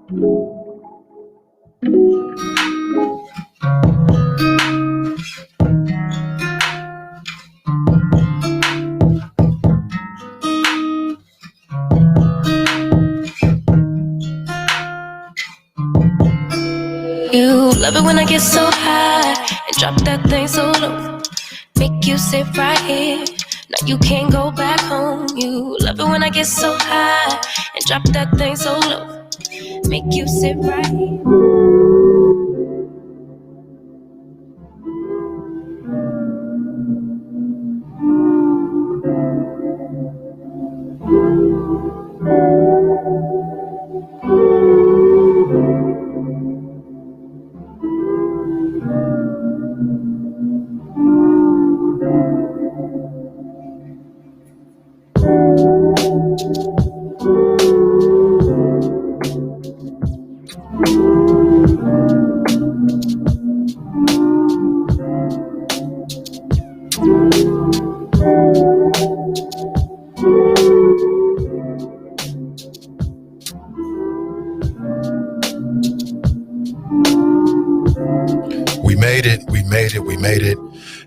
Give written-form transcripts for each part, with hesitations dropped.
You love it when I get so high and drop that thing so low. Make you sit right here. Now you can't go back home. You love it when I get so high and drop that thing so low. Make you sit right here. We made it.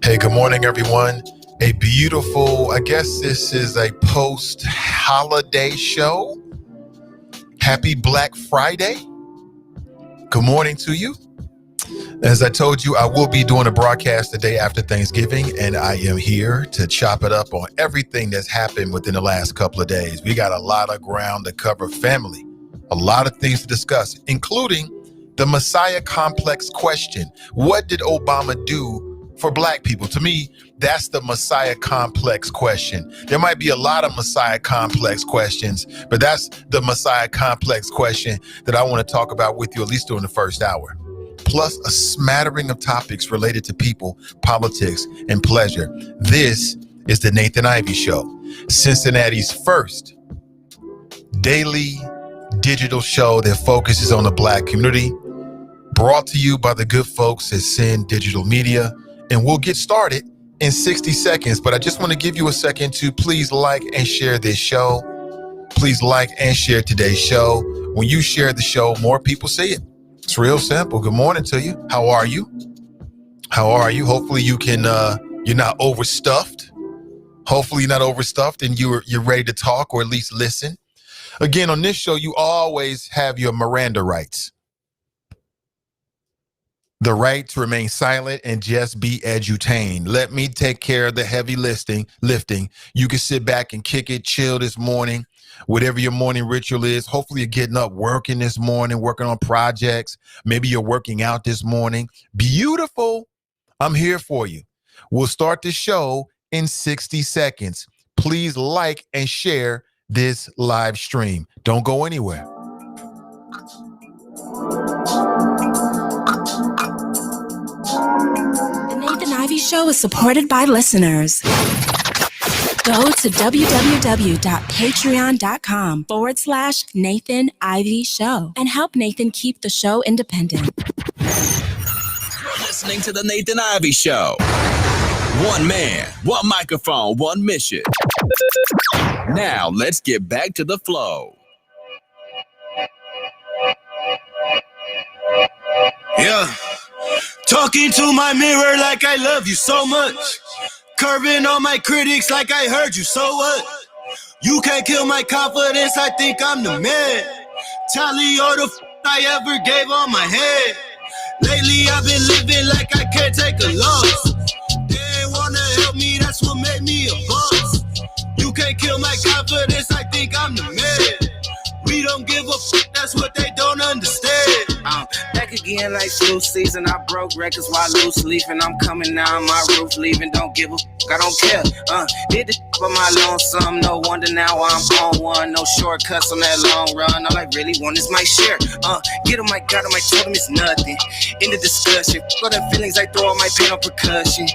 Hey, good morning, everyone. A beautiful, I guess this is a post-holiday show. Happy Black Friday. Good morning to you. As I told you, I will be doing a broadcast the day after Thanksgiving, and I am here to chop it up on everything that's happened within the last couple of days. We got a lot of ground to cover, family, a lot of things to discuss, including the Messiah complex question. What did Obama do for Black people? To me, that's the Messiah complex question. There might be a lot of Messiah complex questions, but that's the Messiah complex question that I want to talk about with you, at least during the first hour. Plus a smattering of topics related to people, politics, and pleasure. This is the Nathan Ivey Show, Cincinnati's first daily digital show that focuses on the Black community, brought to you by the good folks at Sin Digital Media. And we'll get started in 60 seconds, but I just want to give you a second to please like and share this show. Please like and share today's show. When you share the show, more people see it. It's real simple. Good morning to you. How are you? How are you? Hopefully you can, you're not overstuffed. Hopefully you're not overstuffed and you're ready to talk or at least listen. Again, on this show, you always have your Miranda rights. The right to remain silent and just be edutained. Let me take care of the heavy lifting. You can sit back and kick it, chill this morning, whatever your morning ritual is. Hopefully you're getting up, working this morning, working on projects. Maybe you're working out this morning. Beautiful. I'm here for you. We'll start the show in 60 seconds. Please like and share this live stream. Don't go anywhere. The Nathan Ivey Show is supported by listeners. Go to www.patreon.com/Nathan Ivey Show and help Nathan keep the show independent. You're listening to the Nathan Ivey Show. One man, one microphone, one mission. Now let's get back to the flow. Yeah. Talking to my mirror like I love you so much. Curving on my critics like I heard you, so what? You can't kill my confidence, I think I'm the man. Tally all the I ever gave on my head. Lately I've been living like I can't take a loss. They ain't wanna help me, that's what made me a boss. You can't kill my confidence, I think I'm the man. We don't give a fuck, that's what they don't understand. Back again like flu season. I broke records while loose leafing. I'm coming down my roof, leaving. Don't give a fuck, I don't care. Did the for my lonesome. No wonder now I'm on one. No shortcuts on that long run. All I really want is my share. Get him, I got him, I told him it's nothing. In the discussion, got them feelings, I throw all my pain on percussion.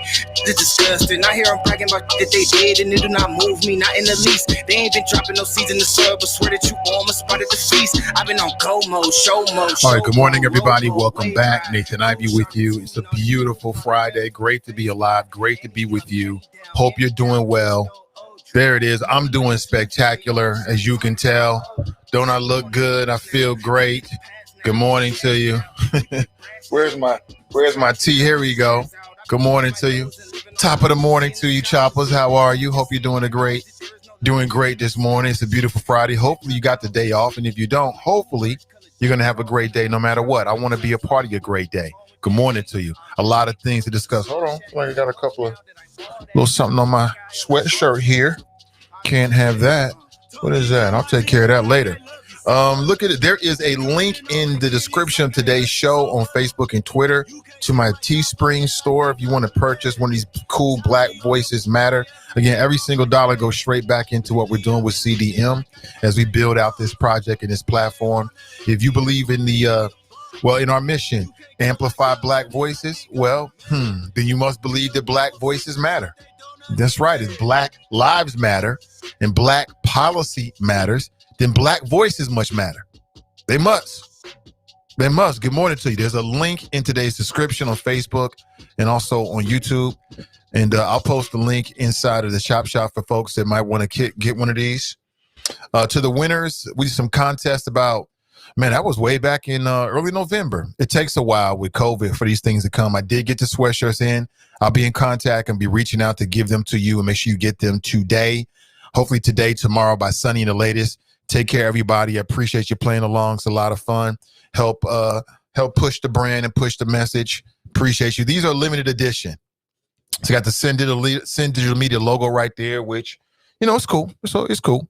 The disgusting. I hear them bragging about that they did, and it do not move me, not in the least. They ain't been dropping no seeds in the soil, but swear that you almost spotted the feast. I've been on go mode, show mode. All right, good morning, everybody. Welcome back. Nathan Ivey with you. It's a beautiful Friday. Great to be alive. Great to be with you. Hope you're doing well. There it is. I'm doing spectacular, as you can tell. Don't I look good? I feel great. Good morning to you. Where's my tea? Here we go. Good morning to you. Top of the morning to you, choppers. How are you? Hope you're doing great this morning. It's a beautiful Friday. Hopefully you got the day off. And if you don't, hopefully you're going to have a great day no matter what. I want to be a part of your great day. Good morning to you. A lot of things to discuss. Hold on. I got a couple of little something on my sweatshirt here. Can't have that. What is that? I'll take care of that later. Look at it. There is a link in the description of today's show on Facebook and Twitter to my Teespring store if you want to purchase one of these cool Black Voices Matter. Again, every single dollar goes straight back into what we're doing with CDM as we build out this project and this platform. If you believe in in our mission, amplify Black voices, then you must believe that Black voices matter. That's right. If Black lives matter and Black policy matters, then Black voices must matter. They must. Good morning to you. There's a link in today's description on Facebook and also on YouTube. And I'll post the link inside of the Chop Shop for folks that might want to get one of these. To the winners, we did some contest about, that was way back in early November. It takes a while with COVID for these things to come. I did get the sweatshirts in. I'll be in contact and be reaching out to give them to you and make sure you get them today. Hopefully today, tomorrow, by Sunday in the latest. Take care, everybody. I appreciate you playing along. It's a lot of fun. Help push the brand and push the message. Appreciate you. These are limited edition. So you got the Send Digital Media logo right there, which, it's cool. So it's cool.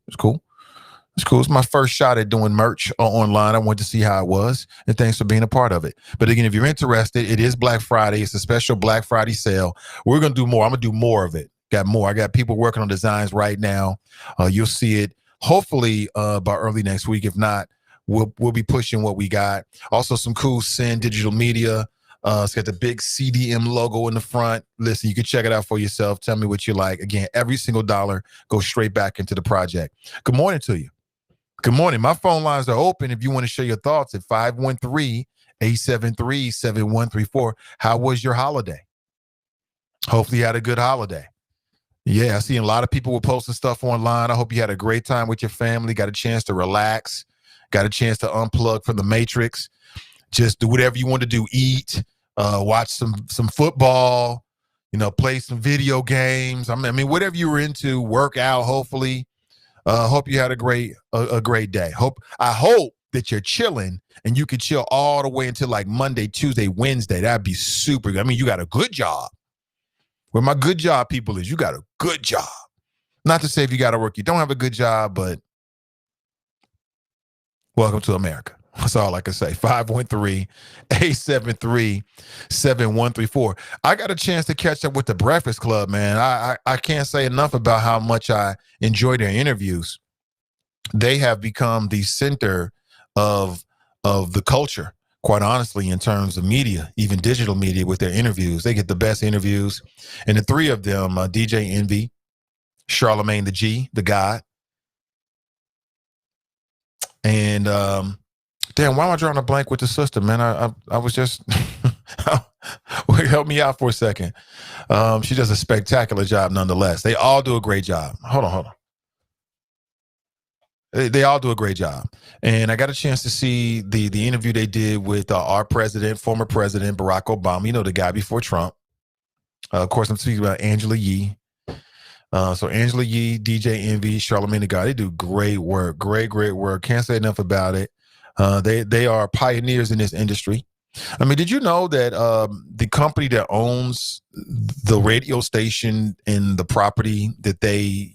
It's my first shot at doing merch online. I wanted to see how it was, and thanks for being a part of it. But again, if you're interested, it is Black Friday. It's a special Black Friday sale. We're going to do more. I'm going to do more of it. Got more. I got people working on designs right now. You'll see it hopefully by early next week. If not, we'll be pushing what we got. Also, some cool Send Digital Media. It's got the big CDM logo in the front. Listen, you can check it out for yourself. Tell me what you like. Again, every single dollar goes straight back into the project. Good morning to you. Good morning. My phone lines are open if you want to share your thoughts at 513-873-7134. How was your holiday? Hopefully you had a good holiday. Yeah, I see a lot of people were posting stuff online. I hope you had a great time with your family, got a chance to relax, got a chance to unplug from the matrix. Just do whatever you want to do. Eat, watch some football, play some video games. I mean, whatever you were into, work out, hopefully. Hope you had a great day. I hope that you're chilling and you can chill all the way until like Monday, Tuesday, Wednesday. That'd be super good. I mean, you got a good job. Where my good job people is, you got a good job. Not to say if you got to work, you don't have a good job, but welcome to America. That's all I can say. 513-873-7134. I got a chance to catch up with the Breakfast Club, man. I can't say enough about how much I enjoy their interviews. They have become the center of the culture, quite honestly, in terms of media, even digital media with their interviews. They get the best interviews. And the three of them, DJ Envy, Charlemagne the G, the God, and damn, why am I drawing a blank with the sister, man? I was just help me out for a second. She does a spectacular job nonetheless. They all do a great job. Hold on. They all do a great job. And I got a chance to see the interview they did with our former president, Barack Obama, the guy before Trump. Of course, I'm speaking about Angela Yee. So Angela Yee, DJ Envy, Charlemagne the God, they do great work. Great work. Can't say enough about it. They are pioneers in this industry. I mean, did you know that the company that owns the radio station and the property that they,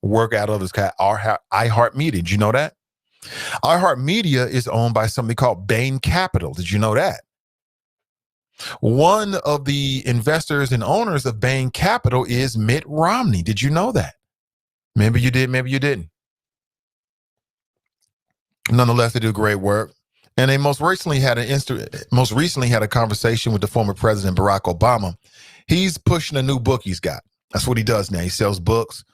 work out of is called iHeartMedia? Did you know that? iHeartMedia is owned by something called Bain Capital. Did you know that? One of the investors and owners of Bain Capital is Mitt Romney. Did you know that? Maybe you did, maybe you didn't. Nonetheless, they do great work. And they most recently had a conversation with the former president, Barack Obama. He's pushing a new book he's got. That's what he does now. He sells books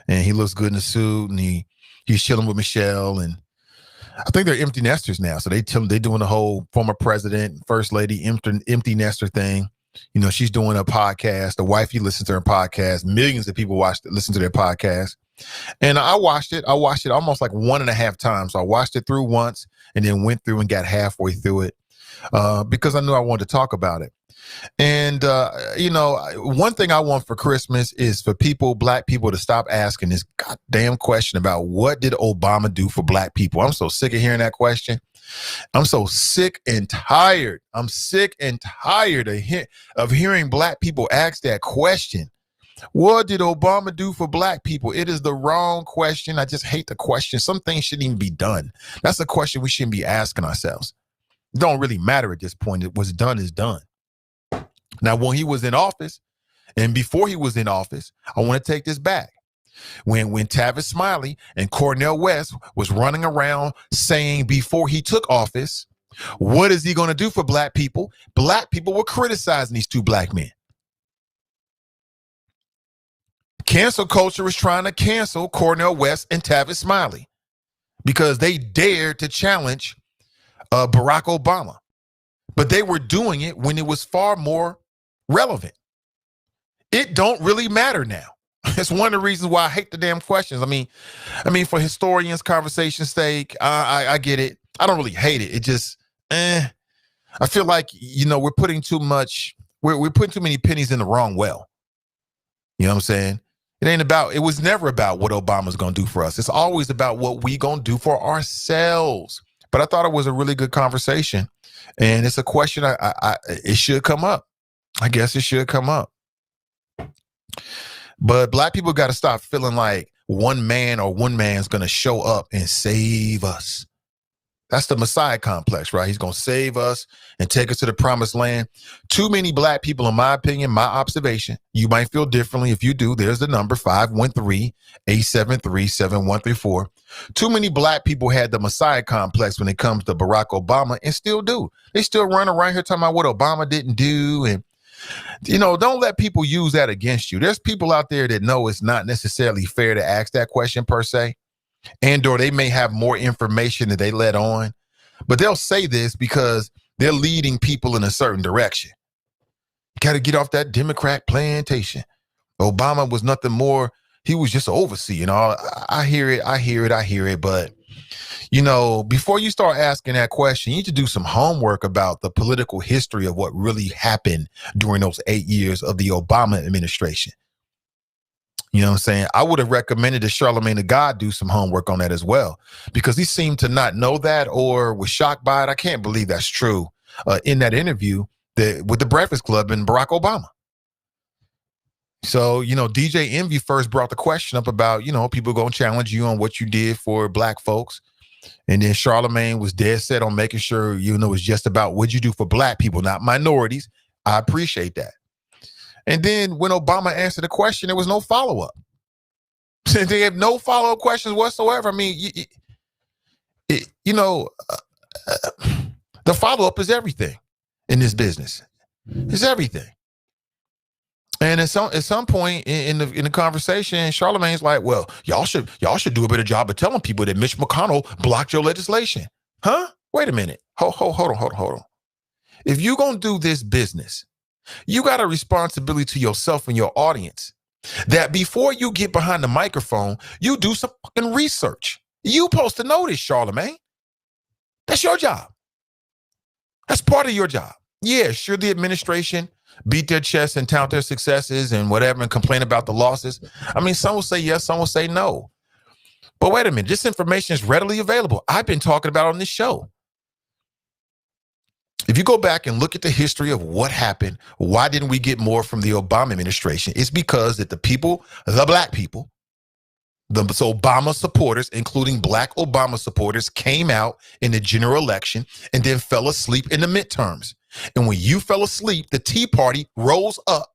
and he looks good in a suit and he's chilling with Michelle. And I think they're empty nesters now. So they're doing the whole former president, first lady, empty nester thing. You know, she's doing a podcast. The wifey listens to her podcast. Millions of people listen to their podcast. And I watched it. I watched it almost like 1.5 times. So I watched it through once and then went through and got halfway through it because I knew I wanted to talk about it. And, you know, one thing I want for Christmas is for black people to stop asking this goddamn question about what did Obama do for black people? I'm so sick of hearing that question. I'm so sick and tired. I'm sick and tired of hearing black people ask that question. What did Obama do for black people? It is the wrong question. I just hate the question. Some things shouldn't even be done. That's a question we shouldn't be asking ourselves. It don't really matter at this point. What's done is done. Now, when he was in office and before he was in office, I want to take this back. When Tavis Smiley and Cornel West was running around saying before he took office, what is he going to do for black people? Black people were criticizing these two black men. Cancel culture is trying to cancel Cornel West and Tavis Smiley because they dared to challenge Barack Obama. But they were doing it when it was far more relevant. It don't really matter now. It's one of the reasons why I hate the damn questions. I mean, for historians' conversation's sake, I get it. I don't really hate it. It just, I feel like, you know, we're putting too many pennies in the wrong well. You know what I'm saying? It was never about what Obama's going to do for us. It's always about what we going to do for ourselves. But I thought it was a really good conversation. And it's a question it should come up. I guess it should come up. But black people got to stop feeling like one man's going to show up and save us. That's the Messiah complex, right? He's going to save us and take us to the promised land. Too many black people, in my opinion, my observation, you might feel differently. If you do, there's the number 513-873-7134. Too many black people had the Messiah complex when it comes to Barack Obama and still do. They still run around here talking about what Obama didn't do. And, you know, don't let people use that against you. There's people out there that know it's not necessarily fair to ask that question per se. And or they may have more information that they let on, but they'll say this because they're leading people in a certain direction. You got to get off that Democrat plantation. Obama was nothing more. He was just an overseer. You know, I hear it. But, you know, before you start asking that question, you need to do some homework about the political history of what really happened during those 8 years of the Obama administration. You know what I'm saying? I would have recommended that Charlamagne the God do some homework on that as well, because he seemed to not know that or was shocked by it. I can't believe that's true in that interview with the Breakfast Club and Barack Obama. So, you know, DJ Envy first brought the question up about, you know, people going to challenge you on what you did for black folks. And then Charlamagne was dead set on making sure, you know, it's just about what you do for black people, not minorities. I appreciate that. And then when Obama answered the question, there was no follow-up. They have no follow-up questions whatsoever. I mean, the follow-up is everything in this business. It's everything. And at some point in the conversation, Charlamagne's like, well, y'all should do a better job of telling people that Mitch McConnell blocked your legislation. Huh? Wait a minute. Hold on. If you're going to do this business, you got a responsibility to yourself and your audience that before you get behind the microphone, you do some fucking research. You supposed to know this, Charlamagne. That's your job. That's part of your job. Yeah, sure, the administration beat their chest and tout their successes and whatever and complain about the losses. I mean, some will say yes, some will say no. But wait a minute, this information is readily available. I've been talking about it on this show. If you go back and look at the history of what happened, why didn't we get more from the Obama administration? It's because that the black people, the Obama supporters, including black Obama supporters, came out in the general election and then fell asleep in the midterms. And when you fell asleep, the Tea Party rose up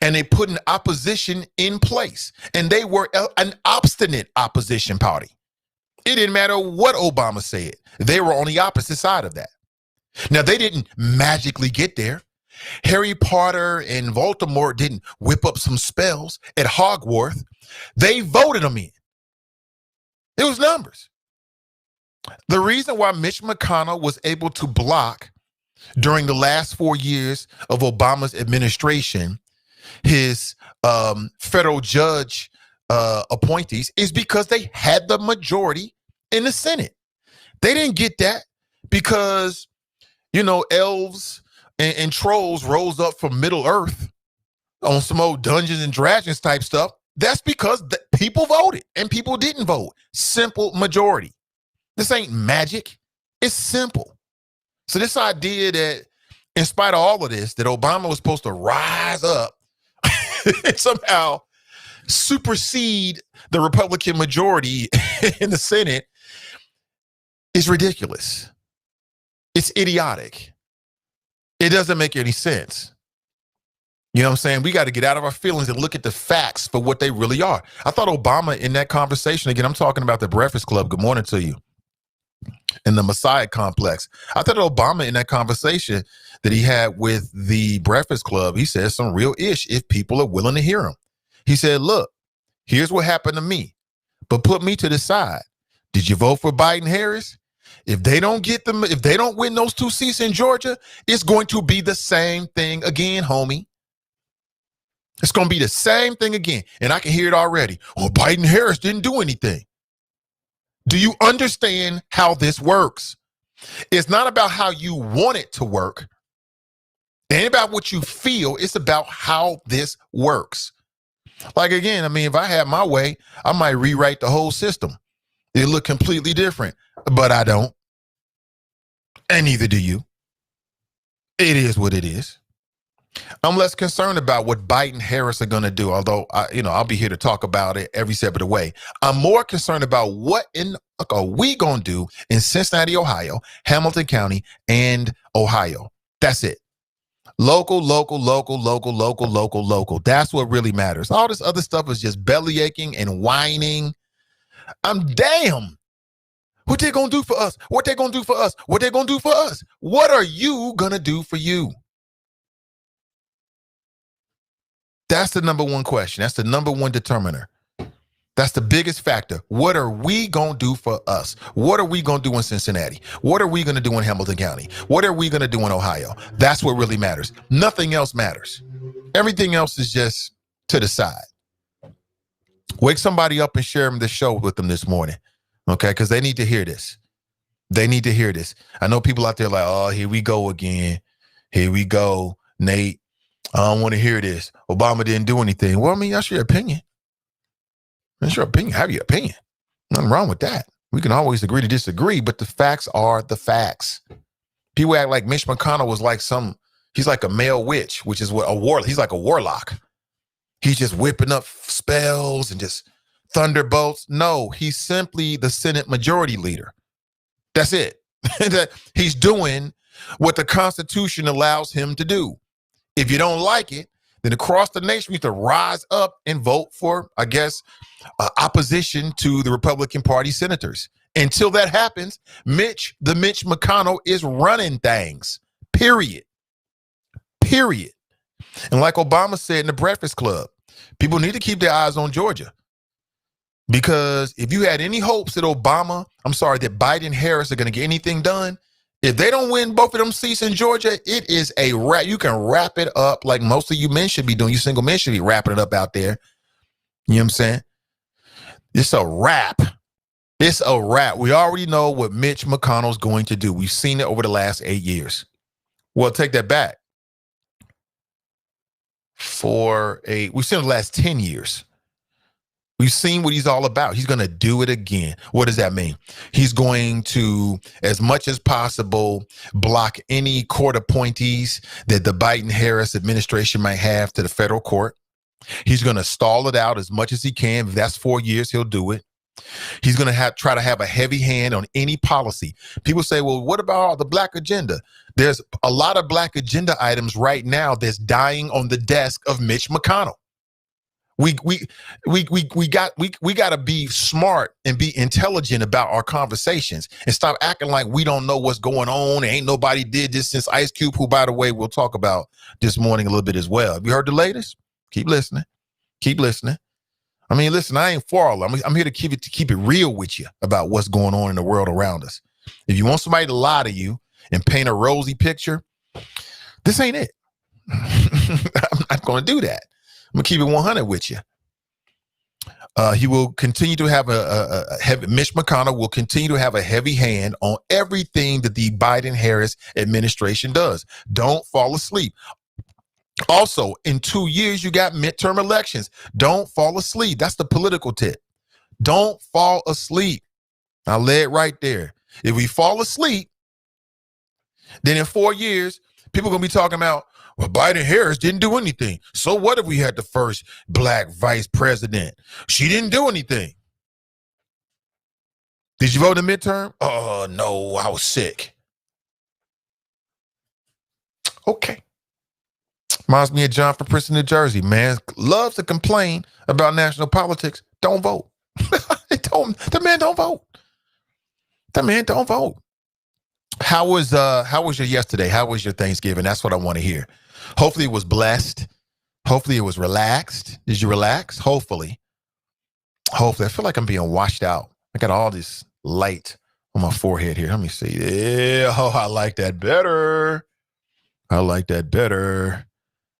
and they put an opposition in place. And they were an obstinate opposition party. It didn't matter what Obama said. They were on the opposite side of that. Now, they didn't magically get there. Harry Potter and Voldemort didn't whip up some spells at Hogwarts. They voted them in. It was numbers. The reason why Mitch McConnell was able to block during the last 4 years of Obama's administration, his federal judge appointees is because they had the majority in the Senate. They didn't get that because, elves and trolls rose up from Middle Earth on some old Dungeons and Dragons type stuff. That's because people voted and people didn't vote. Simple majority. This ain't magic. It's simple. So this idea that in spite of all of this, that Obama was supposed to rise up and somehow supersede the Republican majority in the Senate is ridiculous. It's idiotic. It doesn't make any sense. You know what I'm saying? We got to get out of our feelings and look at the facts for what they really are. I thought Obama in that conversation, again, I'm talking about the Breakfast Club. Good morning to you. In the Messiah complex. I thought Obama in that conversation that he had with the Breakfast Club, he said some real ish if people are willing to hear him. He said, look, here's what happened to me, but put me to the side. Did you vote for Biden Harris? If they don't win those 2 seats in Georgia, it's going to be the same thing again, homie. It's going to be the same thing again. And I can hear it already. Oh, Biden Harris didn't do anything. Do you understand how this works? It's not about how you want it to work. It ain't about what you feel. It's about how this works. Like, again, if I had my way, I might rewrite the whole system. It look completely different, but I don't. And neither do you. It is what it is. I'm less concerned about what Biden Harris are going to do, although I'll be here to talk about it every step of the way. I'm more concerned about what are we going to do in Cincinnati, Ohio, Hamilton County, and Ohio. That's it. Local. That's what really matters. All this other stuff is just belly aching and whining. I'm damn. What they going to do for us? What they going to do for us? What they going to do for us? What are you going to do for you? That's the number one question. That's the number one determiner. That's the biggest factor. What are we going to do for us? What are we going to do in Cincinnati? What are we going to do in Hamilton County? What are we going to do in Ohio? That's what really matters. Nothing else matters. Everything else is just to the side. Wake somebody up and share the show with them this morning, okay? Because they need to hear this. They need to hear this. I know people out there like, oh, here we go again. Here we go, Nate. I don't want to hear this. Obama didn't do anything. Well, that's your opinion. That's your opinion. Have your opinion. Nothing wrong with that. We can always agree to disagree, but the facts are the facts. People act like Mitch McConnell was like he's like a male witch, which is what he's like a warlock. He's just whipping up spells and just thunderbolts. No, he's simply the Senate majority leader. That's it. That he's doing what the Constitution allows him to do. If you don't like it, then across the nation, we have to rise up and vote for, I guess, opposition to the Republican Party senators. Until that happens, Mitch McConnell is running things, period. And like Obama said in the Breakfast Club, people need to keep their eyes on Georgia. Because if you had any hopes that that Biden Harris are going to get anything done, if they don't win both of them seats in Georgia, it is a wrap. You can wrap it up like most of you men should be doing. You single men should be wrapping it up out there. You know what I'm saying? It's a wrap. It's a wrap. We already know what Mitch McConnell's going to do. We've seen it over the last 8 years. Well, take that back. We've seen it the last 10 years. We've seen what he's all about. He's going to do it again. What does that mean? He's going to, as much as possible, block any court appointees that the Biden-Harris administration might have to the federal court. He's going to stall it out as much as he can. If that's 4 years, he'll do it. He's going to try to have a heavy hand on any policy. People say, well, what about the black agenda? There's a lot of black agenda items right now that's dying on the desk of Mitch McConnell. We got to be smart and be intelligent about our conversations and stop acting like we don't know what's going on. Ain't nobody did this since Ice Cube, who, by the way, we'll talk about this morning a little bit as well. Have you heard the latest? Keep listening. Listen, I ain't for all. I'm here to keep it real with you about what's going on in the world around us. If you want somebody to lie to you, and paint a rosy picture, this ain't it. I'm not going to do that. I'm going to keep it 100 with you. He will continue to have a heavy, Mitch McConnell will continue to have a heavy hand on everything that the Biden-Harris administration does. Don't fall asleep. Also, in 2 years, you got midterm elections. Don't fall asleep. That's the political tip. Don't fall asleep. I'll lay it right there. If we fall asleep, then in 4 years, people are going to be talking about, well, Biden-Harris didn't do anything. So what if we had the first black vice president? She didn't do anything. Did you vote in the midterm? Oh, no, I was sick. Okay. Reminds me of John from Princeton, New Jersey. Man loves to complain about national politics. Don't vote. The man don't vote. The man don't vote. How was your yesterday? How was your Thanksgiving? That's what I want to hear. Hopefully it was blessed. Hopefully it was relaxed. Did you relax? Hopefully. I feel like I'm being washed out. I got all this light on my forehead here. Let me see. Yeah, I like that better.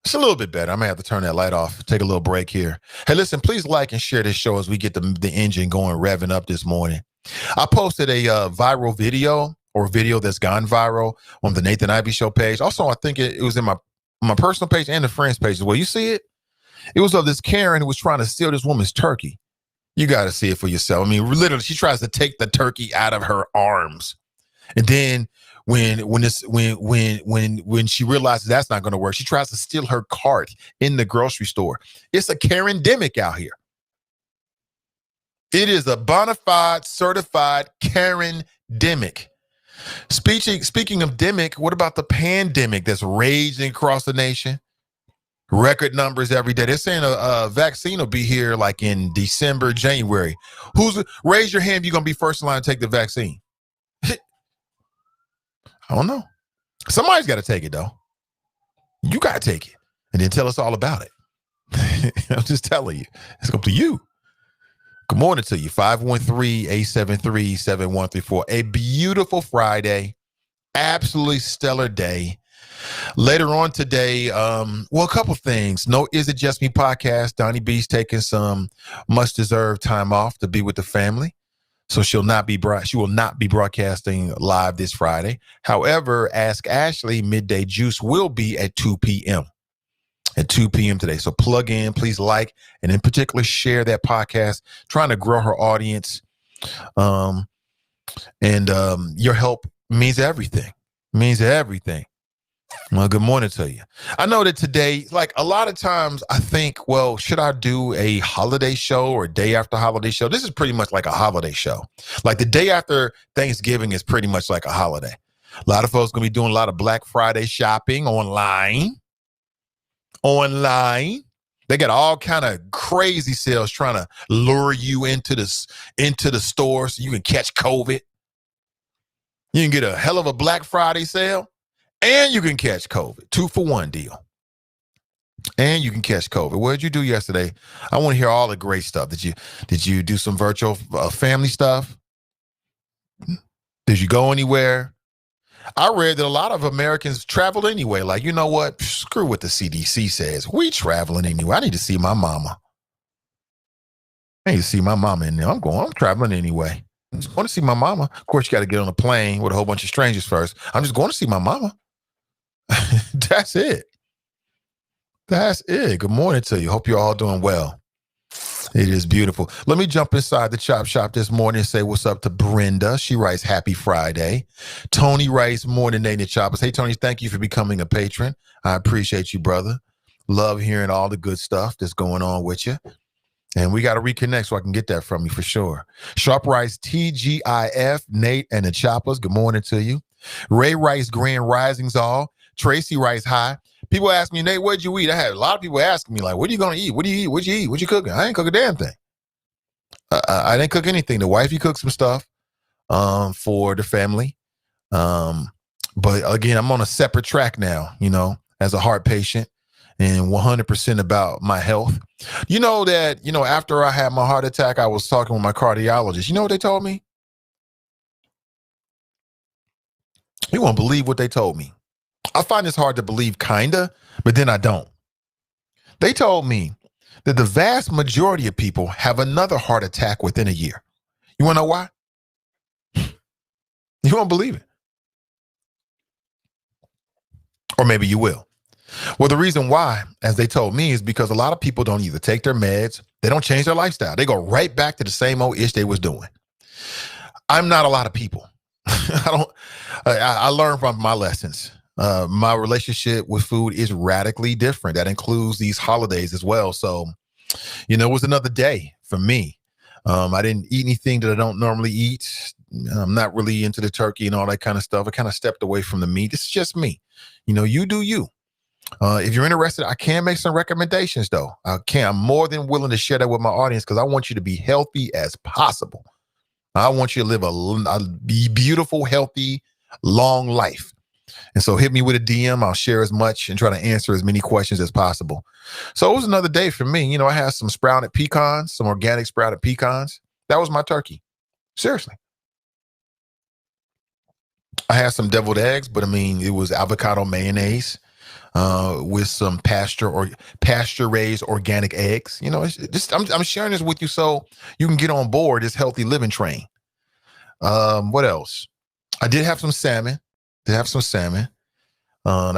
It's a little bit better. I may have to turn that light off. Take a little break here. Hey, listen, please like and share this show as we get the engine going, revving up this morning. I posted a viral video or video that's gone viral on the Nathan Ivey Show page. Also, I think it was in my personal page and the friends page as well. You see it? It was of this Karen who was trying to steal this woman's turkey. You got to see it for yourself. I mean, literally, she tries to take the turkey out of her arms. And then when she realizes that's not going to work, she tries to steal her cart in the grocery store. It's a Karen-demic out here. It is a bona fide, certified Karen-demic. Speaking of demic, what about the pandemic that's raging across the nation? Record numbers every day. They're saying a vaccine will be here like in December, January. Raise your hand if you're going to be first in line to take the vaccine. I don't know. Somebody's got to take it, though. You got to take it. And then tell us all about it. I'm just telling you. It's up to you. Good morning to you. 513-873-7134. A beautiful Friday. Absolutely stellar day. Later on today, a couple things. No Is It Just Me podcast. Donnie B's taking some much-deserved time off to be with the family. So she will not be broadcasting live this Friday. However, Ask Ashley Midday Juice will be at 2 p.m. At 2 p.m. today. So plug in, please like, and in particular, share that podcast, trying to grow her audience. Your help means everything. Well, good morning to you. I know that today, like a lot of times I think, well, should I do a holiday show or day after holiday show? This is pretty much like a holiday show. Like the day after Thanksgiving is pretty much like a holiday. A lot of folks going to be doing a lot of Black Friday shopping online. They got all kind of crazy sales trying to lure you into the store so you can catch COVID. You can get a hell of a Black Friday sale and you can catch COVID. 2-for-1 deal. And you can catch COVID. What did you do yesterday? I want to hear all the great stuff. Did you do some virtual family stuff? Did you go anywhere? I read that a lot of Americans traveled anyway. Like, you know what? Screw what the CDC says. We traveling anyway. I need to see my mama. And I'm traveling anyway. I just want to see my mama. Of course, you got to get on a plane with a whole bunch of strangers first. I'm just going to see my mama. That's it. Good morning to you. Hope you're all doing well. It is beautiful. Let me jump inside the chop shop this morning and say what's up to Brenda. She writes, happy Friday. Tony writes, morning, Nathan Choppers. Hey, Tony, thank you for becoming a patron. I appreciate you, brother. Love hearing all the good stuff that's going on with you. And we got to reconnect so I can get that from you for sure. Sharp writes, TGIF, Nate and the Choppers. Good morning to you. Ray writes, Grand Risings all. Tracy writes, hi. People ask me, Nate, what'd you eat? I had a lot of people asking me, like, what are you going to eat? What do you eat? What'd you eat? What you cooking? I ain't cook a damn thing. I didn't cook anything. The wifey cooked some stuff for the family. But again, I'm on a separate track now, as a heart patient and 100% about my health. You know that, after I had my heart attack, I was talking with my cardiologist. You know what they told me? You won't believe what they told me. I find this hard to believe, kinda, but then I don't. They told me that the vast majority of people have another heart attack within a year. You want to know why? You won't believe it. Or maybe you will. Well, the reason why, as they told me, is because a lot of people don't either take their meds, they don't change their lifestyle. They go right back to the same old ish they was doing. I'm not a lot of people. I learned from my lessons. My relationship with food is radically different. That includes these holidays as well. So, it was another day for me. I didn't eat anything that I don't normally eat. I'm not really into the turkey and all that kind of stuff. I kind of stepped away from the meat. It's just me. You do you. If you're interested, I can make some recommendations, though. I'm more than willing to share that with my audience because I want you to be healthy as possible. I want you to live a beautiful, healthy, long life. And so hit me with a DM. I'll share as much and try to answer as many questions as possible. So it was another day for me. I had some sprouted pecans, some organic sprouted pecans. That was my turkey. Seriously. I had some deviled eggs, but it was avocado mayonnaise with some pasture-raised organic eggs. It's just, I'm sharing this with you so you can get on board this healthy living train. What else? I did have some salmon. That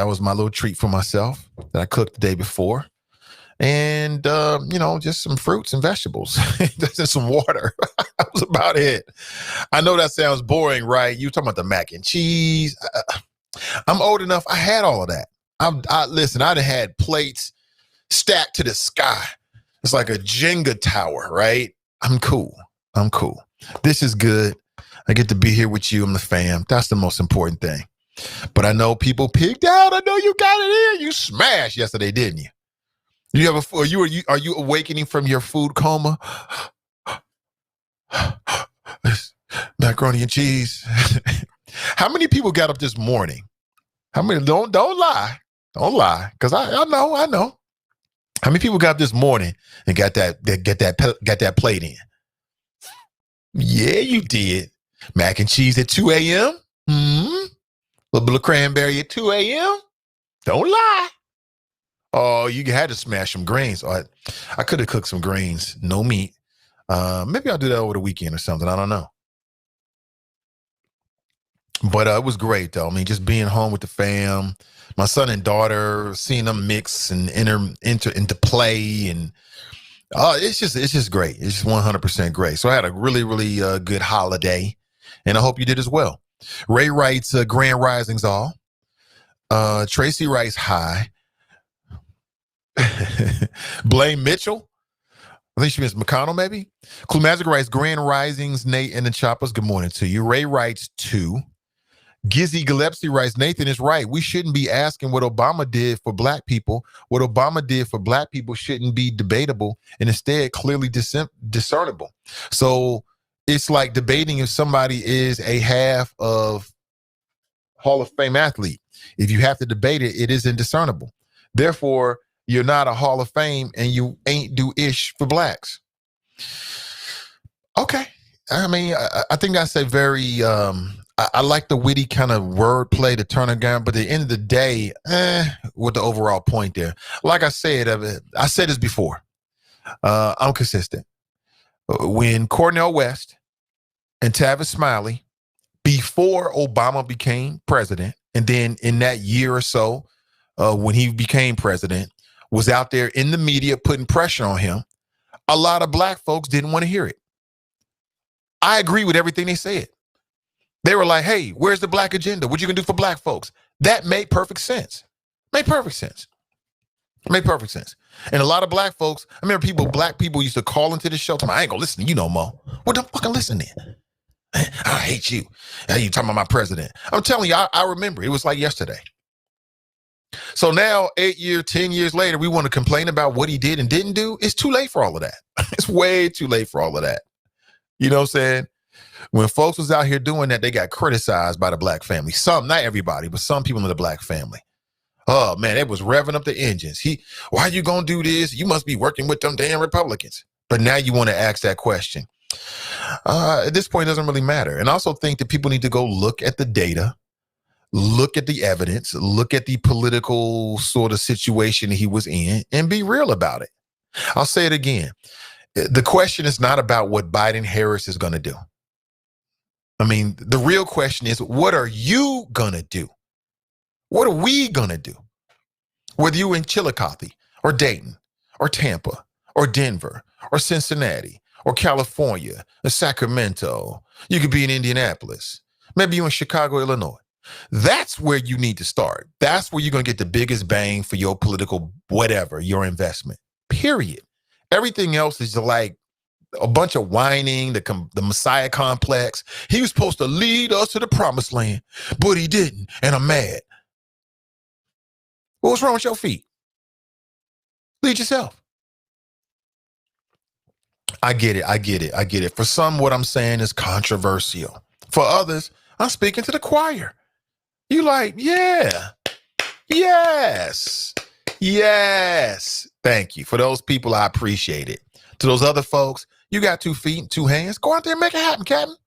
was my little treat for myself that I cooked the day before. And, just some fruits and vegetables, just some water. That was about it. I know that sounds boring, right? You talking about the mac and cheese. I'm old enough. I had all of that. Listen, I'd have had plates stacked to the sky. It's like a Jenga tower, right? I'm cool. This is good. I get to be here with you. I'm the fam. That's the most important thing. But I know people picked out. I know you got it in. You smashed yesterday, didn't you? Are you awakening from your food coma? Macaroni and cheese. How many people got up this morning? How many? Don't lie. Don't lie. Because I know. How many people got up this morning and got that plate in? Yeah, you did. Mac and cheese at 2 a.m. A little bit of cranberry at 2 a.m. Don't lie. Oh, you had to smash some greens. I could have cooked some greens, no meat. Maybe I'll do that over the weekend or something. I don't know. But it was great, though. Just being home with the fam, my son and daughter, seeing them mix and enter into play, and it's just great. It's just 100% great. So I had a really, really good holiday, and I hope you did as well. Ray writes, Grand Risings all. Tracy writes, hi. Blaine Mitchell. I think she means McConnell, maybe. Clue Magic writes, Grand Risings, Nate and the Choppers. Good morning to you. Ray writes, 2. Gizzy Gillespie writes, Nathan is right. We shouldn't be asking what Obama did for black people. What Obama did for black people shouldn't be debatable and instead clearly discernible. So it's like debating if somebody is a half of Hall of Fame athlete. If you have to debate it, it is indiscernible. Therefore, you're not a Hall of Fame and you ain't do ish for blacks. Okay. I think that's a very, I like the witty kind of wordplay to turn it down, but at the end of the day, with the overall point there, like I said this before, I'm consistent. When Cornel West and Tavis Smiley, before Obama became president, and then in that year or so, when he became president, was out there in the media putting pressure on him, a lot of black folks didn't want to hear it. I agree with everything they said. They were like, hey, where's the black agenda? What you gonna do for black folks? That made perfect sense. Made perfect sense. And a lot of black folks, I remember black people used to call into the show, tell me, I ain't gonna listen to you no more. What the fucking listen then? I hate you. Hey, you talking about my president. I'm telling you, I remember. It was like yesterday. So now, 8 years, 10 years later, we want to complain about what he did and didn't do. It's too late for all of that. It's way too late for all of that. You know what I'm saying? When folks was out here doing that, they got criticized by the black family. Some, not everybody, but some people in the black family. Oh, man, they was revving up the engines. Why you going to do this? You must be working with them damn Republicans. But now you want to ask that question. At this point, it doesn't really matter. And I also think that people need to go look at the data look at the evidence, look at the political sort of situation he was in, and be real about it. I'll say it again. The question is not about what Biden-Harris is going to do. I mean, the real question is, what are you going to do? What are we going to do? Whether you in Chillicothe or Dayton or Tampa or Denver or Cincinnati or California or Sacramento, you could be in Indianapolis. Maybe you're in Chicago, Illinois. That's where you need to start. That's where you're going to get the biggest bang for your political whatever, your investment, period. Everything else is like a bunch of whining, the Messiah complex. He was supposed to lead us to the promised land, but he didn't, and I'm mad. What's wrong with your feet? Lead yourself. I get it. For some, what I'm saying is controversial. For others, I'm speaking to the choir. You like, yeah, yes. Thank you. For those people, I appreciate it. To those other folks, you got 2 feet and 2 hands. Go out there and make it happen, Captain.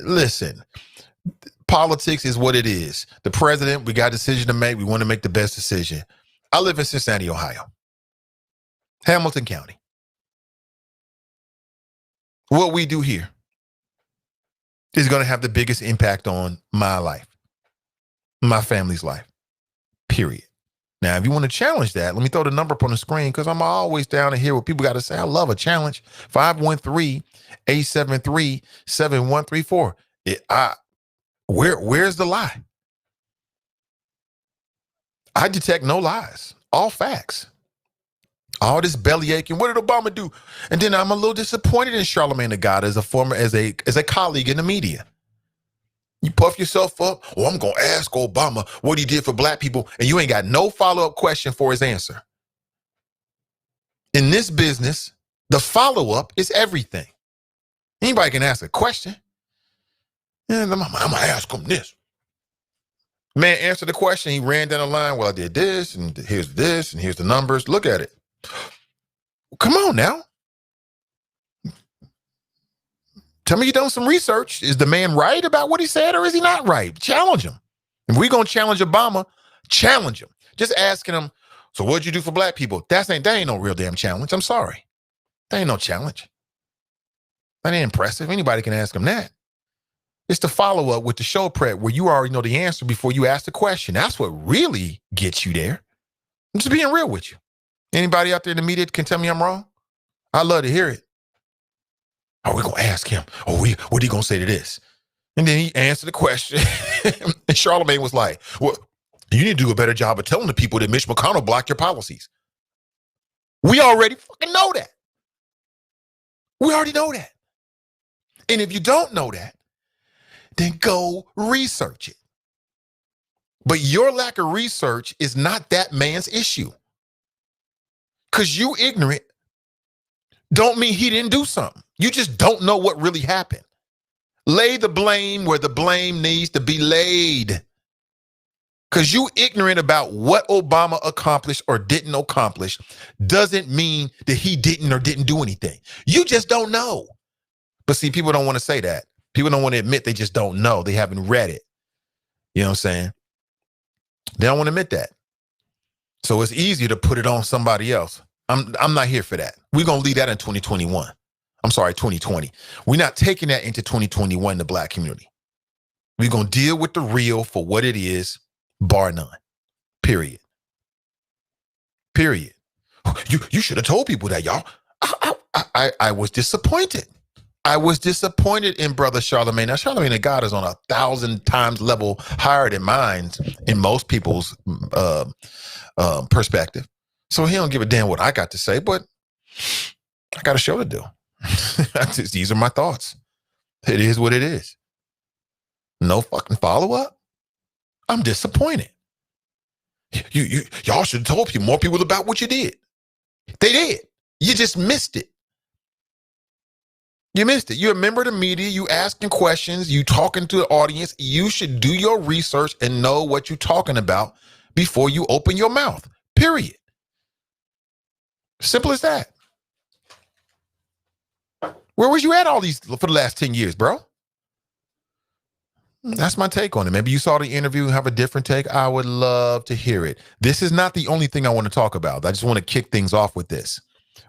Listen, politics is what it is. The president, we got a decision to make. We want to make the best decision. I live in Cincinnati, Ohio. Hamilton County. What we do here is going to have the biggest impact on my life, my family's life, period. Now, if you want to challenge that, let me throw the number up on the screen because I'm always down to hear what people got to say. I love a challenge. 513-873-7134. Where's the lie? I detect no lies, all facts. All this belly aching. What did Obama do? And then I'm a little disappointed in Charlamagne the God as a colleague in the media. You puff yourself up. Oh, I'm going to ask Obama what he did for black people. And you ain't got no follow-up question for his answer. In this business, the follow-up is everything. Anybody can ask a question. And I'm going to ask him this. Man answered the question. He ran down the line. Well, I did this, and here's the numbers. Look at it. Come on now. Tell me you've done some research. Is the man right about what he said, or is he not right? Challenge him. If we're going to challenge Obama, challenge him. Just asking him, so what'd you do for black people? That ain't no real damn challenge. I'm sorry. That ain't no challenge. That ain't impressive. Anybody can ask him that. It's the follow-up with the show prep where you already know the answer before you ask the question. That's what really gets you there. I'm just being real with you. Anybody out there in the media can tell me I'm wrong? I'd love to hear it. Oh, we're going to ask him. Oh, what are you going to say to this? And then he answered the question. And Charlamagne was like, well, you need to do a better job of telling the people that Mitch McConnell blocked your policies. We already fucking know that. We already know that. And if you don't know that, then go research it. But your lack of research is not that man's issue. Because you ignorant don't mean he didn't do something. You just don't know what really happened. Lay the blame where the blame needs to be laid. Because you ignorant about what Obama accomplished or didn't accomplish doesn't mean that he didn't or didn't do anything. You just don't know. But see, people don't want to say that. People don't want to admit they just don't know. They haven't read it. You know what I'm saying? They don't want to admit that. So it's easier to put it on somebody else. I'm not here for that. We're going to leave that in 2021. I'm sorry, 2020. We're not taking that into 2021, the black community. We're going to deal with the real for what it is, bar none. Period. You should have told people that, y'all. I was disappointed. I was disappointed in brother Charlamagne. Now, Charlamagne the God is on 1,000 times level higher than mine in most people's perspective. So he don't give a damn what I got to say, but I got a show to do. These are my thoughts. It is what it is. No fucking follow-up. I'm disappointed. Y'all should have told people, more people about what you did. They did. You just missed it. You missed it. You're a member of the media. You asking questions. You talking to the audience. You should do your research and know what you're talking about before you open your mouth. Period. Simple as that. Where was you at all these for the last 10 years, bro? That's my take on it. Maybe you saw the interview and have a different take. I would love to hear it. This is not the only thing I want to talk about. I just want to kick things off with this.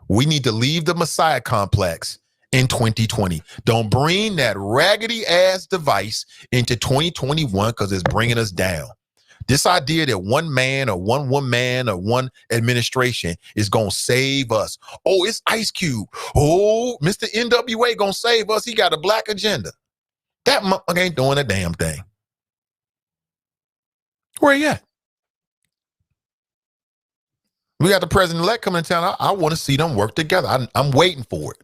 We need to leave the Messiah complex in 2020. Don't bring that raggedy ass device into 2021 because it's bringing us down. This idea that one man or one woman or one administration is going to save us. Oh, it's Ice Cube. Oh, Mr. NWA going to save us. He got a black agenda. That motherfucker ain't doing a damn thing. Where you at? We got the president-elect coming to town. I want to see them work together. I'm waiting for it.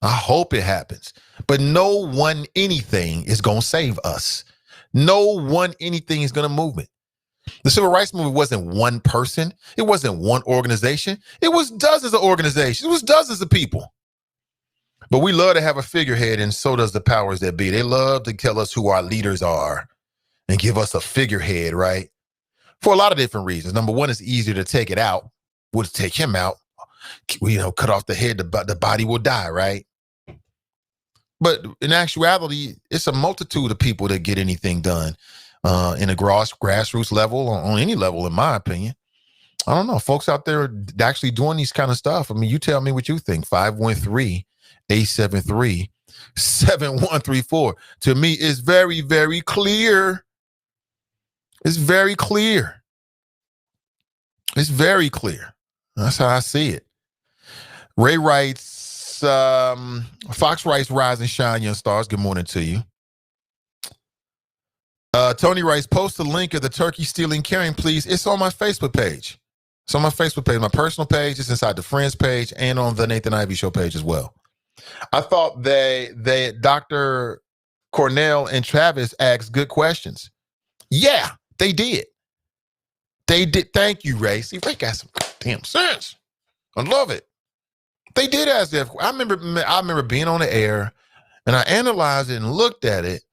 I hope it happens. But no one anything is going to save us. No one anything is going to move it. The civil rights movement wasn't one person. It wasn't one organization. It was dozens of organizations. It was dozens of people. But we love to have a figurehead, and so does the powers that be. They love to tell us who our leaders are and give us a figurehead, right? For a lot of different reasons. Number one, it's easier to take it out. We'll take him out. Cut off the head, the body will die, right? But in actuality, it's a multitude of people that get anything done in a grassroots level, on any level, in my opinion. I don't know. Folks out there actually doing these kind of stuff. I mean, you tell me what you think. 513-873-7134. To me, it's very, very clear. It's very clear. It's very clear. That's how I see it. Ray writes, Fox writes, rise and shine, young stars. Good morning to you. Tony writes, post the link of the turkey stealing carrying, please. It's on my Facebook page. It's on my Facebook page, my personal page. It's inside the Friends page and on the Nathan Ivey Show page as well. I thought they Dr. Cornell and Travis asked good questions. Yeah, they did. They did. Thank you, Ray. See, Ray got some damn sense. I love it. They did ask that. I remember being on the air, and I analyzed it and looked at it.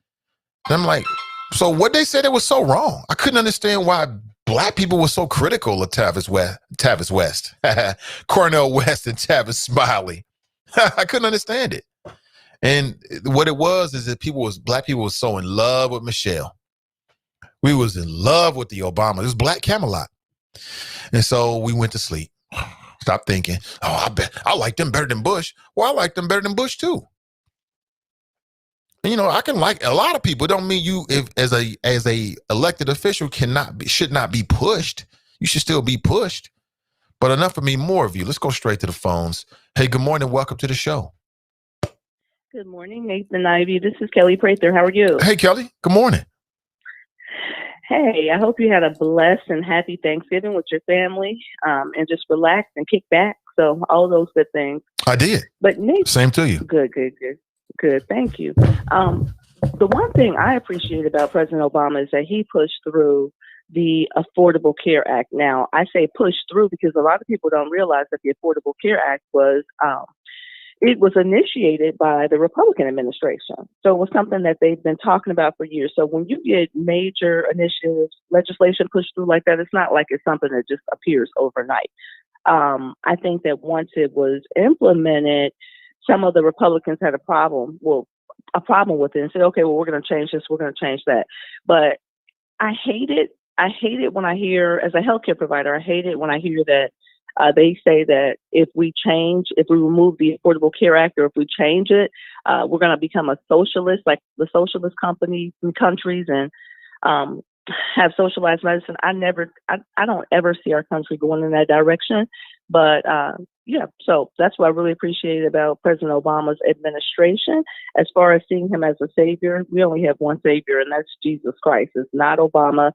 And I'm like, so what they said, it was so wrong. I couldn't understand why black people were so critical of Tavis West, Cornell West, and Tavis Smiley. I couldn't understand it. And what it was is that black people was so in love with Michelle. We was in love with the Obama. It was Black Camelot. And so we went to sleep. Stop thinking, oh, I bet I like them better than Bush. Well, I like them better than Bush too. And, I can like a lot of people. It don't mean you, if as a elected official, should not be pushed. You should still be pushed. But enough of me, more of you. Let's go straight to the phones. Hey, good morning. Welcome to the show. Good morning, Nathan Ivey. This is Kelly Prather. How are you? Hey, Kelly. Good morning. Hey, I hope you had a blessed and happy Thanksgiving with your family, and just relax and kick back. So all those good things. I did. But Nathan, same to you. Good. Thank you. The one thing I appreciate about President Obama is that he pushed through the Affordable Care Act. Now, I say push through because a lot of people don't realize that the Affordable Care Act was initiated by the Republican administration. So it was something that they've been talking about for years. So when you get major initiatives, legislation pushed through like that, it's not like it's something that just appears overnight. I think that once it was implemented, some of the Republicans had a problem with it and said, okay, well, we're going to change this, we're going to change that. But I hate it. I hate it when I hear, as a healthcare provider, I hate it when I hear that they say that if we remove the Affordable Care Act, or if we change it, we're going to become a socialist, like the socialist companies and countries, and have socialized medicine. I don't ever see our country going in that direction. But so that's what I really appreciate about President Obama's administration. As far as seeing him as a savior, we only have one savior, and that's Jesus Christ. It's not Obama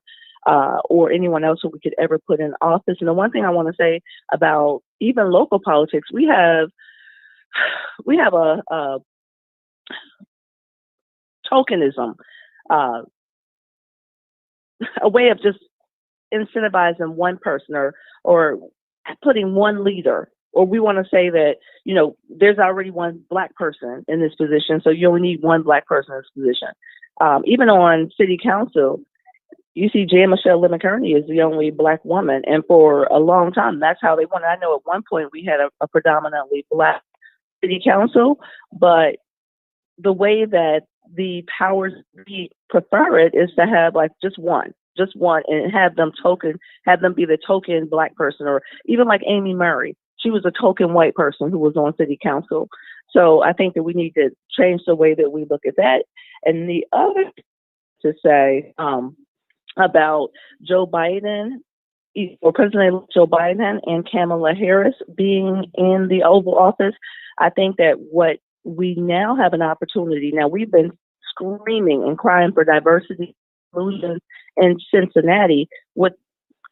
or anyone else who we could ever put in office. And the one thing I want to say about even local politics, we have a tokenism, a way of just incentivizing one person or putting one leader. Or we want to say that, there's already one black person in this position, so you only need one black person in this position. Even on city council, you see Jan Michelle Lemon Kearney is the only black woman. And for a long time, that's how they wanted. I know at one point we had a predominantly black city council, but the way that the powers we prefer it is to have like just one, and have them be the token Black person, or even like Amy Murray. She was a token white person who was on city council. So I think that we need to change the way that we look at that. And the other to say about Joe Biden, or President Joe Biden and Kamala Harris being in the Oval Office, I think that what we now have an opportunity. Now, we've been screaming and crying for diversity inclusion in Cincinnati. With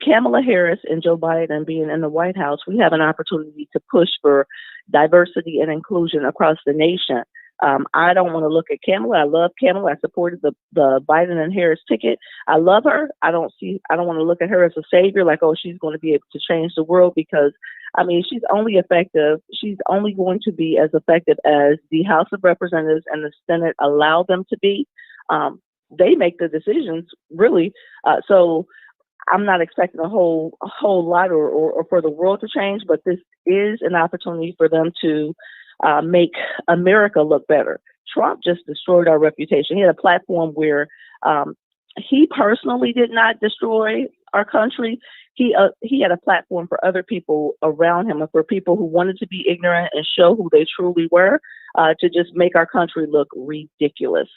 Kamala Harris and Joe Biden being in the White House, we have an opportunity to push for diversity and inclusion across the nation. I don't want to look at Kamala. I love Kamala. I supported the Biden and Harris ticket. I love her. I don't want to look at her as a savior, like, oh, she's going to be able to change the world, because I mean, she's only going to be as effective as the House of Representatives and the Senate allow them to be. They make the decisions, really. So I'm not expecting a whole lot or for the world to change, but this is an opportunity for them to make America look better. Trump just destroyed our reputation. He had a platform where he personally did not destroy our country. He had a platform for other people around him, and for people who wanted to be ignorant and show who they truly were, to just make our country look ridiculous.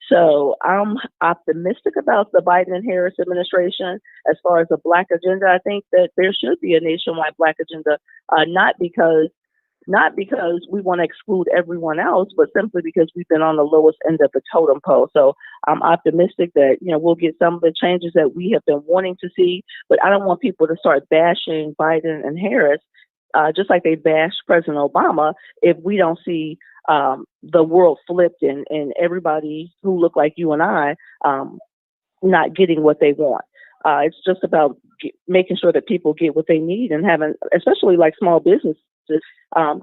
So I'm optimistic about the Biden and Harris administration. As far as the Black agenda, I think that there should be a nationwide Black agenda, not because we want to exclude everyone else, but simply because we've been on the lowest end of the totem pole. So I'm optimistic that, we'll get some of the changes that we have been wanting to see, but I don't want people to start bashing Biden and Harris, just like they bashed President Obama, if we don't see the world flipped and everybody who look like you and I not getting what they want. It's just about making sure that people get what they need, and having, especially like small businesses,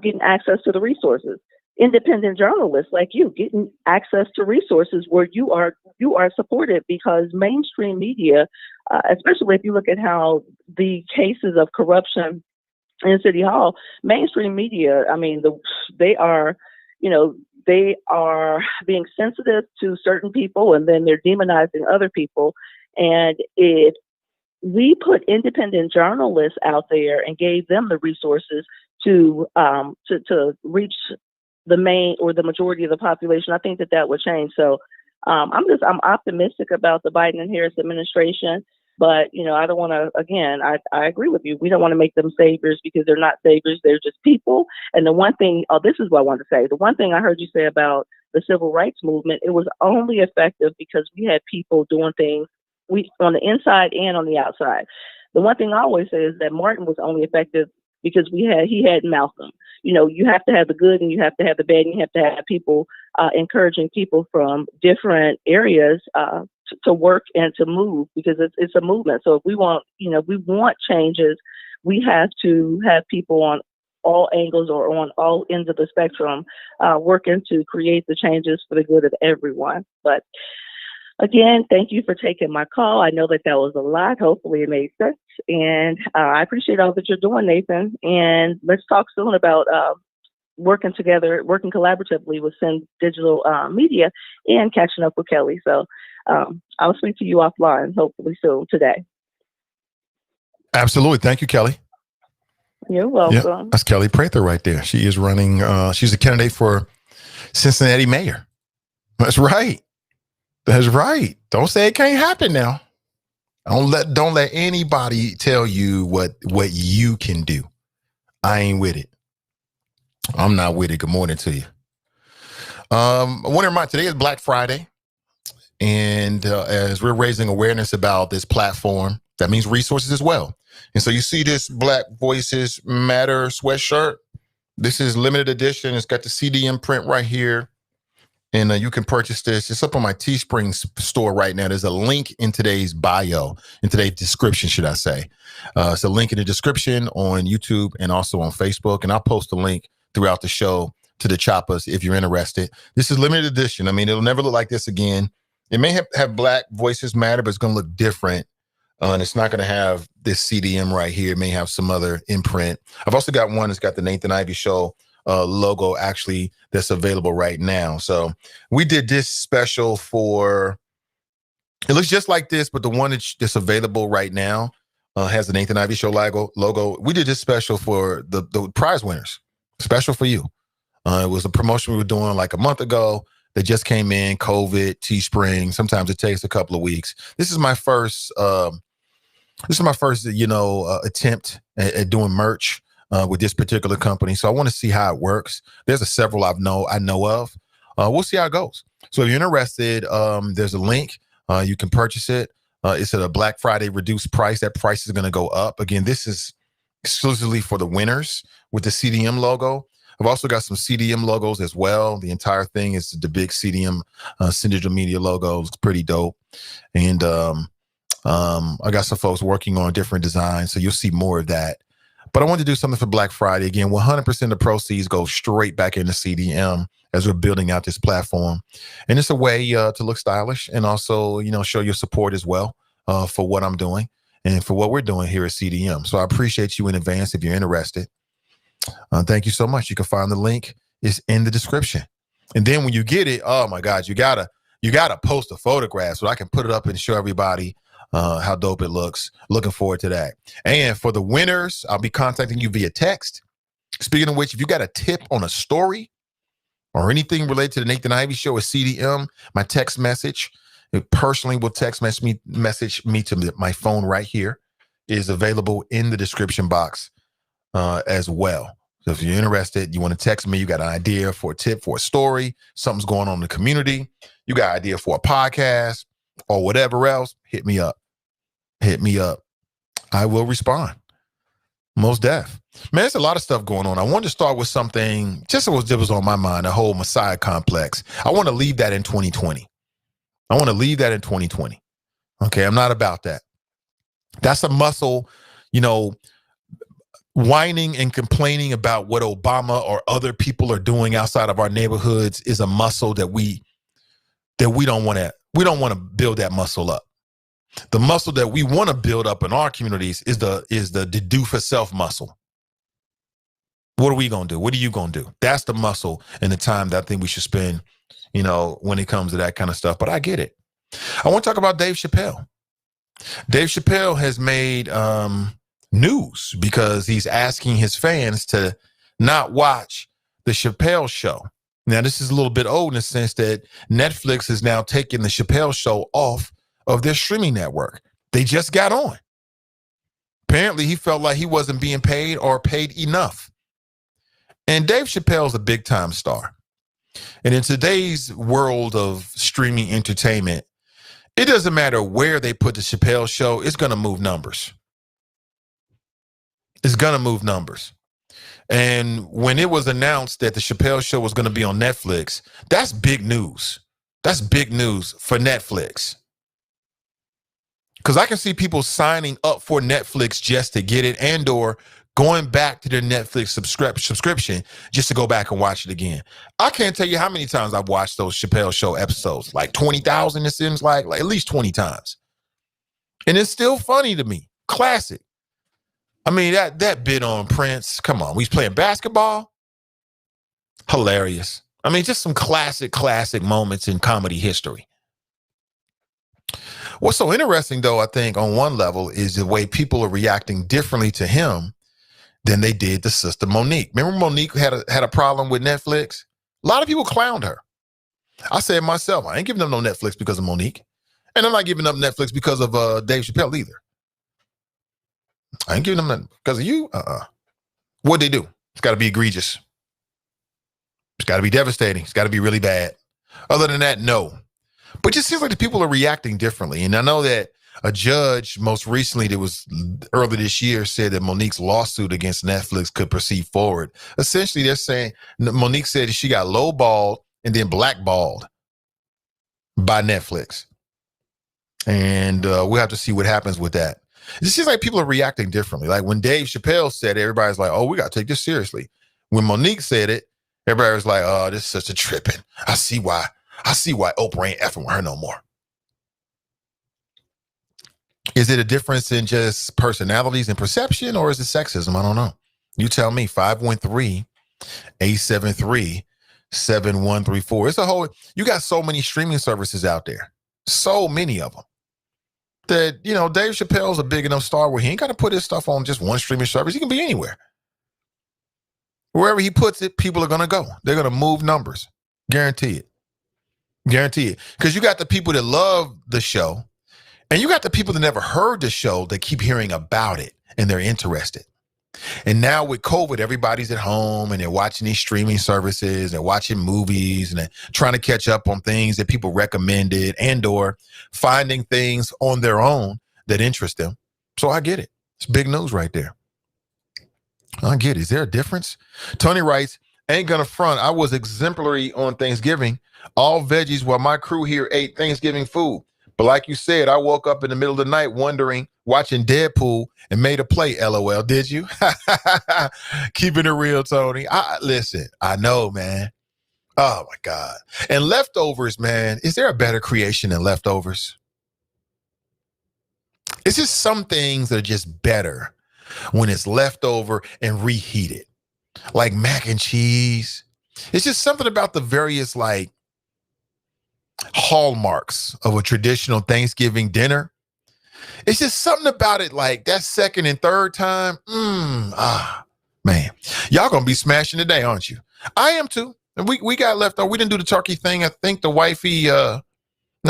getting access to the resources. Independent journalists like you getting access to resources where you are supported, because mainstream media, especially if you look at how the cases of corruption in City Hall, mainstream media, I mean, they are being sensitive to certain people, and then they're demonizing other people. And if we put independent journalists out there and gave them the resources to reach the main or the majority of the population, I think that would change. So I'm optimistic about the Biden and Harris administration, but I don't want to, again, I agree with you. We don't want to make them saviors, because they're not saviors. They're just people. And the one thing, this is what I wanted to say. The one thing I heard you say about the civil rights movement, it was only effective because we had people doing things on the inside and on the outside. The one thing I always say is that Martin was only effective because he had Malcolm. You have to have the good and you have to have the bad, and you have to have people encouraging people from different areas to work and to move, because it's a movement. So if we want changes, we have to have people on all angles or on all ends of the spectrum working to create the changes for the good of everyone. But again, thank you for taking my call. I know that was a lot. Hopefully it made sense. And I appreciate all that you're doing, Nathan. And let's talk soon about working together, working collaboratively with Sin Digital Media, and catching up with Kelly. So I'll speak to you offline, hopefully soon today. Absolutely. Thank you, Kelly. You're welcome. Yeah, that's Kelly Prather right there. She is running. She's a candidate for Cincinnati mayor. That's right. That's right. Don't say it can't happen now. Don't let anybody tell you what you can do. I ain't with it. I'm not with it. Good morning to you. I want to remind, today is Black Friday. And as we're raising awareness about this platform, that means resources as well. And so you see this Black Voices Matter sweatshirt. This is limited edition. It's got the CD imprint right here. And you can purchase this. It's up on my Teespring store right now. There's a link in today's bio, in today's description, should I say. It's a link in the description on YouTube and also on Facebook. And I'll post a link throughout the show to the choppers if you're interested. This is limited edition. I mean, it'll never look like this again. It may have Black Voices Matter, but it's going to look different. And it's not going to have this CDM right here. It may have some other imprint. I've also got one that's got the Nathan Ivey Show logo actually that's available right now. So we did this special for, it looks just like this, but the one that's available right now has the Nathan Ivey Show logo. We did this special for the prize winners, special for you. It was a promotion we were doing like a month ago that just came in, COVID, Teespring. Sometimes it takes a couple of weeks. This is my first, attempt at doing merch with this particular company. So I want to see how it works. There's several I know of. We'll see how it goes. So if you're interested, there's a link. You can purchase it. It's at a Black Friday reduced price. That price is going to go up. Again, this is exclusively for the winners with the CDM logo. I've also got some CDM logos as well. The entire thing is the big CDM Syndicate Media logo. It's pretty dope. And I got some folks working on different designs, so you'll see more of that. But I wanted to do something for Black Friday. Again, 100% of the proceeds go straight back into CDM as we're building out this platform. And it's a way to look stylish and also, show your support as well for what I'm doing and for what we're doing here at CDM. So I appreciate you in advance if you're interested. Thank you so much. You can find the link. It's in the description. And then when you get it, oh my God, you gotta post a photograph so I can put it up and show everybody how dope it looks. Looking forward to that. And for the winners, I'll be contacting you via text. Speaking of which, if you got a tip on a story or anything related to the Nathan Ivey Show at CDM, my text message, it personally will text message me to my phone right here, is available in the description box as well. So if you're interested, you want to text me, you got an idea for a tip for a story, something's going on in the community, you got an idea for a podcast or whatever else, hit me up. I will respond. Most def. Man, there's a lot of stuff going on. I wanted to start with something just that was on my mind, the whole Messiah complex. I want to leave that in 2020. Okay, I'm not about that. That's a muscle, whining and complaining about what Obama or other people are doing outside of our neighborhoods is a muscle that we don't want to build that muscle up. The muscle that we want to build up in our communities is the do for self muscle. What are we going to do? What are you going to do? That's the muscle and the time that I think we should spend, when it comes to that kind of stuff. But I get it. I want to talk about Dave Chappelle. Dave Chappelle has made news because he's asking his fans to not watch the Chappelle Show. Now, this is a little bit old in the sense that Netflix has now taken the Chappelle Show off of their streaming network. They just got on. Apparently, he felt like he wasn't being paid or paid enough. And Dave Chappelle's a big time star. And in today's world of streaming entertainment, it doesn't matter where they put the Chappelle Show, it's going to move numbers. It's going to move numbers. And when it was announced that the Chappelle Show was going to be on Netflix, that's big news. That's big news for Netflix. Because I can see people signing up for Netflix just to get it and or going back to their Netflix subscription just to go back and watch it again. I can't tell you how many times I've watched those Chappelle Show episodes, like 20,000, it seems like at least 20 times. And it's still funny to me. Classic. I mean, that bit on Prince, come on, we was playing basketball. Hilarious. I mean, just some classic moments in comedy history. What's so interesting, though, I think on one level is the way people are reacting differently to him than they did to Sister Monique. Remember Monique had a problem with Netflix? A lot of people clowned her. I said myself, I ain't giving them no Netflix because of Monique. And I'm not giving up Netflix because of Dave Chappelle either. I ain't giving them nothing because of you. What'd they do? It's got to be egregious. It's got to be devastating. It's got to be really bad. Other than that, no. But it just seems like the people are reacting differently. And I know that a judge most recently that was early this year said that Monique's lawsuit against Netflix could proceed forward. Essentially, they're saying Monique said she got lowballed and then blackballed by Netflix. And we'll have to see what happens with that. It seems like people are reacting differently. Like when Dave Chappelle said it, everybody's like, oh, we got to take this seriously. When Monique said it, everybody was like, oh, this is such a tripping. I see why Oprah ain't effing with her no more. Is it a difference in just personalities and perception, or is it sexism? I don't know. You tell me. 513 873-7134. It's you got so many streaming services out there. So many of them. That, Dave Chappelle's a big enough star where he ain't got to put his stuff on just one streaming service. He can be anywhere. Wherever he puts it, people are going to go. They're going to move numbers. Guarantee it. Guarantee it. Because you got the people that love the show, and you got the people that never heard the show that keep hearing about it, and they're interested. And now with COVID, everybody's at home, and they're watching these streaming services, they're watching movies, and they're trying to catch up on things that people recommended and or finding things on their own that interest them. So I get it. It's big news right there. I get it. Is there a difference? Tony writes, ain't gonna front. I was exemplary on Thanksgiving. All veggies while my crew here ate Thanksgiving food. But like you said, I woke up in the middle of the night watching Deadpool and made a play, LOL. Did you? Keeping it real, Tony. Listen, I know, man. Oh, my God. And leftovers, man. Is there a better creation than leftovers? It's just some things that are just better when it's leftover and reheated. Like mac and cheese. It's just something about the various, like, hallmarks of a traditional Thanksgiving dinner. It's just something about it, like that second and third time. Man, y'all gonna be smashing today, aren't you? I am too. And we got left over. We didn't do the turkey thing. I think the wifey, no,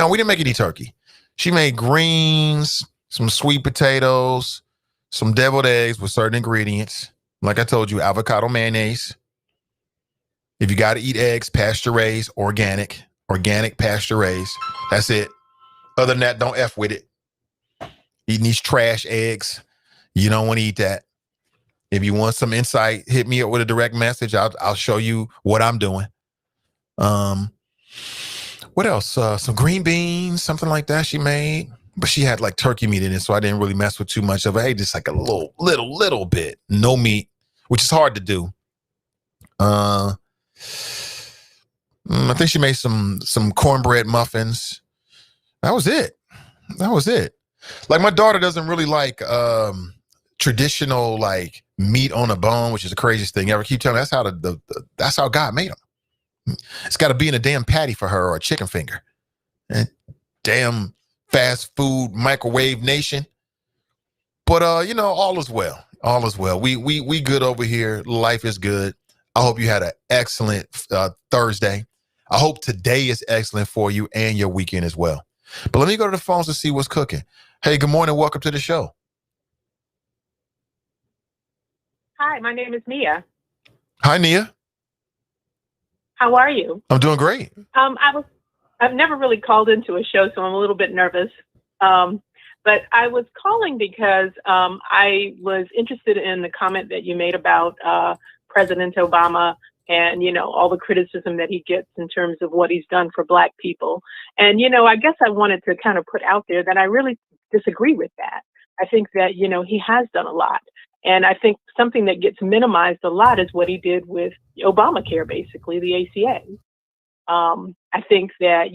we didn't make any turkey. She made greens, some sweet potatoes, some deviled eggs with certain ingredients. Like I told you, avocado mayonnaise. If you got to eat eggs, pasture raised, organic pasture raised. That's it. Other than that, don't F with it. Eating these trash eggs, you don't want to eat that. If you want some insight, hit me up with a direct message. I'll show you what I'm doing. What else? Some green beans, something like that she made. But she had like turkey meat in it, so I didn't really mess with too much of it. Hey, just like a little bit. No meat, which is hard to do. I think she made some cornbread muffins. That was it. Like my daughter doesn't really like traditional like meat on a bone, which is the craziest thing ever. Keep telling her that's how God made them. It's got to be in a damn patty for her or a chicken finger. And damn fast food microwave nation. But all is well. All is well. We good over here. Life is good. I hope you had an excellent Thursday. I hope today is excellent for you and your weekend as well. But let me go to the phones to see what's cooking. Hey, good morning. Welcome to the show. Hi, my name is Nia. Hi, Nia. How are you? I'm doing great. I've never really called into a show, so I'm a little bit nervous. But I was calling because I was interested in the comment that you made about President Obama and, all the criticism that he gets in terms of what he's done for Black people. And, I guess I wanted to kind of put out there that I really disagree with that. I think that, he has done a lot. And I think something that gets minimized a lot is what he did with Obamacare, basically, the ACA. I think that,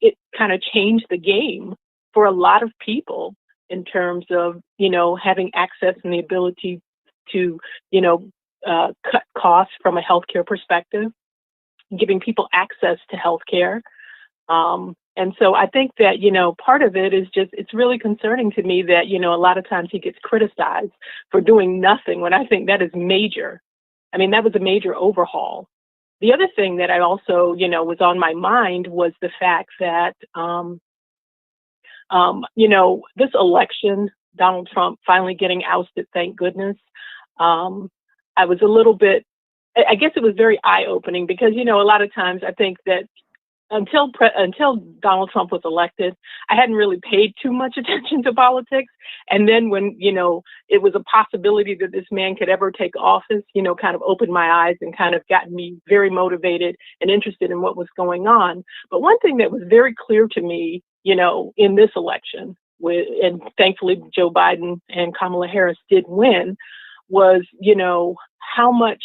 it kind of changed the game for a lot of people in terms of, having access and the ability to, cut costs from a healthcare perspective, giving people access to healthcare. And so I think that, part of it is just, it's really concerning to me that, a lot of times he gets criticized for doing nothing when I think that is major. I mean, that was a major overhaul. The other thing that I also, was on my mind was the fact that, this election, Donald Trump finally getting ousted, thank goodness. I was a little bit, I guess it was very eye-opening because, a lot of times I think that until Donald Trump was elected, I hadn't really paid too much attention to politics. And then when, it was a possibility that this man could ever take office, kind of opened my eyes and kind of gotten me very motivated and interested in what was going on. But one thing that was very clear to me, in this election, and thankfully Joe Biden and Kamala Harris did win, was, how much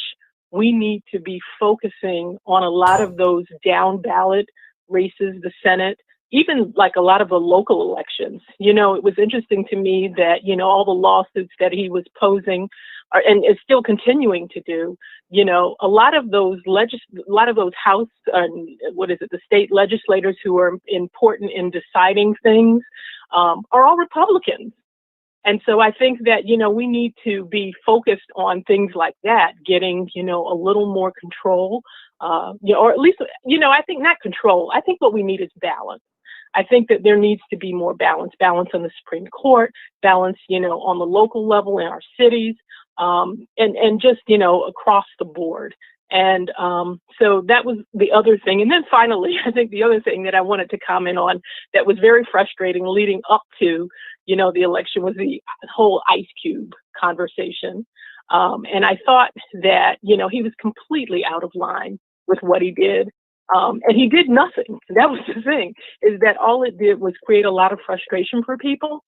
we need to be focusing on a lot of those down ballot races, the Senate, even like a lot of the local elections. It was interesting to me that, all the lawsuits that he was posing and is still continuing to do, a lot of those House, the state legislators who are important in deciding things are all Republicans. And so I think that, we need to be focused on things like that, getting, a little more control, or at least, I think not control. I think what we need is balance. I think that there needs to be more balance on the Supreme Court, balance, on the local level in our cities, and just, across the board. And so that was the other thing. And then finally, I think the other thing that I wanted to comment on that was very frustrating leading up to, the election was the whole Ice Cube conversation. And I thought that, he was completely out of line with what he did. And he did nothing. That was the thing, is that all it did was create a lot of frustration for people.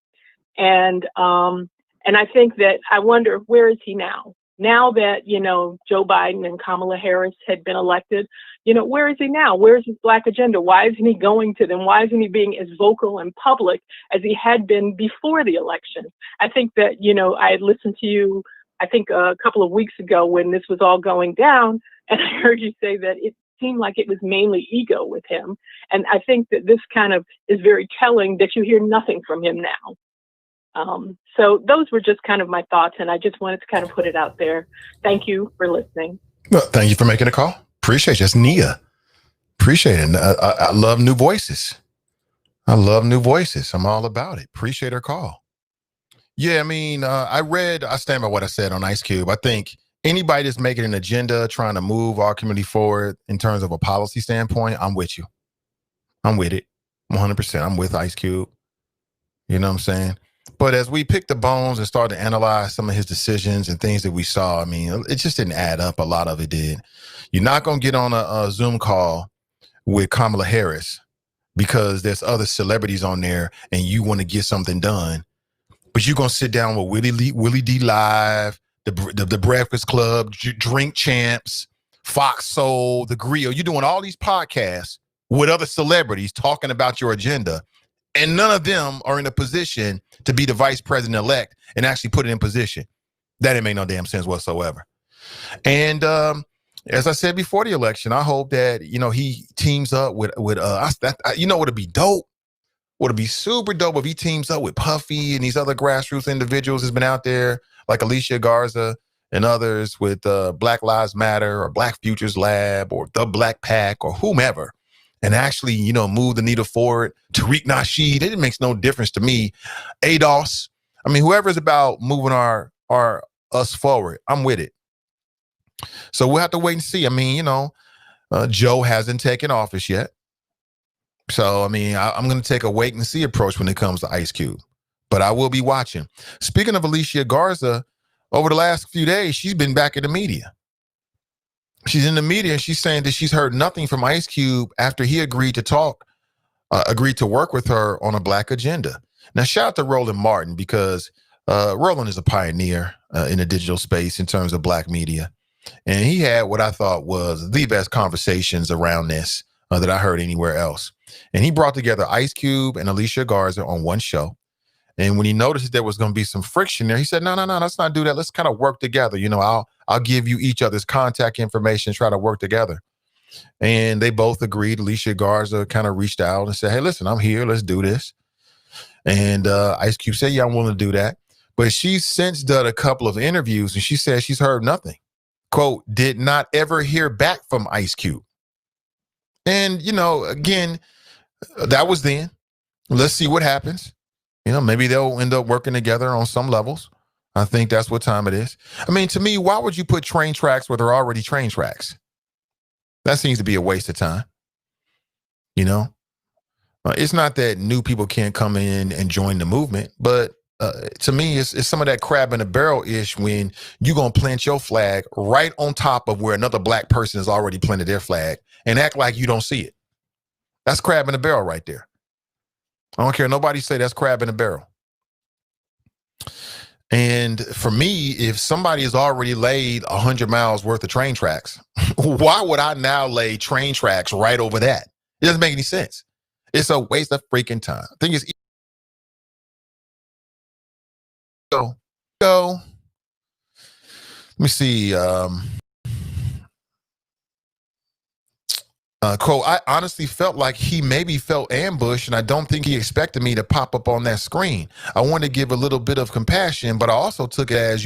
And I think that I wonder, where is he now? Now that, Joe Biden and Kamala Harris had been elected, where is he now? Where's his Black agenda? Why isn't he going to them? Why isn't he being as vocal and public as he had been before the election? I think that, I had listened to you, I think a couple of weeks ago when this was all going down, and I heard you say that it seemed like it was mainly ego with him. And I think that this kind of is very telling that you hear nothing from him now. So those were just kind of my thoughts, and I just wanted to kind of put it out there. Thank you for listening. Well, thank you for making a call. Appreciate you. That's Nia. Appreciate it. I love new voices. I'm all about it. Appreciate her call. Yeah, I mean, I stand by what I said on Ice Cube. I think anybody that's making an agenda, trying to move our community forward in terms of a policy standpoint, I'm with you. I'm with it. 100%. I'm with Ice Cube. You know what I'm saying? But as we picked the bones and started to analyze some of his decisions and things that we saw, I mean, it just didn't add up. A lot of it did. You're not going to get on a Zoom call with Kamala Harris because there's other celebrities on there and you want to get something done. But you're going to sit down with Willie D Live, the Breakfast Club, Drink Champs, Fox Soul, The Grill. You're doing all these podcasts with other celebrities talking about your agenda. And none of them are in a position to be the vice president-elect and actually put it in position. That didn't make no damn sense whatsoever. And as I said before the election, I hope that, he teams up with us. What'd be dope? Would be super dope if he teams up with Puffy and these other grassroots individuals that's been out there, like Alicia Garza and others with Black Lives Matter or Black Futures Lab or the Black Pack or whomever. And actually, move the needle forward. Tariq Nasheed, it makes no difference to me. ADOS, I mean, whoever's about moving us forward, I'm with it. So we'll have to wait and see. I mean, Joe hasn't taken office yet. So, I mean, I'm going to take a wait and see approach when it comes to Ice Cube. But I will be watching. Speaking of Alicia Garza, over the last few days, she's been back in the media. She's in the media and she's saying that she's heard nothing from Ice Cube after he agreed to work with her on a Black agenda. Now, shout out to Roland Martin because Roland is a pioneer in the digital space in terms of Black media. And he had what I thought was the best conversations around this that I heard anywhere else. And he brought together Ice Cube and Alicia Garza on one show. And when he noticed there was going to be some friction there, he said, no, let's not do that. Let's kind of work together. I'll give you each other's contact information, try to work together. And they both agreed. Alicia Garza kind of reached out and said, hey, listen, I'm here. Let's do this. And Ice Cube said, yeah, I'm willing to do that. But she's since done a couple of interviews and she said she's heard nothing. Quote, did not ever hear back from Ice Cube. And, again, that was then. Let's see what happens. Maybe they'll end up working together on some levels. I think that's what time it is. I mean, to me, why would you put train tracks where there are already train tracks? That seems to be a waste of time. It's not that new people can't come in and join the movement, but to me, it's some of that crab in a barrel ish when you're going to plant your flag right on top of where another Black person has already planted their flag and act like you don't see it. That's crab in a barrel right there. I don't care. Nobody say that's crab in a barrel. And for me, if somebody has already laid 100 miles worth of train tracks, why would I now lay train tracks right over that? It doesn't make any sense. It's a waste of freaking time. I think it's go. Let me see. Quote, I honestly felt like he maybe felt ambushed, and I don't think he expected me to pop up on that screen. I wanted to give a little bit of compassion, but I also took it as,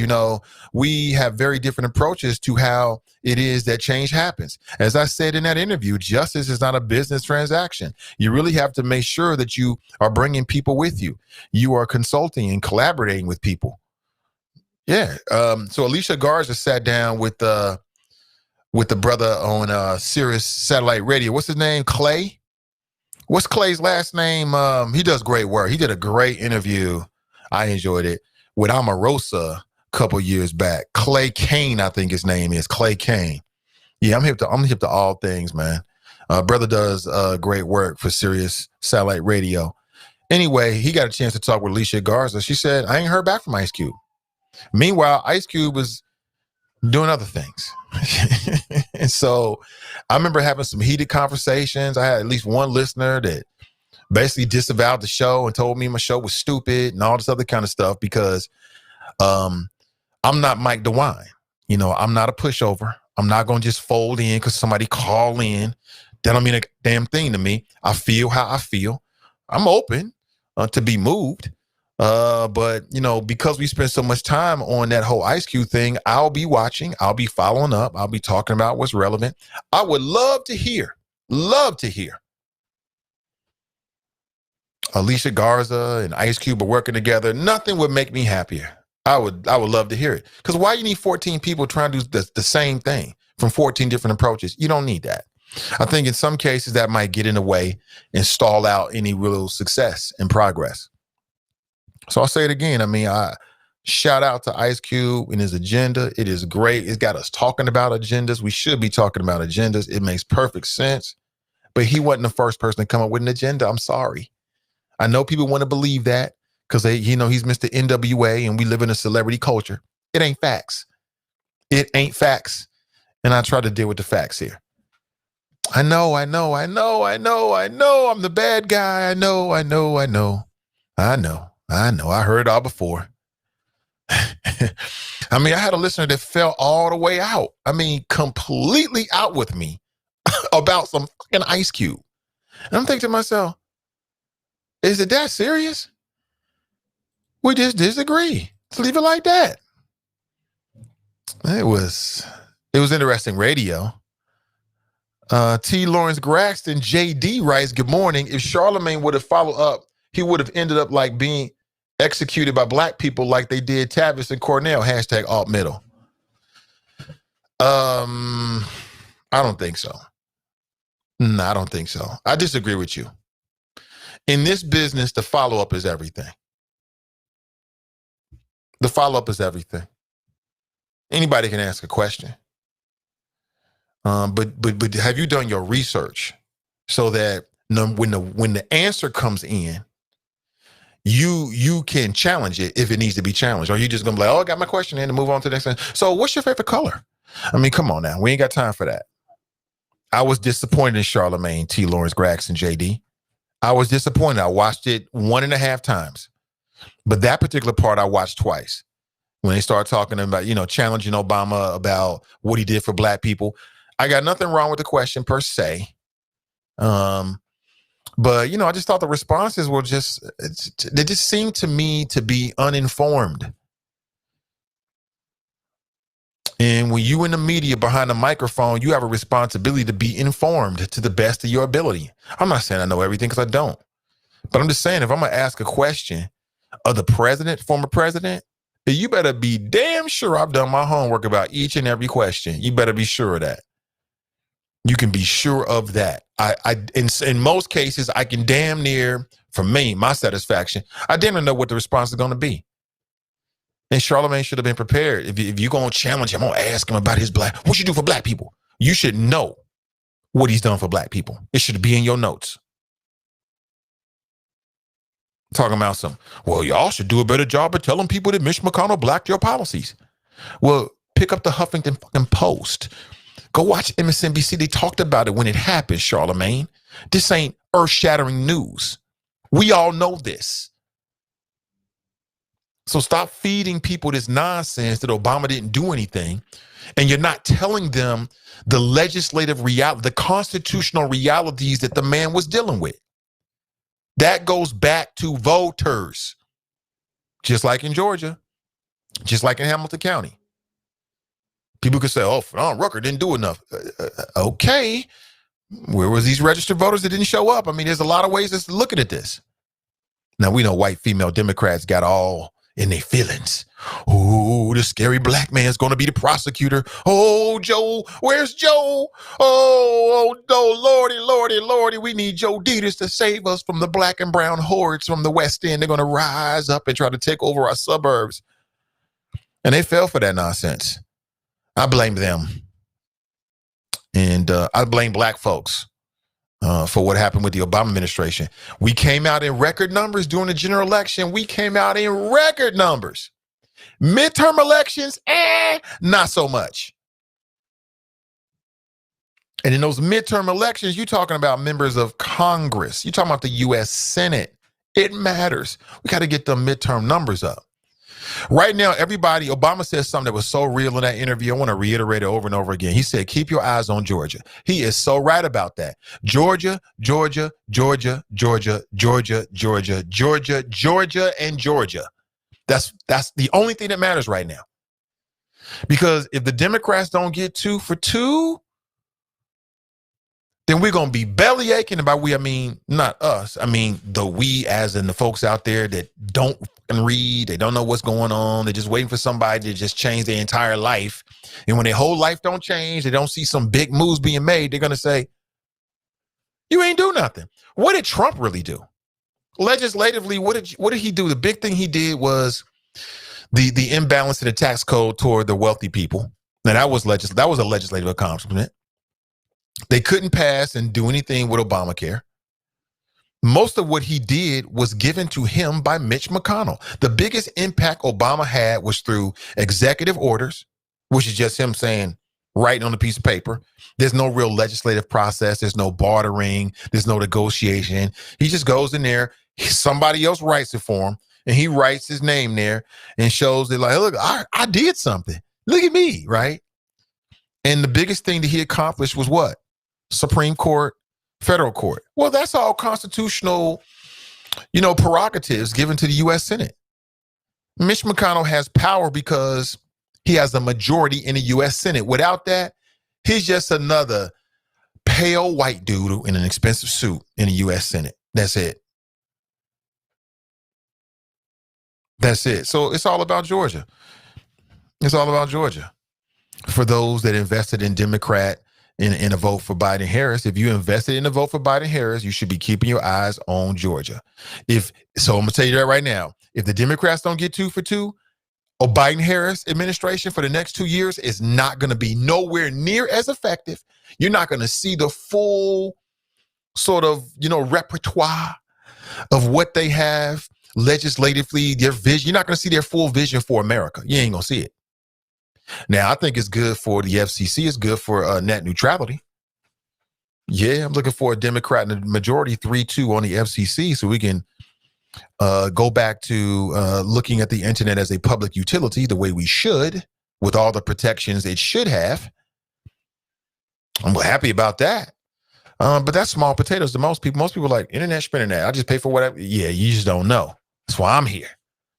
we have very different approaches to how it is that change happens. As I said in that interview, justice is not a business transaction. You really have to make sure that you are bringing people with you. You are consulting and collaborating with people. Yeah. So Alicia Garza sat down with the brother on Sirius Satellite Radio. What's his name? Clay? What's Clay's last name? He does great work. He did a great interview. I enjoyed it with Omarosa a couple years back. Clay Kane, I think his name is. Clay Kane. Yeah, I'm hip to all things, man. Brother does great work for Sirius Satellite Radio. Anyway, he got a chance to talk with Alicia Garza. She said, I ain't heard back from Ice Cube. Meanwhile, Ice Cube was doing other things. And so I remember having some heated conversations. I had at least one listener that basically disavowed the show and told me my show was stupid and all this other kind of stuff because I'm not Mike DeWine. I'm not a pushover. I'm not going to just fold in because somebody call in. That don't mean a damn thing to me. I feel how I feel. I'm open to be moved. But because we spend so much time on that whole Ice Cube thing, I'll be watching, I'll be following up, I'll be talking about what's relevant. I would love to hear Alicia Garza and Ice Cube are working together. Nothing would make me happier. I would love to hear it. Because why you need 14 people trying to do the same thing from 14 different approaches? You don't need that. I think in some cases that might get in the way and stall out any real success and progress. So I'll say it again. I shout out to Ice Cube and his agenda. It is great. It's got us talking about agendas. We should be talking about agendas. It makes perfect sense. But he wasn't the first person to come up with an agenda. I'm sorry. I know people want to believe that because he's Mr. NWA and we live in a celebrity culture. It ain't facts. It ain't facts. And I try to deal with the facts here. I know. I'm the bad guy. I know. I heard it all before. I had a listener that fell all the way out. Completely out with me about some fucking Ice Cube. And I'm thinking to myself, is it that serious? We just disagree. Let's leave it like that. It was interesting radio. T. Lawrence Graxton, JD writes, good morning. If Charlemagne would have followed up, he would have ended up like being executed by black people like they did Tavis and Cornell, #alt-middle. I don't think so. No, I don't think so. I disagree with you. In this business, the follow-up is everything. The follow-up is everything. Anybody can ask a question. But have you done your research so that when the answer comes in, you can challenge it if it needs to be challenged? Or are you just gonna be like, oh, I got my question in and move on to the next thing? So what's your favorite color? Come on now. We ain't got time for that. I was disappointed in Charlemagne, T. Lawrence Graxton, JD. I was disappointed. I watched it 1.5 times. But that particular part I watched twice. When they started talking about, challenging Obama about what he did for black people. I got nothing wrong with the question per se. But, I just thought the responses were they just seemed to me to be uninformed. And when you in the media behind the microphone, you have a responsibility to be informed to the best of your ability. I'm not saying I know everything because I don't. But I'm just saying if I'm going to ask a question of the president, former president, you better be damn sure I've done my homework about each and every question. You better be sure of that. You can be sure of that. In most cases, I can damn near, for me, my satisfaction, I damn near know what the response is going to be. And Charlemagne should have been prepared. If you're going to challenge him, I'm going to ask him about what you do for black people. You should know what he's done for black people. It should be in your notes. Talking about y'all should do a better job of telling people that Mitch McConnell blacked your policies. Well, pick up the Huffington fucking Post. Go watch MSNBC. They talked about it when it happened, Charlamagne. This ain't earth-shattering news. We all know this. So stop feeding people this nonsense that Obama didn't do anything, and you're not telling them the legislative reality, the constitutional realities that the man was dealing with. That goes back to voters, just like in Georgia, just like in Hamilton County. People could say, oh, Rucker didn't do enough. Okay. Where was these registered voters that didn't show up? I mean, there's a lot of ways of looking at this. Now, we know white female Democrats got all in their feelings. Oh, the scary black man's going to be the prosecutor. Oh, Joe, where's Joe? Oh, no, Lordy, we need Joe Dieters to save us from the black and brown hordes from the West End. They're going to rise up and try to take over our suburbs. And they fell for that nonsense. I blame them. And I blame black folks for what happened with the Obama administration. We came out in record numbers during the general election. We came out in record numbers. Midterm elections, not so much. And in those midterm elections, you're talking about members of Congress. You're talking about the U.S. Senate. It matters. We got to get the midterm numbers up. Right now, Obama said something that was so real in that interview. I want to reiterate it over and over again. He said, keep your eyes on Georgia. He is so right about that. Georgia, and Georgia. That's the only thing that matters right now. Because if the Democrats don't get 2 for 2, then we're going to be belly aching. And by we, I mean, not us. I mean, the we as in the folks out there that don't read. They don't know what's going on. They're just waiting for somebody to just change their entire life. And when their whole life don't change, they don't see some big moves being made, they're going to say, you ain't do nothing. What did Trump really do? Legislatively, what did he do? The big thing he did was the imbalance in the tax code toward the wealthy people. Now, that was a legislative accomplishment. They couldn't pass and do anything with Obamacare. Most of what he did was given to him by Mitch McConnell. The biggest impact Obama had was through executive orders, which is just him saying, writing on a piece of paper. There's no real legislative process. There's no bartering. There's no negotiation. He just goes in there. Somebody else writes it for him, and he writes his name there and shows it like, look, I did something. Look at me, right? And the biggest thing that he accomplished was what? Supreme Court, federal court. Well, that's all constitutional, prerogatives given to the U.S. Senate. Mitch McConnell has power because he has a majority in the U.S. Senate. Without that, he's just another pale white dude in an expensive suit in the U.S. Senate. That's it. That's it. So it's all about Georgia. It's all about Georgia. For those that invested in Democrat in a vote for Biden-Harris, if you invested in a vote for Biden-Harris, you should be keeping your eyes on Georgia. So I'm going to tell you that right now. If the Democrats don't get 2 for 2, a Biden-Harris administration for the next 2 years is not going to be nowhere near as effective. You're not going to see the full sort of, repertoire of what they have legislatively, their vision. You're not going to see their full vision for America. You ain't going to see it. Now, I think it's good for the FCC. It's good for net neutrality. Yeah, I'm looking for a Democrat in the majority 3-2 on the FCC so we can go back to looking at the internet as a public utility the way we should, with all the protections it should have. I'm happy about that. But that's small potatoes to most people. Most people are like, internet, internet. I just pay for whatever. Yeah, you just don't know. That's why I'm here,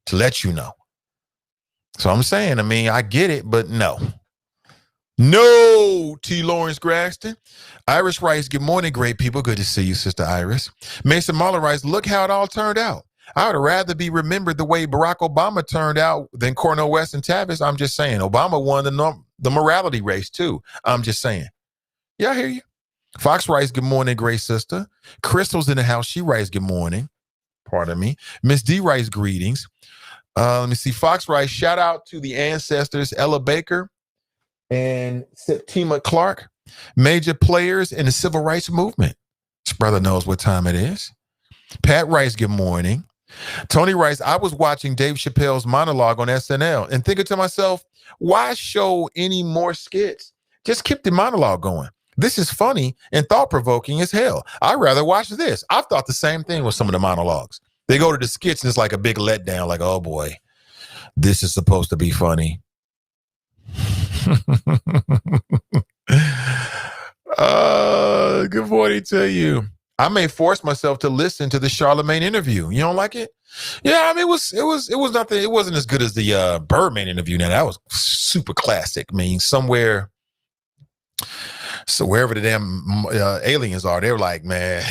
to let you know. So I'm saying, I get it, but no. No, T. Lawrence Graxton. Iris Rice, good morning, great people. Good to see you, Sister Iris. Mason Mahler writes, look how it all turned out. I would rather be remembered the way Barack Obama turned out than Cornel West and Tavis. I'm just saying. Obama won the morality race, too. I'm just saying. Yeah, I hear you. Fox writes, good morning, great sister. Crystal's in the house. She writes, good morning. Pardon me. Miss D writes, greetings. Let me see. Fox writes, shout out to the ancestors, Ella Baker and Septima Clark, major players in the civil rights movement. This brother knows what time it is. Pat writes, good morning. Tony writes, I was watching Dave Chappelle's monologue on SNL and thinking to myself, why show any more skits? Just keep the monologue going. This is funny and thought-provoking as hell. I'd rather watch this. I've thought the same thing with some of the monologues. They go to the skits and it's like a big letdown, like, oh boy, this is supposed to be funny. Good morning to you. I may force myself to listen to the Charlemagne interview. You don't like it? Yeah, I mean, it was nothing. It wasn't as good as the Birdman interview. Now that was super classic. I mean, wherever the damn aliens are, they were like, man,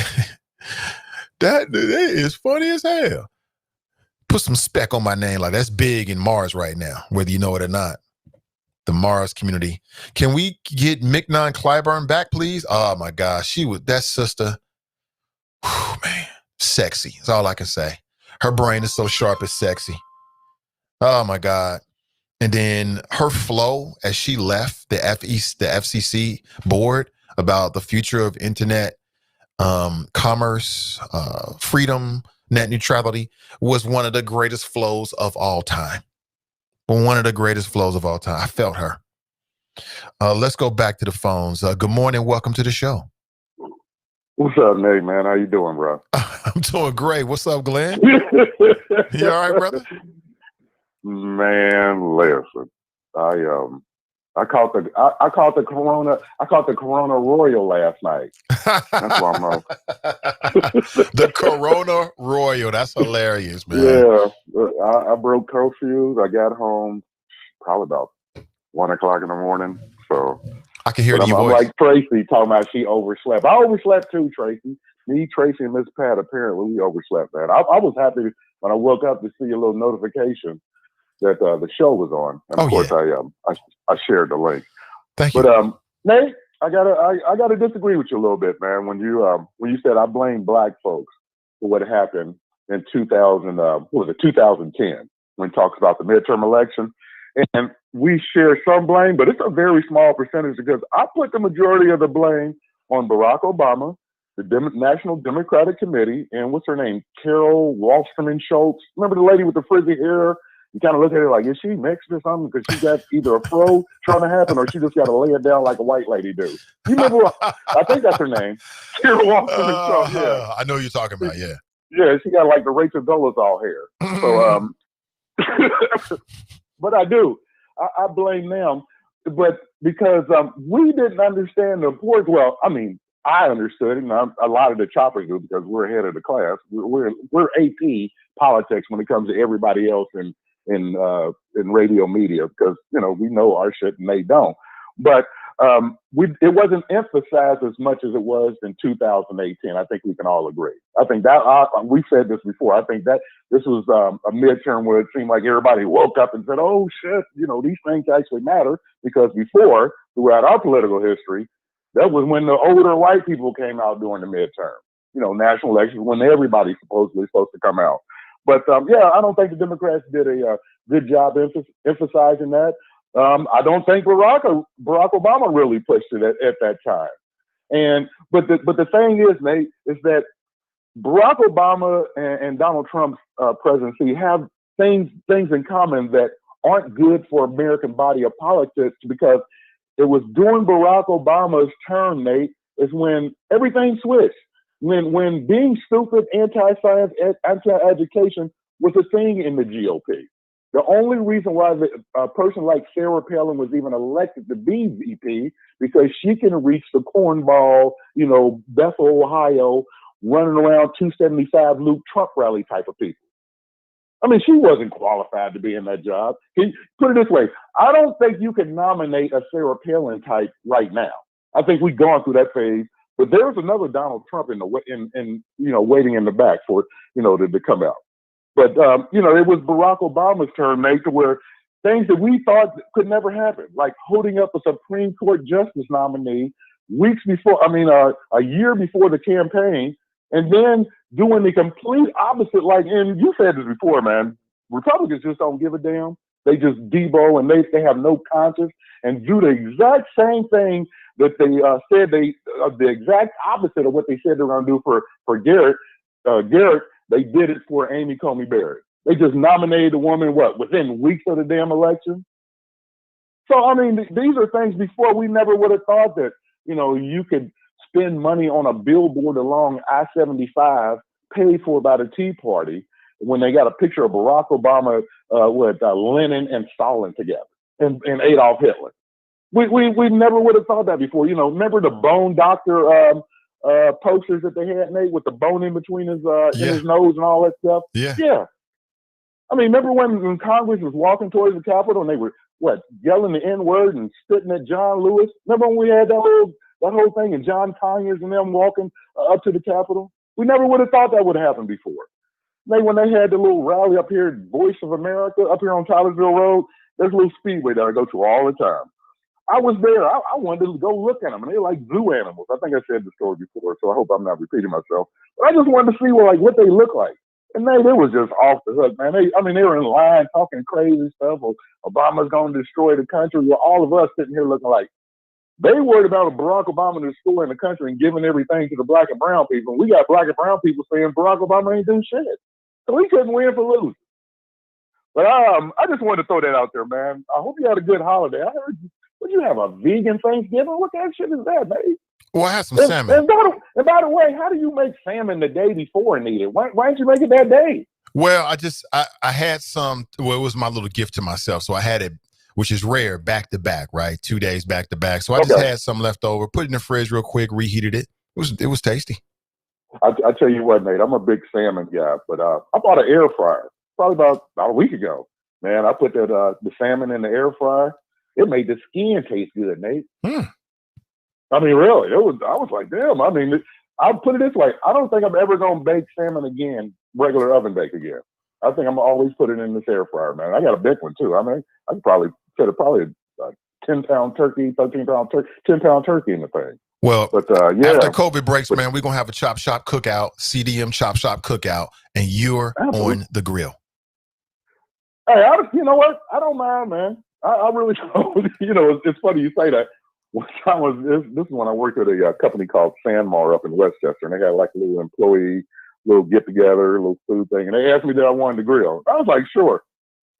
that is funny as hell. Put some spec on my name, like that's big in Mars right now, whether you know it or not. The Mars community. Can we get Mignon Clyburn back, please? Oh my gosh, that sister. Whew, man, sexy. That's all I can say. Her brain is so sharp, it's sexy. Oh my God. And then her flow as she left the FCC board about the future of internet commerce, freedom, net neutrality was one of the greatest flows of all time. One of the greatest flows of all time. I felt her. Let's go back to the phones. Good morning. Welcome to the show. What's up, Nate, man? How you doing, bro? I'm doing great. What's up, Glenn? You all right, brother? Man, listen. I caught the Corona Royal last night. That's why I'm on. The Corona Royal. That's hilarious, man. Yeah, I broke curfew. I got home probably about 1 o'clock in the morning. So I can hear it in your I'm voice. like Tracy talking about she overslept. I overslept too, Tracy. Me, Tracy, and Miss Pat, apparently we overslept, man. I was happy when I woke up to see a little notification that the show was on. And of course, yeah. I shared the link. Thank you. But Nate, I gotta disagree with you a little bit, man. When you said I blame black folks for what happened in 2010, when it talks about the midterm election, and we share some blame, but it's a very small percentage because I put the majority of the blame on Barack Obama, the National Democratic Committee, and what's her name, Carol Walsterman Schultz. Remember the lady with the frizzy hair? You kind of look at her like, is she mixed or something? Because she got either a fro trying to happen or she just got to lay it down like a white lady do. You remember? I think that's her name. Carol Walsterman Schultz. Yeah, I know who you're talking about. Yeah. Yeah, she got like the Rachel Dolezal hair. So, but I do. I blame them. But because we didn't understand the importance. Well, I mean, I understood it, and a lot of the choppers do because we're ahead of the class. We're AP politics when it comes to everybody else in radio media because we know our shit and they don't. But it wasn't emphasized as much as it was in 2018. I think we can all agree. I think that we said this before. I think that this was a midterm where it seemed like everybody woke up and said, "Oh shit, these things actually matter." Because before, throughout our political history, that was when the older white people came out during the midterm. National elections when everybody's supposedly supposed to come out. But yeah, I don't think the Democrats did a good job emphasizing that. I don't think Barack Obama really pushed it at that time. But the thing is, Nate, is that Barack Obama and Donald Trump's presidency have things in common that aren't good for American body of politics because it was during Barack Obama's term, Nate, is when everything switched. When being stupid, anti-science, anti-education was a thing in the GOP. The only reason why a person like Sarah Palin was even elected to be VP because she can reach the cornball, Bethel, Ohio, running around 275 Luke Trump rally type of people. I mean, she wasn't qualified to be in that job. Put it this way, I don't think you can nominate a Sarah Palin type right now. I think we've gone through that phase. But there's another Donald Trump waiting in the back for to come out. But it was Barack Obama's term, Nate, to where things that we thought could never happen, like holding up a Supreme Court justice nominee a year before the campaign, and then doing the complete opposite. And you said this before, man. Republicans just don't give a damn. They just debo and they have no conscience and do the exact same thing that they said the exact opposite of what they said they were going to do for Garrett. They did it for Amy Coney Barrett. They just nominated the woman, within weeks of the damn election? So, I mean, these are things before we never would have thought that, you could spend money on a billboard along I-75 paid for by the Tea Party when they got a picture of Barack Obama with Lenin and Stalin together and Adolf Hitler. We never would have thought that before. Remember the Bone Doctor posters that they had made with the bone in between his in his nose and all that stuff? Yeah. I mean, remember when Congress was walking towards the Capitol and they were, yelling the N-word and spitting at John Lewis? Remember when we had that whole thing and John Conyers and them walking up to the Capitol? We never would have thought that would have happened before. When they had the little rally up here, Voice of America, up here on Tylersville Road, there's a little speedway that I go to all the time. I was there. I wanted to go look at them, and they're like zoo animals. I think I said the story before, so I hope I'm not repeating myself. But I just wanted to see what they look like. And they was just off the hook, man. They were in line talking crazy stuff. Obama's going to destroy the country. Well, all of us sitting here looking like they worried about Barack Obama destroying the country and giving everything to the black and brown people. And we got black and brown people saying Barack Obama ain't do shit. So he couldn't win for losing. But I just wanted to throw that out there, man. I hope you had a good holiday. I heard would you have a vegan Thanksgiving? What kind of shit is that, man? Well, I had some salmon. And by the way, how do you make salmon the day before and eat it? Why didn't you make it that day? Well, I had some. Well, it was my little gift to myself, so I had it, which is rare, back to back, right? 2 days back to back. So I just had some left over, put it in the fridge real quick, reheated it. It was tasty. I tell you what, Nate, I'm a big salmon guy, but I bought an air fryer probably about a week ago. Man, I put the salmon in the air fryer. It made the skin taste good, Nate. I mean, really, I was like, damn. I mean, I'll put it this way. I don't think I'm ever going to bake salmon again, regular oven bake again. I think I'm always put it in this air fryer, man. I got a big one, too. I mean, I could probably fit a 10-pound turkey, 13-pound turkey, 10-pound turkey in the thing. Well, but after COVID breaks, man, we're going to have a Chop Shop cookout, CDM Chop Shop cookout, and you're on the grill. Hey, you know what? I don't mind, man. I really don't. It's funny you say that. One time this is when I worked at a company called Sanmar up in Westchester, and they had like a little employee, little get together, little food thing, and they asked me that I wanted to grill. I was like, sure.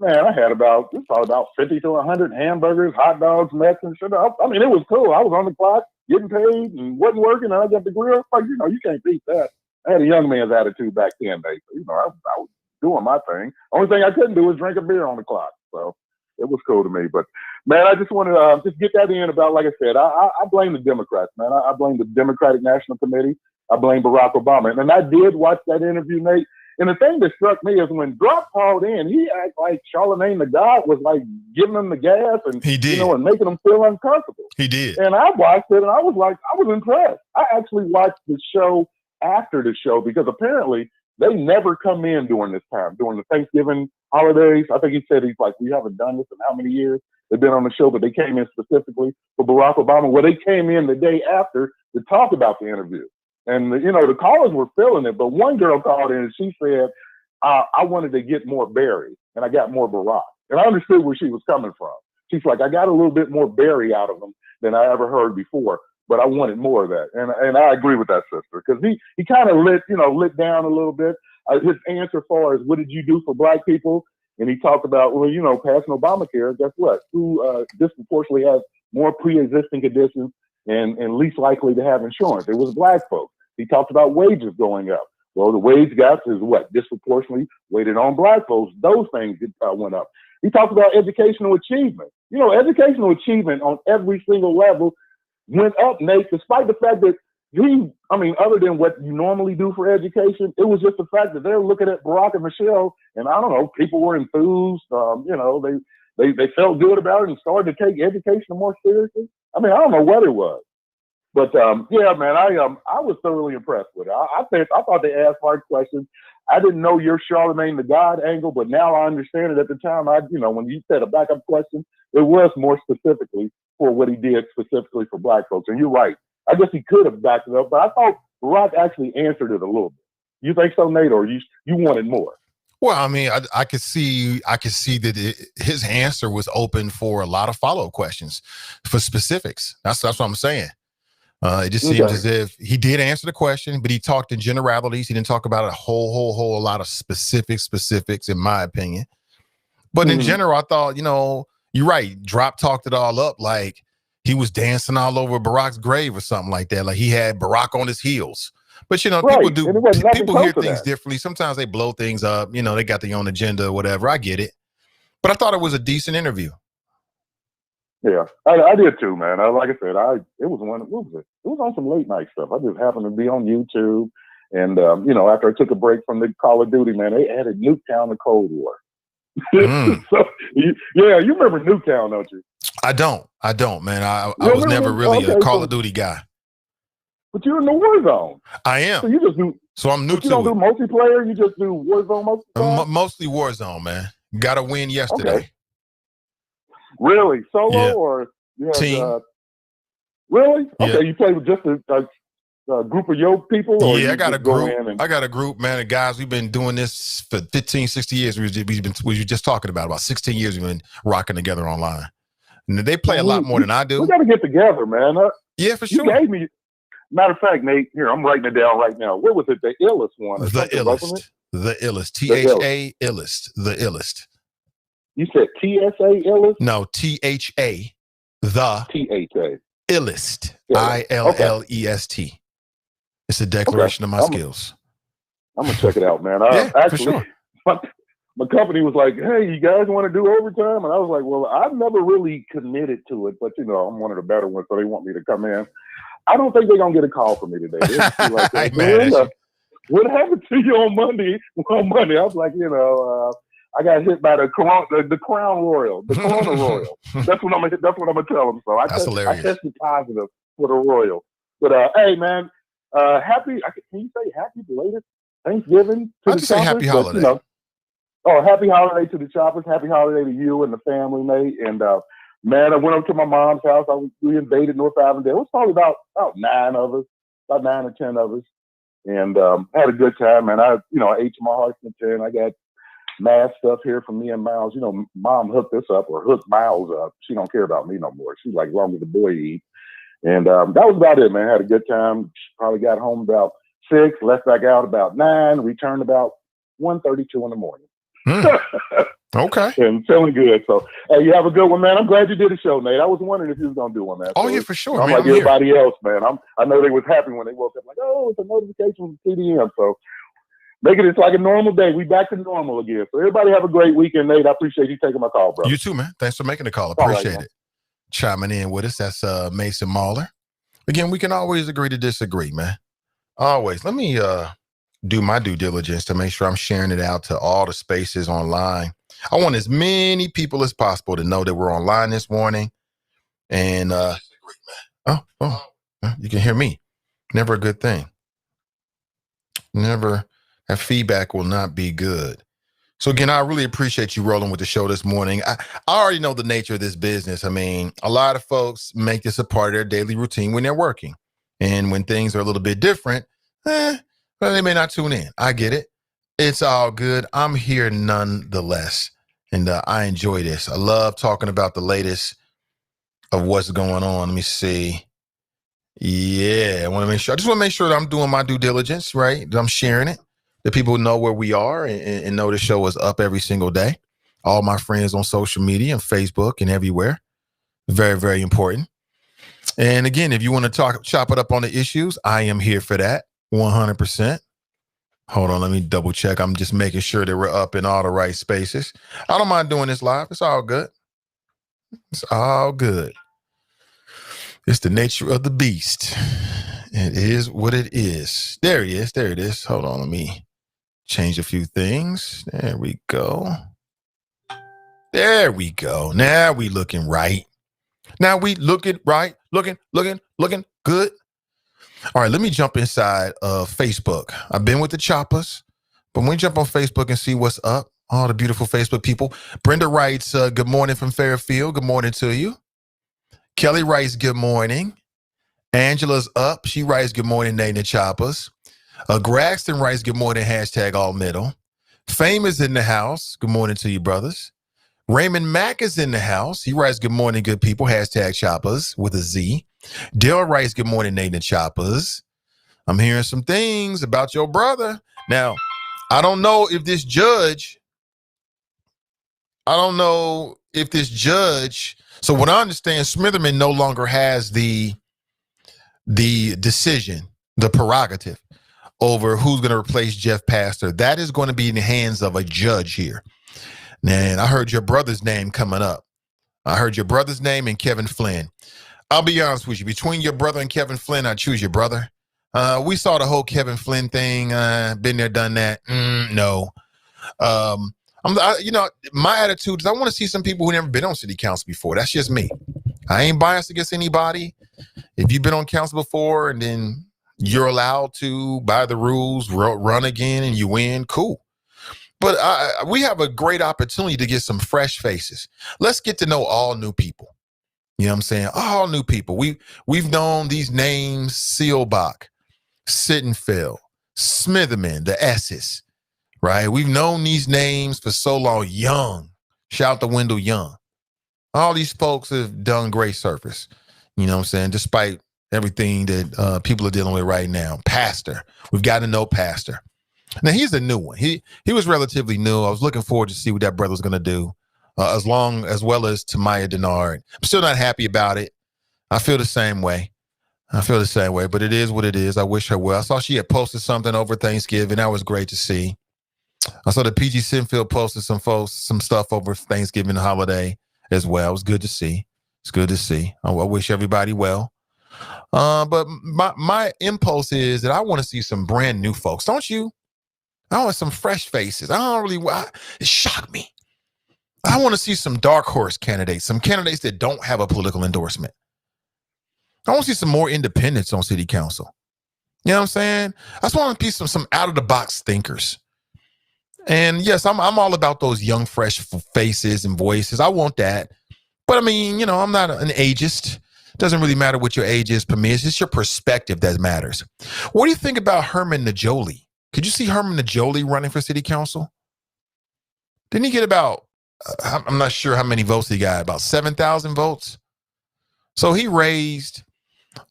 Man, I had probably about 50 to 100 hamburgers, hot dogs, mets, and shit. I mean, it was cool. I was on the clock, getting paid, and wasn't working, and I got the grill. Like, you can't beat that. I had a young man's attitude back then, Nate. I was doing my thing. Only thing I couldn't do was drink a beer on the clock. So it was cool to me. But, man, I just want to just get that in about, like I said, I blame the Democrats, man. I blame the Democratic National Committee. I blame Barack Obama. And I did watch that interview, Nate. And the thing that struck me is when Brock called in, he acted like Charlamagne the God was like giving him the gas and he did. And making him feel uncomfortable. He did. And I watched it and I was impressed. I actually watched the show after the show because apparently they never come in during this time, during the Thanksgiving holidays. I think he said he's like, we haven't done this in how many years? They've been on the show, but they came in specifically for Barack Obama. Well, they came in the day after to talk about the interview. And, the callers were feeling it. But one girl called in and she said, I wanted to get more Barry and I got more Barack. And I understood where she was coming from. She's like, I got a little bit more Barry out of him than I ever heard before, but I wanted more of that. And I agree with that, sister, because he kind of lit down a little bit. His answer as far as what did you do for black people? And he talked about, passing Obamacare. Guess what? Who disproportionately has more pre-existing conditions and least likely to have insurance? It was black folks. He talked about wages going up. Well, the wage gap is disproportionately weighted on black folks. Those things went up. He talked about educational achievement. Educational achievement on every single level went up, Nate, despite the fact that other than what you normally do for education, it was just the fact that they're looking at Barack and Michelle, and I don't know, people were enthused. They felt good about it and started to take education more seriously. I don't know what it was. But yeah, man, I was thoroughly impressed with it. I thought they asked hard questions. I didn't know your Charlamagne the God angle, but now I understand it. At the time, when you said a backup question, it was more specifically for what he did specifically for black folks. And you're right. I guess he could have backed it up, but I thought Barack actually answered it a little bit. You think so, Nate, or you wanted more? Well, I could see that his answer was open for a lot of follow-up questions for specifics. That's what I'm saying. It just seems as if he did answer the question, but he talked in generalities. He didn't talk about a whole lot of specifics, in my opinion. But in general, I thought, you're right. Drop talked it all up like he was dancing all over Barack's grave or something like that. Like he had Barack on his heels. But, you know, Right. people hear things differently. Sometimes they blow things up. You know, they got their own agenda or whatever. I get it. But I thought it was a decent interview. Yeah, I did too, man. Like I said, it was on some late night stuff. I just happened to be on YouTube. And, you know, after I took a break from the Call of Duty, man, they added Nuketown to Cold War. So, you remember Nuketown, don't you? I don't, man. I was never really a Call of Duty guy. But you're in the war zone. I am. So you just do. So I'm new to it. You don't do multiplayer. You just do war zone most of the time? Mostly war zone, man. Got to win yesterday. Okay. Really, solo or team? Really? Yeah. Okay, you play with just a group of your people? Or I got a group. I got a group, man, of guys. We've been doing this for 15, 60 years. We were just talking about 16 years. We've been rocking together online. And they play a lot more than I do. We got to get together, man. Yeah, for sure. You gave me. Matter of fact, Nate, here, I'm writing it down right now. What was it? The illest one? The illest. The illest. THA illest. The illest. You said TSA illest? No, THA. The THA. Illest. ILLEST. It's a declaration of my skills. I'm going to check it out, man. For sure. My company was like, hey, you guys want to do overtime? And I was like, well, I've never really committed to it, but, you know, I'm one of the better ones, so they want me to come in. I don't think they're going to get a call from me today. Like, what happened to you on Monday? I was like, you know, I got hit by the Crown Royal, the Corona Royal. That's what I'm going to tell them. So I tested positive for the Royal. But, hey, man, can you say happy belated Thanksgiving to the Choppers? Say happy holiday. But, you know, happy holiday to the Choppers. Happy holiday to you and the family, mate. And, man, I went up to my mom's house. We invaded North Avondale. It was probably about 9 or 10 of us. And had a good time, man. I ate to my heart's content. I got mad stuff here from me and Miles. You know, Mom hooked us up or hooked Miles up. She don't care about me no more. She's like, long as the boy eat. And that was about it, man. Had a good time. Probably got home about 6, left back out about 9, returned about 1:32 in the morning. Okay. And feeling good. So, hey, you have a good one, man. I'm glad you did the show, Nate. I was wondering if you was going to do one, man. Oh, yeah, for sure. I'm like everybody else, man. I know they was happy when they woke up, like, oh, it's a notification from TDM. So, make it like a normal day. We back to normal again. So, everybody have a great weekend, Nate. I appreciate you taking my call, bro. You too, man. Thanks for making the call. Appreciate it. Chiming in with us. That's Mason Mahler. Again, we can always agree to disagree, man. Always. Let me do my due diligence to make sure I'm sharing it out to all the spaces online. I want as many people as possible to know that we're online this morning. And you can hear me. Never a good thing. Never. That feedback will not be good. So again, I really appreciate you rolling with the show this morning. I already know the nature of this business. I mean, a lot of folks make this a part of their daily routine when they're working. And when things are a little bit different, well, they may not tune in. I get it. It's all good. I'm here nonetheless. And I enjoy this. I love talking about the latest of what's going on. Let me see. Yeah, I just want to make sure that I'm doing my due diligence, right? That I'm sharing it. That people know where we are and know the show is up every single day. All my friends on social media and Facebook and everywhere. Very, very important. And again, if you want to chop it up on the issues, I am here for that 100%. Hold on, let me double check. I'm just making sure that we're up in all the right spaces. I don't mind doing this live. It's all good. It's all good. It's the nature of the beast. It is what it is. There he is. There it is. Hold on, let me change a few things. There we go. There we go. Now we looking right. Now we looking right. Looking good. All right, let me jump inside of Facebook. I've been with the Choppers, but when we jump on Facebook and see what's up, all the beautiful Facebook people. Brenda writes, good morning from Fairfield. Good morning to you. Kelly writes, good morning. Angela's up. She writes, good morning, Nate and Choppers. Graxton writes, good morning, hashtag all middle. Fame is in the house. Good morning to you, brothers. Raymond Mack is in the house. He writes, good morning, good people, hashtag Choppers with a Z. Dale writes, good morning, Nate and Choppers. I'm hearing some things about your brother. Now, I don't know if this judge, if this judge, so what I understand, Smitherman no longer has the decision, the prerogative over who's going to replace Jeff Pastor. That is going to be in the hands of a judge here. And I heard your brother's name coming up. I heard your brother's name and Kevin Flynn. I'll be honest with you. Between your brother and Kevin Flynn, I choose your brother. We saw the whole Kevin Flynn thing. Been there, done that. No. My attitude is I want to see some people who never been on city council before. That's just me. I ain't biased against anybody. If you've been on council before and then you're allowed to, by the rules, run again and you win, cool. But we have a great opportunity to get some fresh faces. Let's get to know all new people. You know what I'm saying? All new people. We've known these names: Seelbach, Sittenfeld, Smitherman, the S's, right? We've known these names for so long. Young, shout to Wendell Young. All these folks have done great service. You know what I'm saying? Despite everything that people are dealing with right now. Pastor, we've got to know Pastor. Now he's a new one. He was relatively new. I was looking forward to see what that brother was going to do. As well as Tamaya Denard. I'm still not happy about it. I feel the same way. But it is what it is. I wish her well. I saw she had posted something over Thanksgiving. That was great to see. I saw that PG Sinfield posted some stuff over Thanksgiving holiday as well. It was good to see. It's good to see. I wish everybody well. But my impulse is that I want to see some brand new folks. Don't you? I want some fresh faces. It shocked me. I want to see some dark horse candidates, some candidates that don't have a political endorsement. I want to see some more independents on city council. You know what I'm saying? I just want to see some out of the box thinkers. And yes, I'm all about those young, fresh faces and voices. I want that. But I mean, I'm not an ageist. It doesn't really matter what your age is for me. It's just your perspective that matters. What do you think about Herman Najoli? Could you see Herman Najoli running for city council? Didn't he get about, I'm not sure how many votes he got, about 7,000 votes? So he raised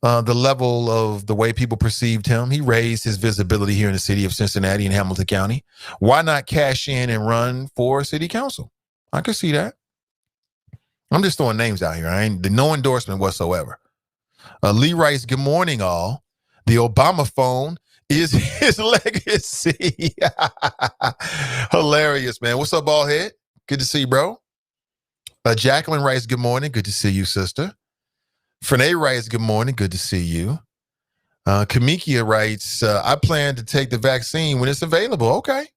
the level of the way people perceived him. He raised his visibility here in the city of Cincinnati and Hamilton County. Why not cash in and run for city council? I could see that. I'm just throwing names out here. I ain't no endorsement whatsoever. Lee writes, good morning, all. The Obama phone is his legacy. Hilarious, man. What's up, bald head? Good to see you, bro. Jacqueline writes, good morning. Good to see you, sister. Frenay writes, good morning. Good to see you. Kamikia writes, I plan to take the vaccine when it's available. Okay.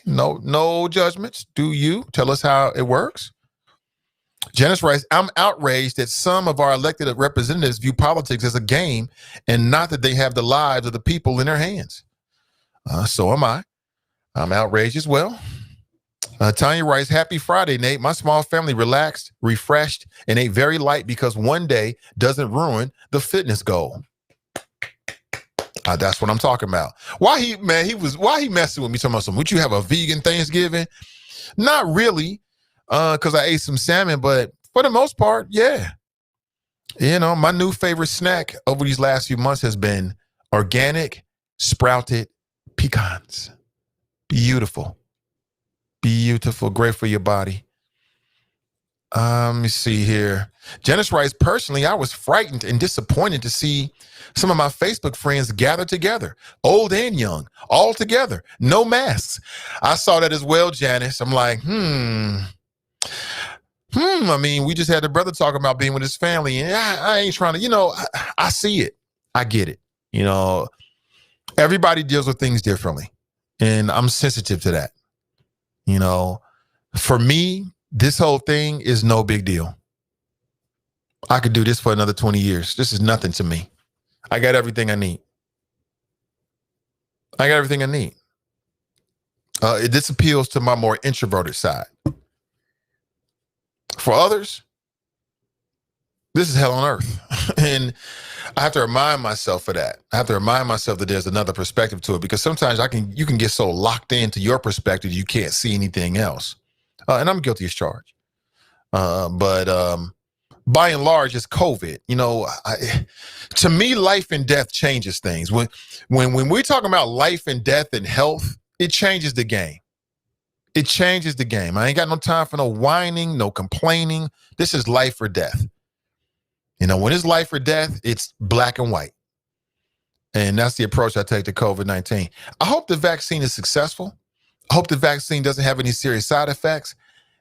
No judgments. Do you? Tell us how it works. Janice writes, I'm outraged that some of our elected representatives view politics as a game and not that they have the lives of the people in their hands. So am I. I'm outraged as well. Tanya writes, happy Friday, Nate. My small family relaxed, refreshed, and ate very light because one day doesn't ruin the fitness goal. That's what I'm talking about. Why he messing with me talking about something? Would you have a vegan Thanksgiving? Not really, because I ate some salmon, but for the most part, yeah. My new favorite snack over these last few months has been organic sprouted pecans. Beautiful. Great for your body. Let me see here. Janice writes, personally, I was frightened and disappointed to see some of my Facebook friends gather together, old and young, all together, no masks. I saw that as well, Janice. I'm like, I mean, we just had a brother talking about being with his family, and I ain't trying to, I see it. I get it. Everybody deals with things differently, and I'm sensitive to that. For me, this whole thing is no big deal. I could do this for another 20 years. This is nothing to me. I got everything I need. This appeals to my more introverted side. For others, this is hell on earth. And I have to remind myself of that. I have to remind myself that there's another perspective to it, because sometimes you can get so locked into your perspective you can't see anything else. And I'm guilty as charged. But by and large, it's COVID. To me, life and death changes things. When we're talking about life and death and health, it changes the game. It changes the game. I ain't got no time for no whining, no complaining. This is life or death. When it's life or death, it's black and white. And that's the approach I take to COVID-19. I hope the vaccine is successful. I hope the vaccine doesn't have any serious side effects.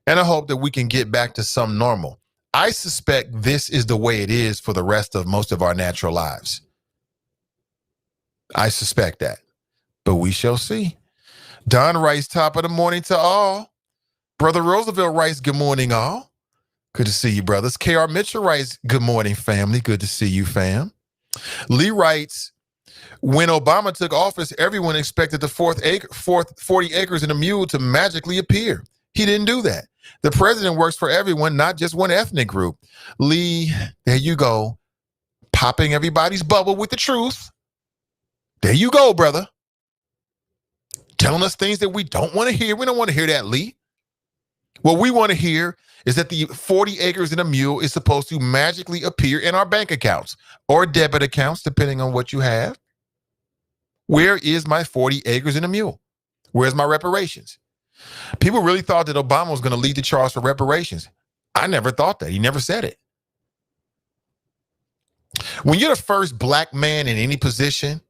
And I hope that we can get back to some normal. I suspect this is the way it is for the rest of most of our natural lives. I suspect that. But we shall see. Don writes, top of the morning to all. Brother Roosevelt writes, good morning, all. Good to see you, brothers. K.R. Mitchell writes, good morning, family. Good to see you, fam. Lee writes, when Obama took office, everyone expected the 40 acres and a mule to magically appear. He didn't do that. The president works for everyone, not just one ethnic group. Lee, there you go. Popping everybody's bubble with the truth. There you go, brother. Telling us things that we don't want to hear. We don't want to hear that, Lee. What we want to hear is that the 40 acres and a mule is supposed to magically appear in our bank accounts or debit accounts, depending on what you have. Where is my 40 acres and a mule? Where's my reparations? People really thought that Obama was going to lead the charge for reparations. I never thought that. He never said it. When you're the first black man in any position,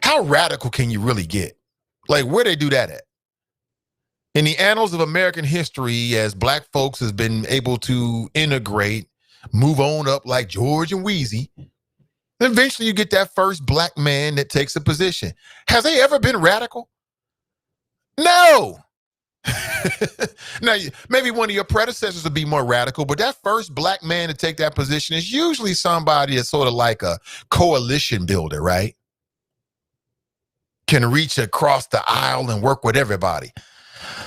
how radical can you really get? Like, where they do that at? In the annals of American history, as black folks has been able to integrate, move on up like George and Wheezy, eventually you get that first black man that takes a position. Has they ever been radical? No. Now, maybe one of your predecessors would be more radical, but that first black man to take that position is usually somebody that's sort of like a coalition builder, right? Can reach across the aisle and work with everybody.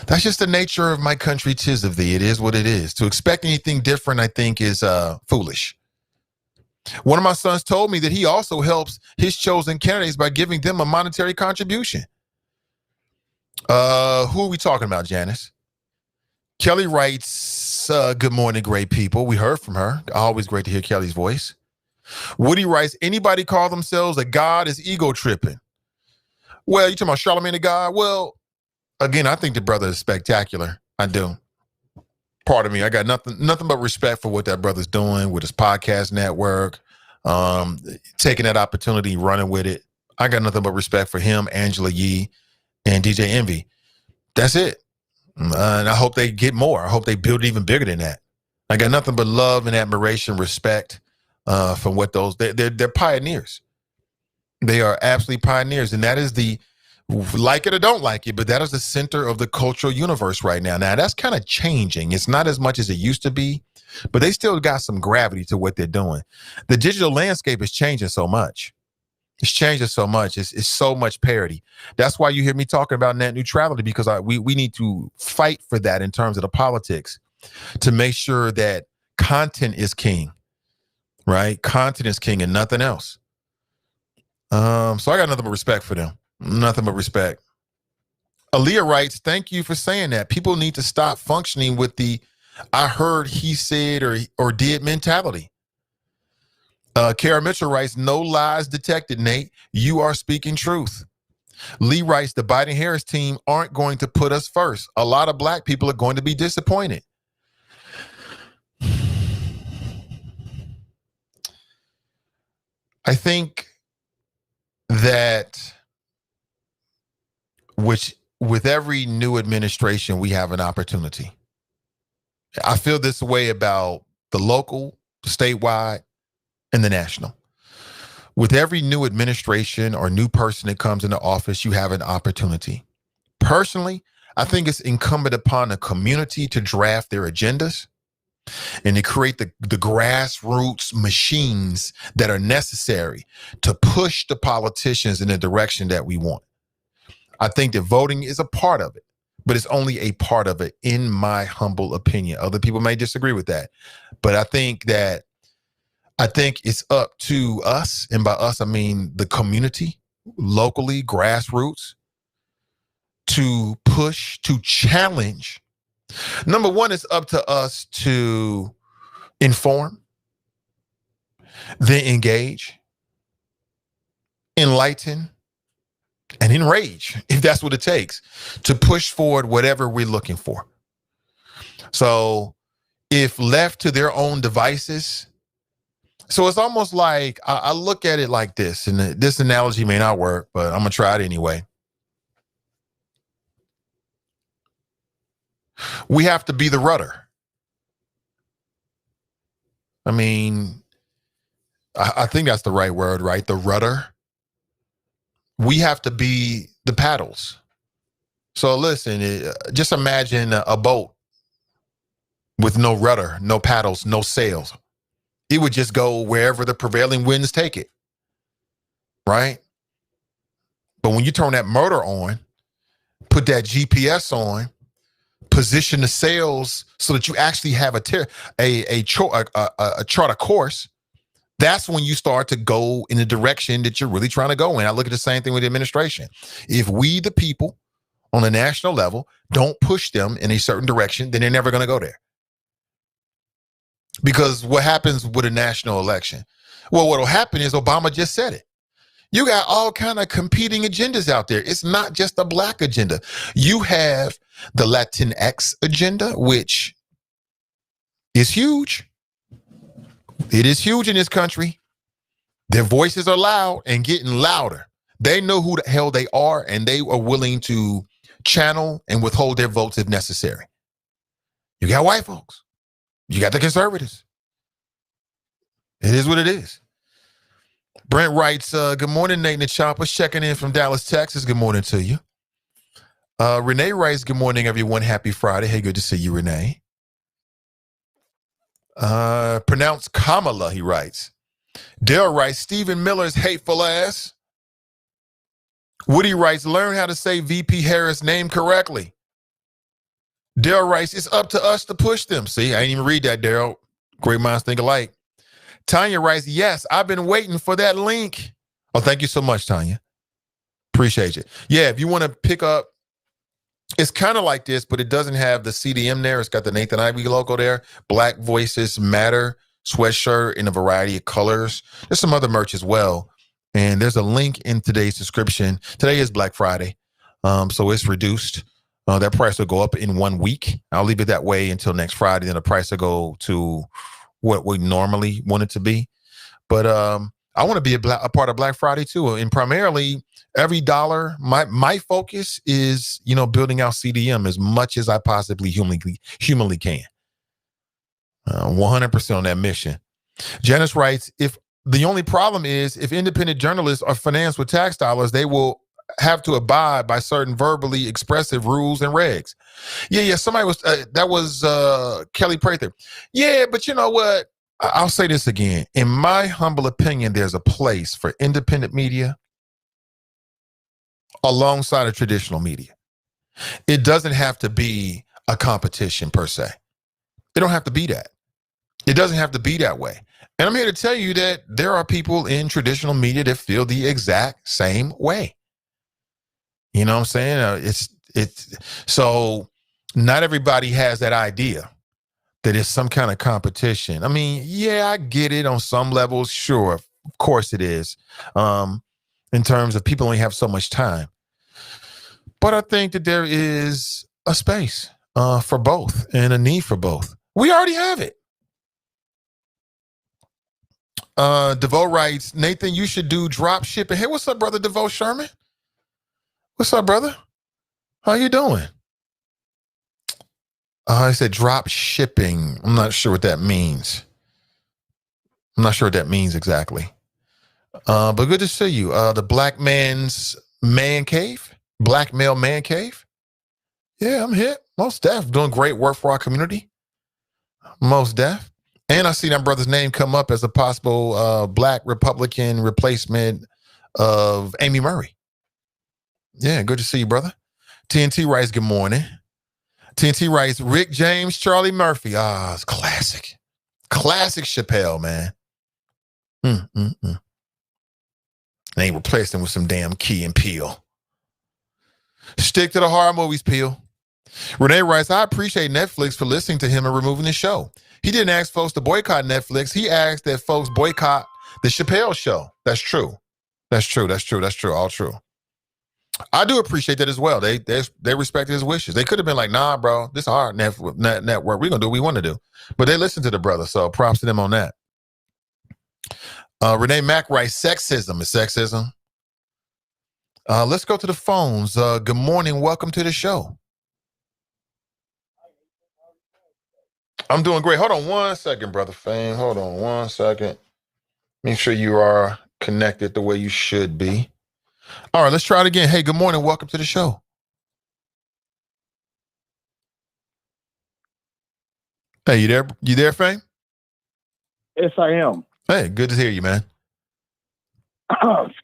That's just the nature of my country, 'tis of thee. It is what it is. To expect anything different, I think, is foolish. One of my sons told me that he also helps his chosen candidates by giving them a monetary contribution. Who are we talking about, Janice? Kelly writes, good morning, great people. We heard from her. Always great to hear Kelly's voice. Woody writes, anybody call themselves a god is ego tripping. Well, you talking about Charlamagne the God? Well, again, I think the brother is spectacular. I do. Pardon me. I got nothing but respect for what that brother's doing with his podcast network, taking that opportunity, running with it. I got nothing but respect for him, Angela Yee, and DJ Envy. That's it. And I hope they get more. I hope they build even bigger than that. I got nothing but love and admiration, respect for what they're pioneers. They are absolutely pioneers. And that is like it or don't like it, but that is the center of the cultural universe right now. Now, that's kind of changing. It's not as much as it used to be, but they still got some gravity to what they're doing. The digital landscape is changing so much. It's changing so much. It's so much parity. That's why you hear me talking about net neutrality, because we need to fight for that in terms of the politics to make sure that content is king, right? Content is king and nothing else. So I got nothing but respect for them. Nothing but respect. Aaliyah writes, thank you for saying that. People need to stop functioning with the I heard, he said, or did mentality. Kara Mitchell writes, no lies detected, Nate. You are speaking truth. Lee writes, the Biden-Harris team aren't going to put us first. A lot of black people are going to be disappointed. I think that with every new administration, we have an opportunity. I feel this way about the local, statewide, and the national. With every new administration or new person that comes into office, you have an opportunity. Personally, I think it's incumbent upon the community to draft their agendas and to create the grassroots machines that are necessary to push the politicians in the direction that we want. I think that voting is a part of it, but it's only a part of it, in my humble opinion. Other people may disagree with that, but I think it's up to us, and by us, I mean the community, locally, grassroots, to push, to challenge. Number one, it's up to us to inform, then engage, enlighten, and in rage, if that's what it takes, to push forward whatever we're looking for. So if left to their own devices, so it's almost like I look at it like this, and this analogy may not work, but I'm going to try it anyway. We have to be the rudder. I mean, I think that's the right word, right? The rudder. We have to be the paddles. So listen, just imagine a boat with no rudder, no paddles, no sails. It would just go wherever the prevailing winds take it, right? But when you turn that motor on, put that GPS on, position the sails so that you actually have a chart of course, that's when you start to go in the direction that you're really trying to go in. I look at the same thing with the administration. If we, the people, on a national level, don't push them in a certain direction, then they're never going to go there. Because what happens with a national election? Well, what'll happen is Obama just said it. You got all kind of competing agendas out there. It's not just a black agenda. You have the Latinx agenda, which is huge. It is huge in this country. Their voices are loud and getting louder. They know who the hell they are, and they are willing to channel and withhold their votes if necessary. You got white folks. You got the conservatives. It is what it is. Brent writes, good morning, Nathan and Choppers, checking in from Dallas, Texas. Good morning to you. Renee writes, good morning, everyone. Happy Friday. Hey, good to see you, Renee. Pronounced Kamala, he writes. Dale writes, Stephen Miller's hateful ass. Woody writes, learn how to say VP Harris' name correctly. Daryl writes, it's up to us to push them. See, I didn't even read that, Daryl. Great minds think alike. Tanya writes, yes, I've been waiting for that link. Oh, thank you so much, Tanya. Appreciate you. Yeah, if you want to pick up, it's kind of like this, but it doesn't have the CDM there. It's got the Nathan Ivey logo there. Black Voices Matter sweatshirt in a variety of colors. There's some other merch as well. And there's a link in today's description. Today is Black Friday, so it's reduced. That price will go up in 1 week. I'll leave it that way until next Friday. Then the price will go to what we normally want it to be. But I want to be a part of Black Friday too. And primarily every dollar, my focus is, building out CDM as much as I possibly humanly can. 100% on that mission. Janice writes, if the only problem is if independent journalists are financed with tax dollars, they will have to abide by certain verbally expressive rules and regs. Yeah. Somebody was, that was Kelly Prather. Yeah, but you know what? I'll say this again. In my humble opinion, there's a place for independent media alongside of traditional media. It doesn't have to be a competition per se. It don't have to be that. It doesn't have to be that way. And I'm here to tell you that there are people in traditional media that feel the exact same way. You know what I'm saying? It's so not everybody has that idea that it's some kind of competition. I mean, yeah, I get it on some levels. Sure, of course it is. In terms of people only have so much time. But I think that there is a space for both and a need for both. We already have it. DeVoe writes, Nathan, you should do drop shipping. Hey, what's up, brother DeVoe Sherman? What's up, brother? How you doing? I said drop shipping. I'm not sure what that means. I'm not sure what that means exactly. But good to see you. The Black Man's Man Cave? Black Male Man Cave? Yeah, I'm here. Most def. Doing great work for our community. Most def. And I see that brother's name come up as a possible Black Republican replacement of Amy Murray. Yeah, good to see you, brother. TNT writes, good morning. TNT writes, Rick James, Charlie Murphy. It's classic. Classic Chappelle, man. They ain't replaced him with some damn Key and Peele. Stick to the horror movies, Peele. Renee writes, I appreciate Netflix for listening to him and removing the show. He didn't ask folks to boycott Netflix. He asked that folks boycott the Chappelle show. That's true. That's true. All true. I do appreciate that as well. They respected his wishes. They could have been like, nah, bro, this is our network. We're going to do what we want to do. But they listened to the brother, so props to them on that. Renee Mack writes, sexism is sexism. Let's go to the phones. Good morning. Welcome to the show. I'm doing great. Hold on 1 second, Brother Fame. Hold on 1 second. Make sure you are connected the way you should be. All right, let's try it again. Hey, good morning. Welcome to the show. Hey, you there? You there, Fame? Yes, I am. Hey, good to hear you, man.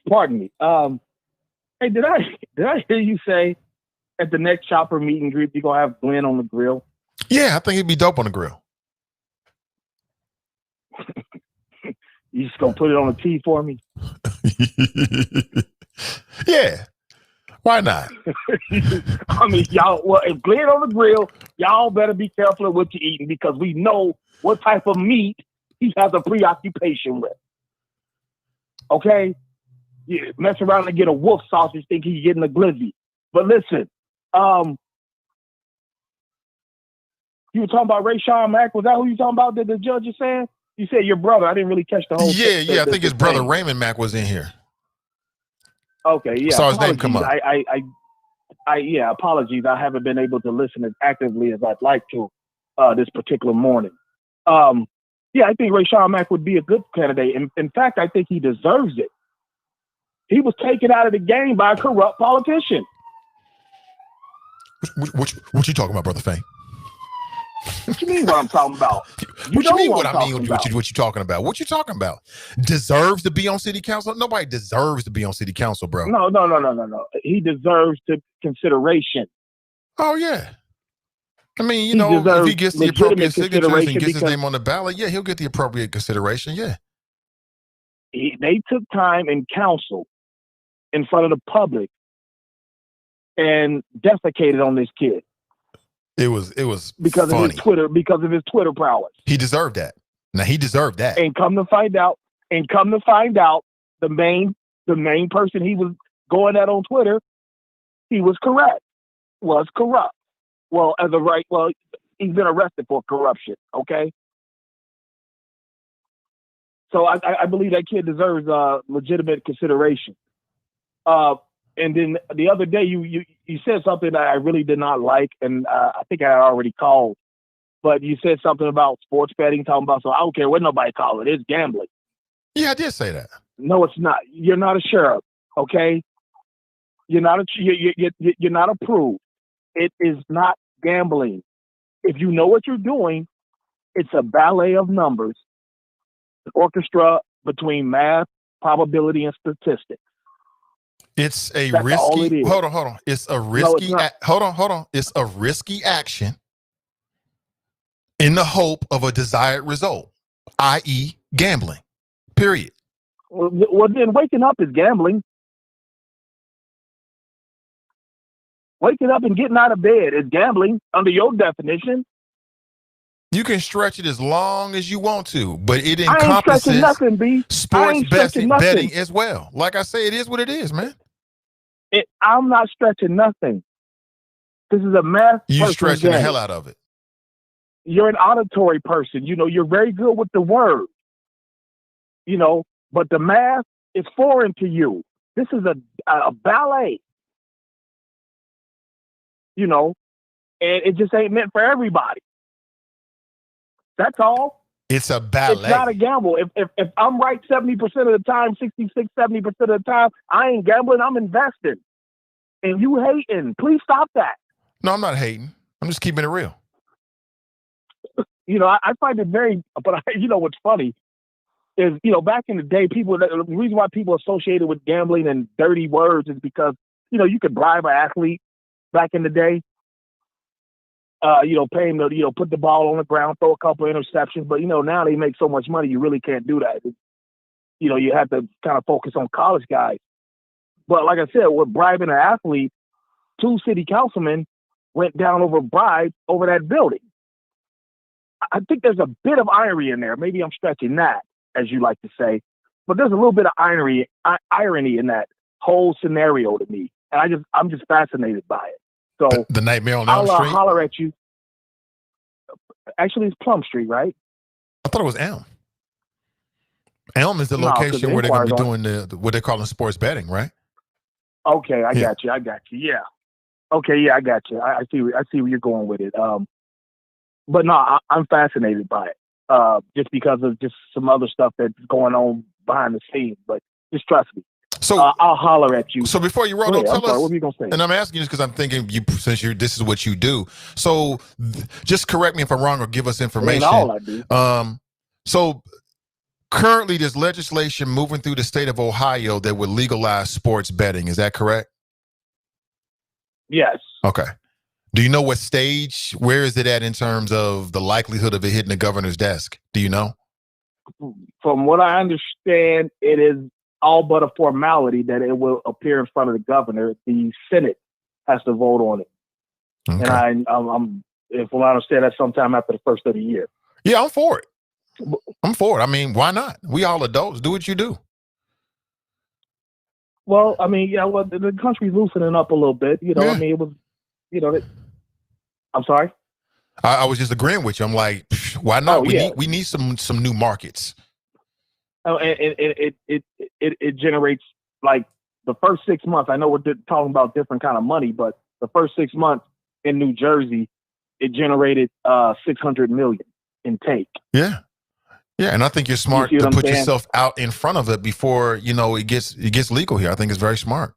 Pardon me. Hey, did I hear you say at the next Chopper meet and greet you're gonna have Glenn on the grill? Yeah, I think he'd be dope on the grill. You just gonna put it on a tee for me? Yeah. Why not? I mean, y'all. Well, if Glenn on the grill, y'all better be careful of what you're eating because we know what type of meat he has a preoccupation with. Okay, you mess around and get a wolf sausage, think he's getting a glizzy. But listen, you were talking about Rayshawn Mack. Was that who you talking about? That the judge is saying? You said your brother. I didn't really catch the whole. Yeah. I think his brother Raymond Mack was in here. Okay, yeah. Saw his name come up. Yeah, apologies. I haven't been able to listen as actively as I'd like to this particular morning. Yeah, I think Rayshawn Mack would be a good candidate. In fact, I think he deserves it. He was taken out of the game by a corrupt politician. What you talking about, Brother Fame? What you mean what I'm talking about? What you mean what I mean? What you talking about? What you talking about? Deserves to be on city council? Nobody deserves to be on city council, bro. No. He deserves consideration. Oh, yeah. I mean, if he gets the appropriate signatures and gets his name on the ballot, yeah, he'll get the appropriate consideration, yeah. They took time in council in front of the public and defecated on this kid. It was because funny. Of his Twitter prowess. He deserved that. Now he deserved that. And come to find out, the main person he was going at on Twitter, he was corrupt. Well, he's been arrested for corruption. Okay. So I believe that kid deserves legitimate consideration. And then the other day, you said something that I really did not like, and I think I had already called. But you said something about sports betting, talking about, so I don't care what nobody call it. It's gambling. Yeah, I did say that. No, it's not. You're not a sheriff, okay? You're not approved. It is not gambling. If you know what you're doing, it's a ballet of numbers, an orchestra between math, probability, and statistics. It's a risky. Hold on. It's a risky. Hold on. It's a risky action in the hope of a desired result, i.e., gambling. Period. Well, then waking up is gambling. Waking up and getting out of bed is gambling under your definition. You can stretch it as long as you want to, but it encompasses sports betting as well. Like I say, it is what it is, man. I'm not stretching nothing. This is a math. You stretching the hell out of it. You're an auditory person. You're very good with the word. But the math is foreign to you. This is a ballet. And it just ain't meant for everybody. That's all. It's a ballet. It's not a gamble. If I'm right 70% of the time, 66, 70% of the time, I ain't gambling, I'm investing. And you hating. Please stop that. No, I'm not hating. I'm just keeping it real. I find it very, but what's funny is, back in the day, the reason why people associated with gambling and dirty words is because, you could bribe an athlete back in the day. Pay him to, put the ball on the ground, throw a couple of interceptions. But, now they make so much money, you really can't do that. You have to kind of focus on college guys. But like I said, with bribing an athlete, 2 city councilmen went down over bribe over that building. I think there's a bit of irony in there. Maybe I'm stretching that, as you like to say. But there's a little bit of irony in that whole scenario to me. And I'm just fascinated by it. So The Nightmare on I'll Elm Street? holler at you. Actually, it's Plum Street, right? I thought it was Elm. Elm is the No, 'cause location the where they're going to be Inquirer's doing what they're calling sports betting, right? Okay, I Yeah. got you. Yeah. Okay, yeah, I got you. I see where you're going with it. But no, I'm fascinated by it. Just because of just some other stuff that's going on behind the scenes. But just trust me. So I'll holler at you. So before you roll, Go ahead, tell I'm sorry, us. what were you gonna say? And I'm asking you this because I'm thinking this is what you do. So just correct me if I'm wrong or give us information. Ain't all I do. So currently there's legislation moving through the state of Ohio that would legalize sports betting. Is that correct? Yes. Okay. Do you know what stage? Where is it at in terms of the likelihood of it hitting the governor's desk? Do you know? From what I understand, it is all but a formality that it will appear in front of the governor. The Senate has to vote on it. Okay. And I'm if I understand, that's sometime after the first of the year. Yeah, I'm for it. I'm for it. I mean, why not? We all adults. Do what you do. Well, I mean, yeah, well, the country's loosening up a little bit. You know, Yeah. I mean, it was, I'm sorry? I was just agreeing with you. I'm like, why not? Oh, yeah. We need some new markets. Oh, and it generates, like, the first 6 months. I know we're talking about different kind of money, but the first 6 months in New Jersey, it generated $600 million in take. Yeah. Yeah, and I think you're smart You see to what I'm put saying? yourself out in front of it before, it gets legal here. I think it's very smart.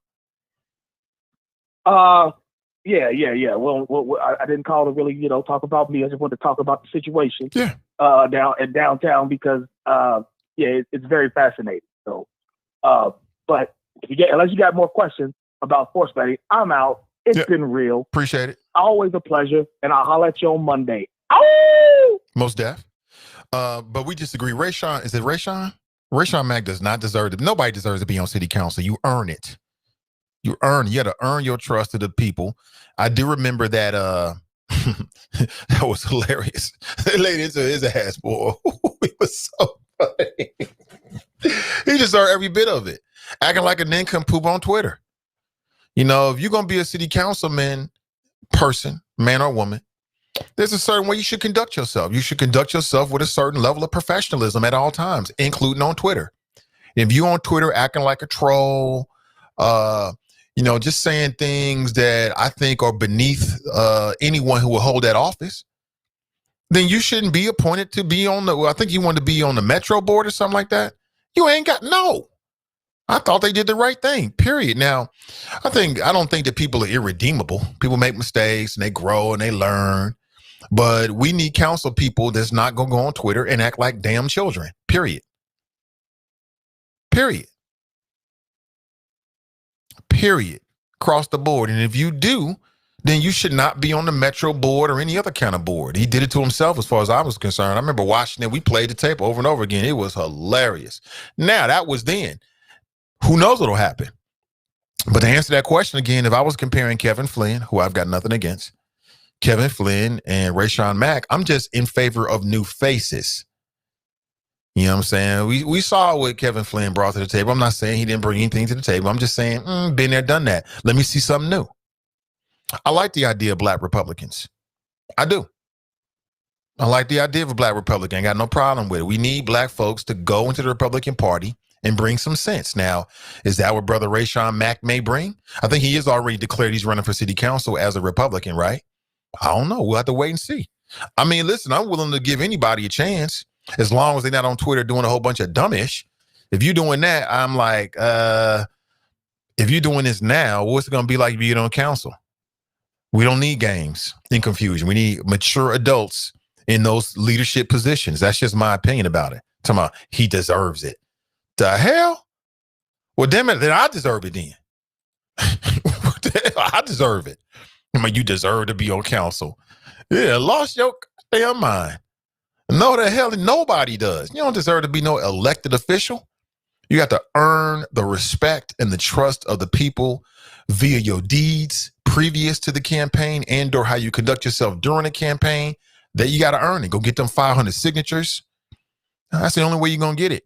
Yeah. Well, I didn't call to really, talk about me. I just wanted to talk about the situation. Yeah. Downtown because, it's very fascinating. So, but unless you got more questions about sports betting, I'm out. It's been real. Appreciate it. Always a pleasure, and I'll holler at you on Monday. Oh! Most deaf. But we disagree. Rayshawn, is it Rayshawn? Rayshawn Mack does not deserve it. Nobody deserves to be on city council. You earn it. You got to earn your trust of the people. I do remember that that was hilarious. They laid into his ass, boy. It was so funny. He deserved every bit of it. Acting like a nincompoop on Twitter. If you're going to be a city councilman person, man or woman, there's a certain way you should conduct yourself. You should conduct yourself with a certain level of professionalism at all times, including on Twitter. If you on Twitter acting like a troll, just saying things that I think are beneath anyone who will hold that office, then you shouldn't be appointed to be I think you want to be on the Metro board or something like that. You ain't no. I thought they did the right thing, period. Now, I don't think that people are irredeemable. People make mistakes and they grow and they learn. But we need council people that's not going to go on Twitter and act like damn children, period. Period. Across the board. And if you do, then you should not be on the Metro board or any other kind of board. He did it to himself as far as I was concerned. I remember watching it. We played the tape over and over again. It was hilarious. Now, that was then. Who knows what'll happen? But to answer that question again, if I was comparing Kevin Flynn, who I've got nothing against, Kevin Flynn and Rayshawn Mack, I'm just in favor of new faces. You know what I'm saying? We saw what Kevin Flynn brought to the table. I'm not saying he didn't bring anything to the table. I'm just saying, been there, done that. Let me see something new. I like the idea of black Republicans. I do. I like the idea of a black Republican. I got no problem with it. We need black folks to go into the Republican Party and bring some sense. Now, is that what Brother Rayshawn Mack may bring? I think he has already declared he's running for city council as a Republican, right? I don't know. We'll have to wait and see. I mean, listen, I'm willing to give anybody a chance as long as they're not on Twitter doing a whole bunch of dumbish. If you're doing that, I'm like, if you're doing this now, what's it going to be like being on council? We don't need games and confusion. We need mature adults in those leadership positions. That's just my opinion about it. Talking about he deserves it. The hell? Well, damn it, then I deserve it then. What the hell? I deserve it. I mean, you deserve to be on council. Yeah, lost your damn mind. No, the hell, nobody does. You don't deserve to be no elected official. You got to earn the respect and the trust of the people via your deeds previous to the campaign and or how you conduct yourself during the campaign. That you got to earn it. Go get them 500 signatures. That's the only way you're going to get it.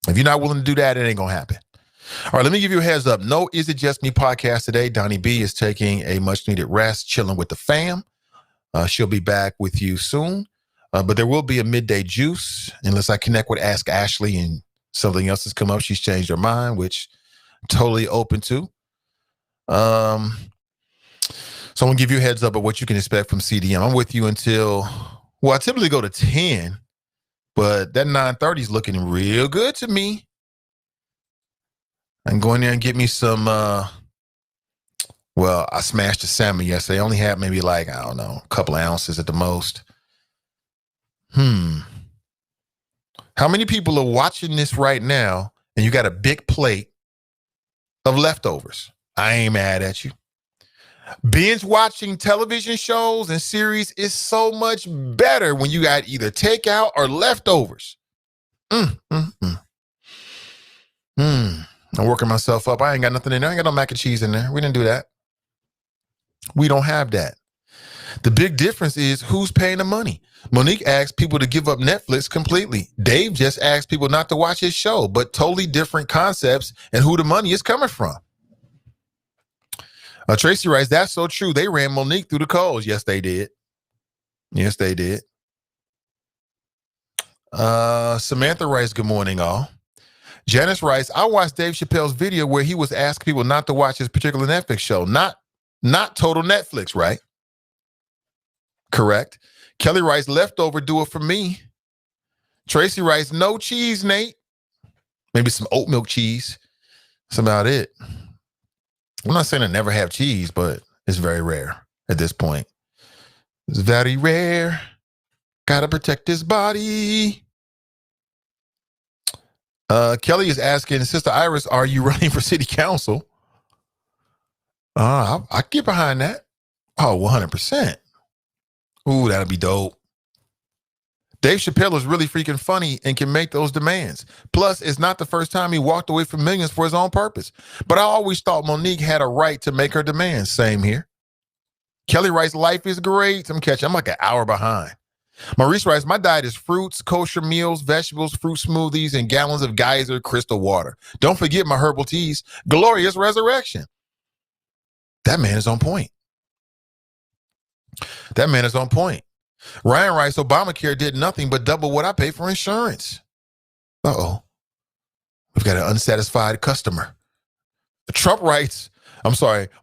If you're not willing to do that, it ain't going to happen. All right, let me give you a heads up. No Is It Just Me podcast today. Donnie B is taking a much-needed rest, chilling with the fam. She'll be back with you soon. But there will be a midday juice unless I connect with Ask Ashley and something else has come up. She's changed her mind, which I'm totally open to. So I'm going to give you a heads up of what you can expect from CDM. I'm with you until, well, I typically go to 10, but that 9:30 is looking real good to me. I can go in there and get me some, well, I smashed the salmon yesterday. I only had maybe like, I don't know, a couple of ounces at the most. How many people are watching this right now and you got a big plate of leftovers? I ain't mad at you. Binge watching television shows and series is so much better when you got either takeout or leftovers. I'm working myself up. I ain't got nothing in there. I ain't got no mac and cheese in there. We didn't do that. We don't have that. The big difference is who's paying the money. Monique asked people to give up Netflix completely. Dave just asked people not to watch his show, but totally different concepts and who the money is coming from. Tracy writes, that's so true. They ran Monique through the coals. Yes, they did. Yes, they did. Samantha writes, good morning, all. Janice writes, I watched Dave Chappelle's video where he was asking people not to watch his particular Netflix show. Not total Netflix, right? Correct. Kelly writes, leftover, do it for me. Tracy writes, no cheese, Nate. Maybe some oat milk cheese. That's about it. I'm not saying I never have cheese, but it's very rare at this point. It's very rare. Gotta protect his body. Kelly is asking, Sister Iris, are you running for city council? I get behind that. Oh, 100%. Ooh, that'll be dope. Dave Chappelle is really freaking funny and can make those demands. Plus, it's not the first time he walked away from millions for his own purpose. But I always thought Monique had a right to make her demands. Same here. Kelly writes, life is great. I'm like an hour behind. Maurice writes, my diet is fruits, kosher meals, vegetables, fruit smoothies, and gallons of geyser crystal water. Don't forget my herbal teas. Glorious resurrection. That man is on point. That man is on point. Ryan writes, Obamacare did nothing but double what I pay for insurance. Uh-oh. We've got an unsatisfied customer.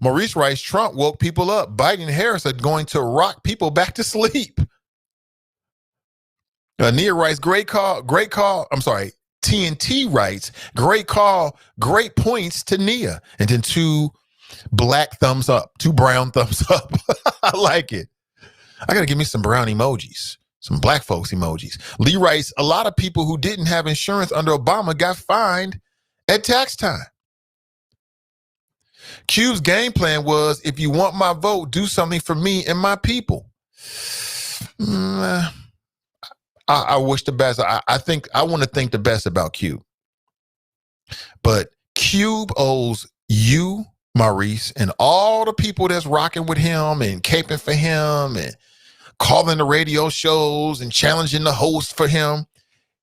Maurice writes, Trump woke people up. Biden and Harris are going to rock people back to sleep. Nia writes, great call. TNT writes, great call, great points to Nia. And then 2 black thumbs up, 2 brown thumbs up. I like it. I got to give me some brown emojis, some black folks emojis. Lee writes, a lot of people who didn't have insurance under Obama got fined at tax time. Q's game plan was, if you want my vote, do something for me and my people. I wish the best. I want to think the best about Cube. But Cube owes you, Maurice, and all the people that's rocking with him and caping for him and calling the radio shows and challenging the host for him.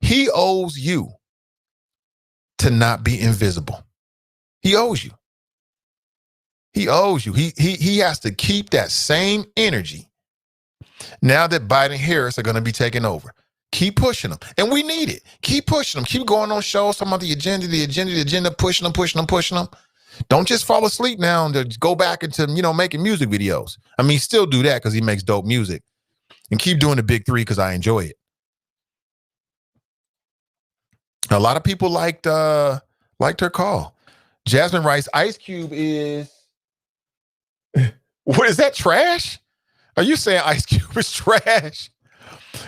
He owes you to not be invisible. He owes you. He owes you. He has to keep that same energy now that Biden and Harris are going to be taking over. Keep pushing them. And we need it. Keep pushing them. Keep going on shows, talking about the agenda, pushing them. Don't just fall asleep now and go back into, making music videos. I mean, still do that because he makes dope music. And keep doing the big 3 because I enjoy it. A lot of people liked her call. Jasmine writes, Ice Cube is... What is that, trash? Are you saying Ice Cube is trash?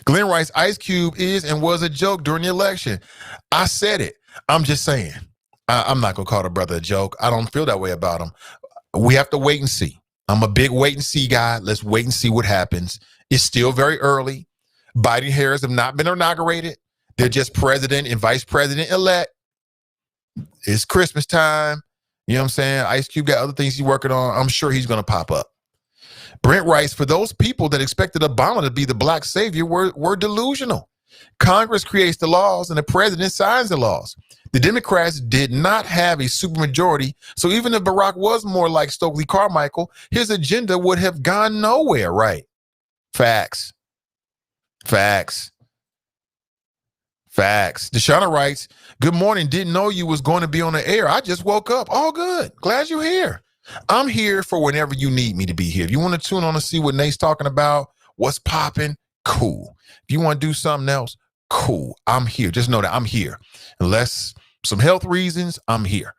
Glenn writes, Ice Cube is and was a joke during the election. I said it. I'm just saying. I'm not going to call the brother a joke. I don't feel that way about him. We have to wait and see. I'm a big wait and see guy. Let's wait and see what happens. It's still very early. Biden and Harris have not been inaugurated. They're just president and vice president elect. It's Christmas time. You know what I'm saying? Ice Cube got other things he's working on. I'm sure he's going to pop up. Brent writes, for those people that expected Obama to be the black savior were delusional. Congress creates the laws and the president signs the laws. The Democrats did not have a supermajority, so even if Barack was more like Stokely Carmichael, his agenda would have gone nowhere, right? Facts. Deshauna writes, good morning. Didn't know you was going to be on the air. I just woke up. All good. Glad you're here. I'm here for whenever you need me to be here. If you want to tune on to see what Nate's talking about, what's popping, cool. If you want to do something else, cool. I'm here. Just know that I'm here. Unless some health reasons, I'm here.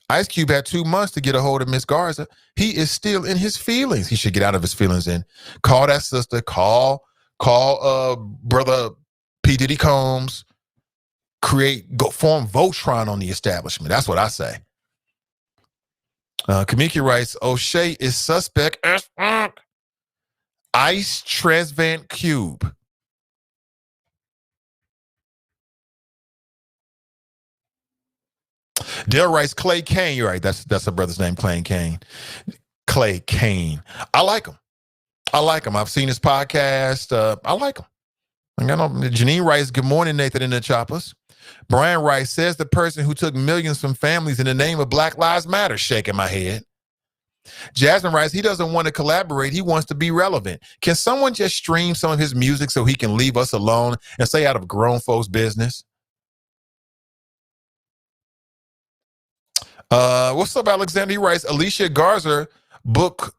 Ice Cube had 2 months to get a hold of Miss Garza. He is still in his feelings. He should get out of his feelings and call that sister, call brother P. Diddy Combs, form Voltron on the establishment. That's what I say. Kamiki writes, O'Shea is suspect as fuck. Ice Tresvant Cube. Dale writes, Clay Kane. You're right. That's a brother's name, Clay Kane. Clay Kane. I like him. I've seen his podcast. I like him. Janine writes, good morning, Nathan and the Choppers. Brian Rice says the person who took millions from families in the name of Black Lives Matter, shaking my head. Jasmine writes, he doesn't want to collaborate. He wants to be relevant. Can someone just stream some of his music so he can leave us alone and stay out of grown folks' business? What's up, Alexander? He writes, Alicia Garza's book,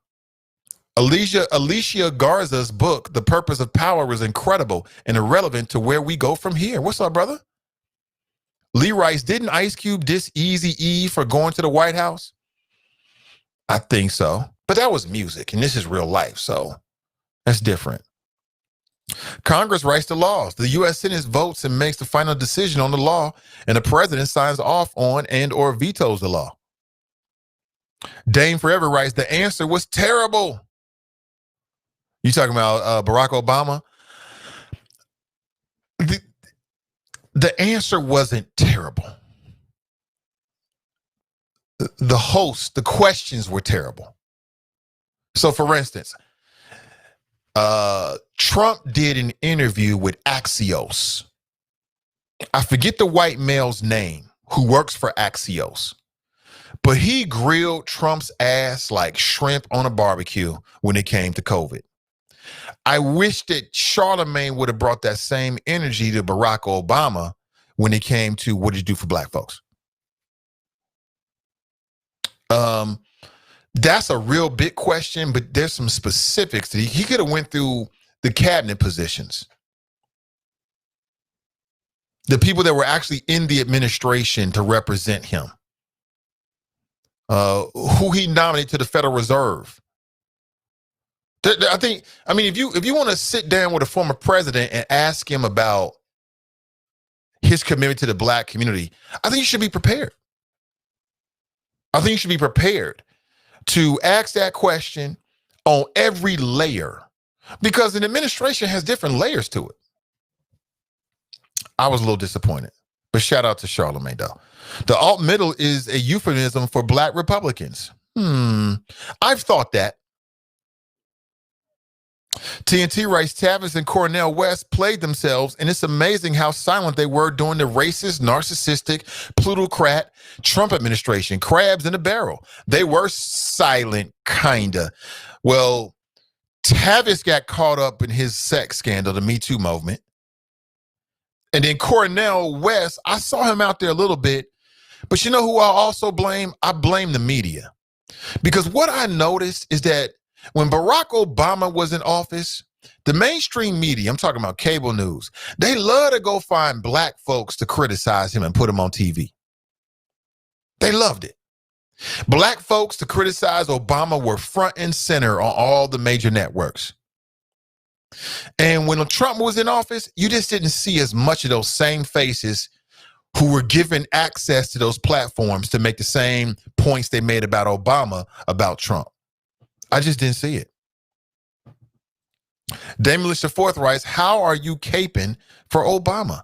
The Purpose of Power, is incredible and irrelevant to where we go from here. What's up, brother? Lee writes, didn't Ice Cube diss Eazy-E for going to the White House? I think so. But that was music, and this is real life, so that's different. Congress writes the laws. The U.S. Senate votes and makes the final decision on the law, and the president signs off on and or vetoes the law. Dame Forever writes, the answer was terrible. You talking about Barack Obama? The answer wasn't terrible. The questions were terrible. So, for instance, Trump did an interview with Axios. I forget the white male's name who works for Axios, but he grilled Trump's ass like shrimp on a barbecue when it came to COVID. I wish that Charlemagne would have brought that same energy to Barack Obama when it came to what did you do for black folks. That's a real big question, but there's some specifics that he could have went through the cabinet positions. The people that were actually in the administration to represent him. Who he nominated to the Federal Reserve. If you want to sit down with a former president and ask him about his commitment to the black community, I think you should be prepared. I think you should be prepared to ask that question on every layer, because an administration has different layers to it. I was a little disappointed, but shout out to Charlemagne though. The alt middle is a euphemism for black Republicans. I've thought that. TNT writes, Tavis and Cornel West played themselves, and it's amazing how silent they were during the racist, narcissistic, plutocrat Trump administration. Crabs in a barrel. They were silent, kinda. Well, Tavis got caught up in his sex scandal, the Me Too movement. And then Cornel West, I saw him out there a little bit, but you know who I also blame? I blame the media. Because what I noticed is that when Barack Obama was in office, the mainstream media, I'm talking about cable news, they love to go find black folks to criticize him and put him on TV. They loved it. Black folks to criticize Obama were front and center on all the major networks. And when Trump was in office, you just didn't see as much of those same faces who were given access to those platforms to make the same points they made about Obama about Trump. I just didn't see it. Damon Lynch IV writes, how are you caping for Obama?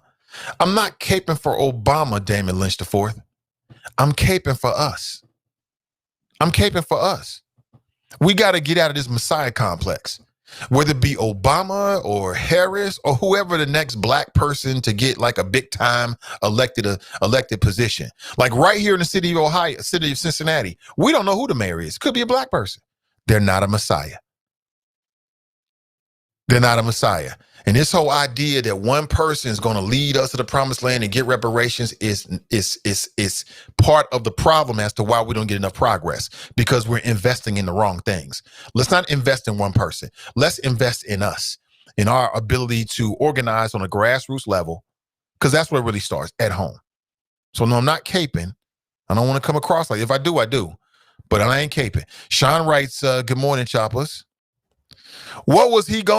I'm not caping for Obama, Damon Lynch IV. I'm caping for us. I'm caping for us. We got to get out of this Messiah complex. Whether it be Obama or Harris or whoever the next black person to get like a big time elected position. Like right here in the city of Ohio, city of Cincinnati, we don't know who the mayor is. Could be a black person. They're not a messiah. They're not a messiah. And this whole idea that one person is going to lead us to the promised land and get reparations is part of the problem as to why we don't get enough progress, because we're investing in the wrong things. Let's not invest in one person. Let's invest in us, in our ability to organize on a grassroots level, because that's where it really starts, at home. So no, I'm not caping. I don't want to come across like, if I do, I do. But I ain't caping. Sean writes, good morning, Choppers. What was he going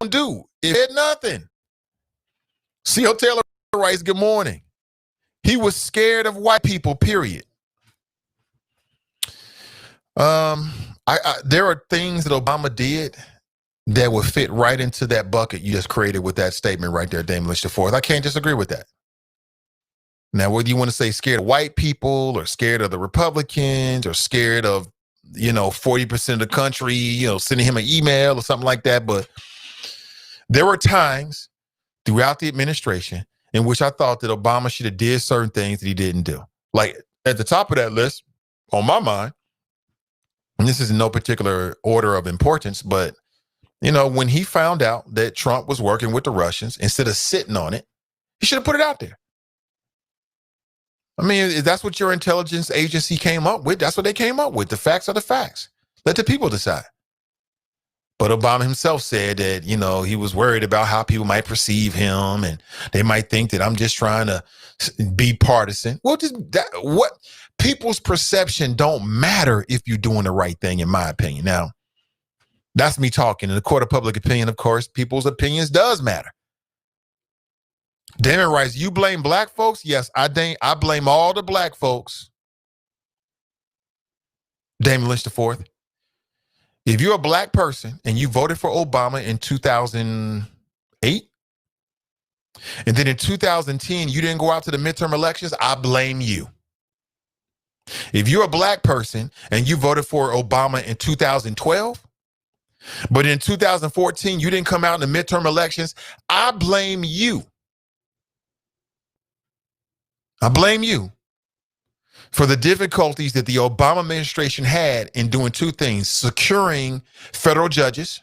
to do? It had nothing. C.O. Taylor writes, good morning. He was scared of white people, period. There are things that Obama did that would fit right into that bucket you just created with that statement right there, Damon Lynch IV. I can't disagree with that. Now, whether you want to say scared of white people or scared of the Republicans or scared of, 40% of the country, sending him an email or something like that. But there were times throughout the administration in which I thought that Obama should have did certain things that he didn't do. Like at the top of that list, on my mind, and this is in no particular order of importance, but, when he found out that Trump was working with the Russians, instead of sitting on it, he should have put it out there. I mean, if that's what your intelligence agency came up with, that's what they came up with. The facts are the facts. Let the people decide. But Obama himself said that, he was worried about how people might perceive him and they might think that I'm just trying to be partisan. Well, what people's perception don't matter if you're doing the right thing, in my opinion. Now, that's me talking. In the court of public opinion, of course, people's opinions does matter. Damon writes, you blame black folks? Yes, I blame all the black folks. Damon Lynch IV. If you're a black person and you voted for Obama in 2008, and then in 2010, you didn't go out to the midterm elections, I blame you. If you're a black person and you voted for Obama in 2012, but in 2014, you didn't come out in the midterm elections, I blame you. I blame you for the difficulties that the Obama administration had in doing two things: securing federal judges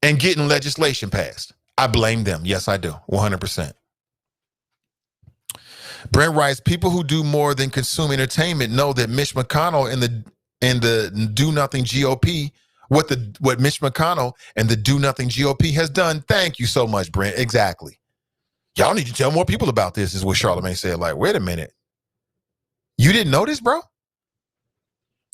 and getting legislation passed. I blame them. Yes, I do. 100%. Brent writes, people who do more than consume entertainment know that Mitch McConnell and the do nothing GOP, what Mitch McConnell and the do nothing GOP has done. Thank you so much, Brent. Exactly. Y'all need to tell more people about this, is what Charlamagne said. Like, wait a minute. You didn't know this, bro?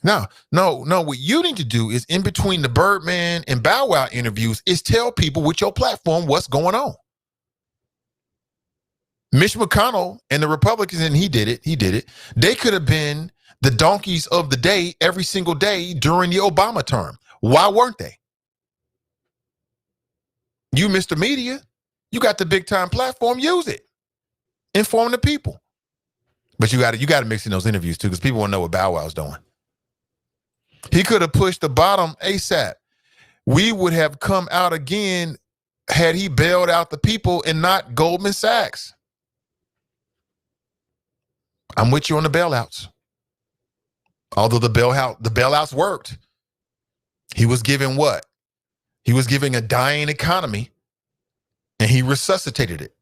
No. What you need to do is, in between the Birdman and Bow Wow interviews, is tell people with your platform what's going on. Mitch McConnell and the Republicans, and he did it. They could have been the donkeys of the day every single day during the Obama term. Why weren't they? You, Mr. Media, you got the big time platform, use it. Inform the people. But you got to mix in those interviews too, because people want to know what Bow Wow's doing. He could have pushed the bottom ASAP. We would have come out again had he bailed out the people and not Goldman Sachs. I'm with you on the bailouts. Although the bailouts worked. He was giving what? He was giving a dying economy, and he resuscitated it.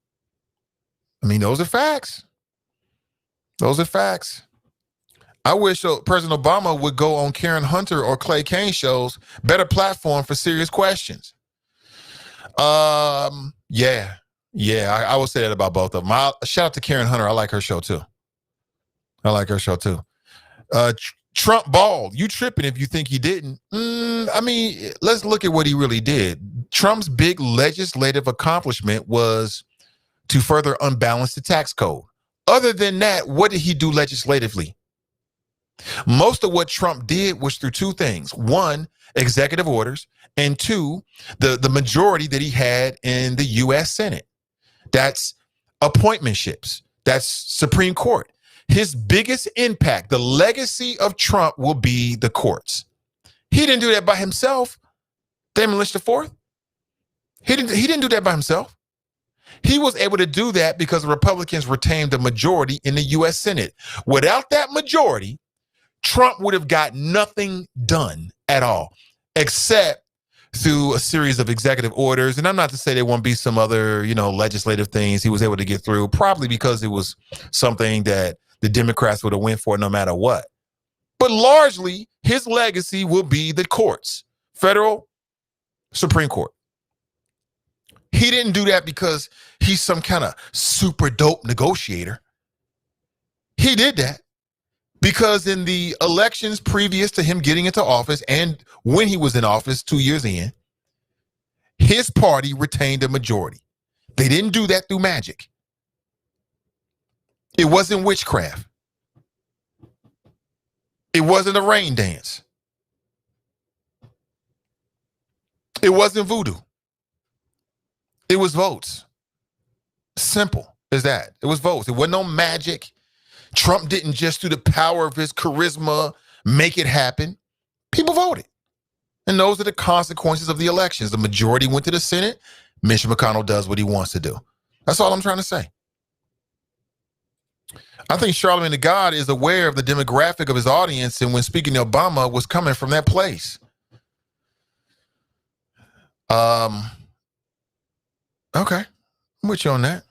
I mean, those are facts. Those are facts. I wish President Obama would go on Karen Hunter or Clay Kane shows. Better platform for serious questions. Yeah, I would say that about both of them. Shout out to Karen Hunter. I like her show too. Trump balled. You tripping if you think he didn't. I mean, let's look at what he really did. Trump's big legislative accomplishment was to further unbalance the tax code. Other than that, what did he do legislatively? Most of what Trump did was through two things. One, executive orders, and two, the majority that he had in the U.S. Senate. That's appointmentships. That's Supreme Court. his biggest impact, the legacy of Trump, will be the courts. He didn't do that by himself. Damon Lynch IV. He didn't do that by himself. He was able to do that because the Republicans retained the majority in the U.S. Senate. Without that majority, Trump would have got nothing done at all, except through a series of executive orders. And I'm not to say there won't be some other, legislative things he was able to get through, probably because it was something that the Democrats would have went for no matter what. But largely, his legacy will be the courts, federal, Supreme Court. He didn't do that because he's some kind of super dope negotiator. He did that because in the elections previous to him getting into office and when he was in office 2 years in, his party retained a majority. They didn't do that through magic. It wasn't witchcraft. It wasn't a rain dance. It wasn't voodoo. It was votes. Simple as that. It was votes. It wasn't no magic. Trump didn't just through the power of his charisma make it happen. People voted. And those are the consequences of the elections. The majority went to the Senate. Mitch McConnell does what he wants to do. That's all I'm trying to say. I think Charlamagne the God is aware of the demographic of his audience, and when speaking to Obama was coming from that place. Okay, I'm with you on that.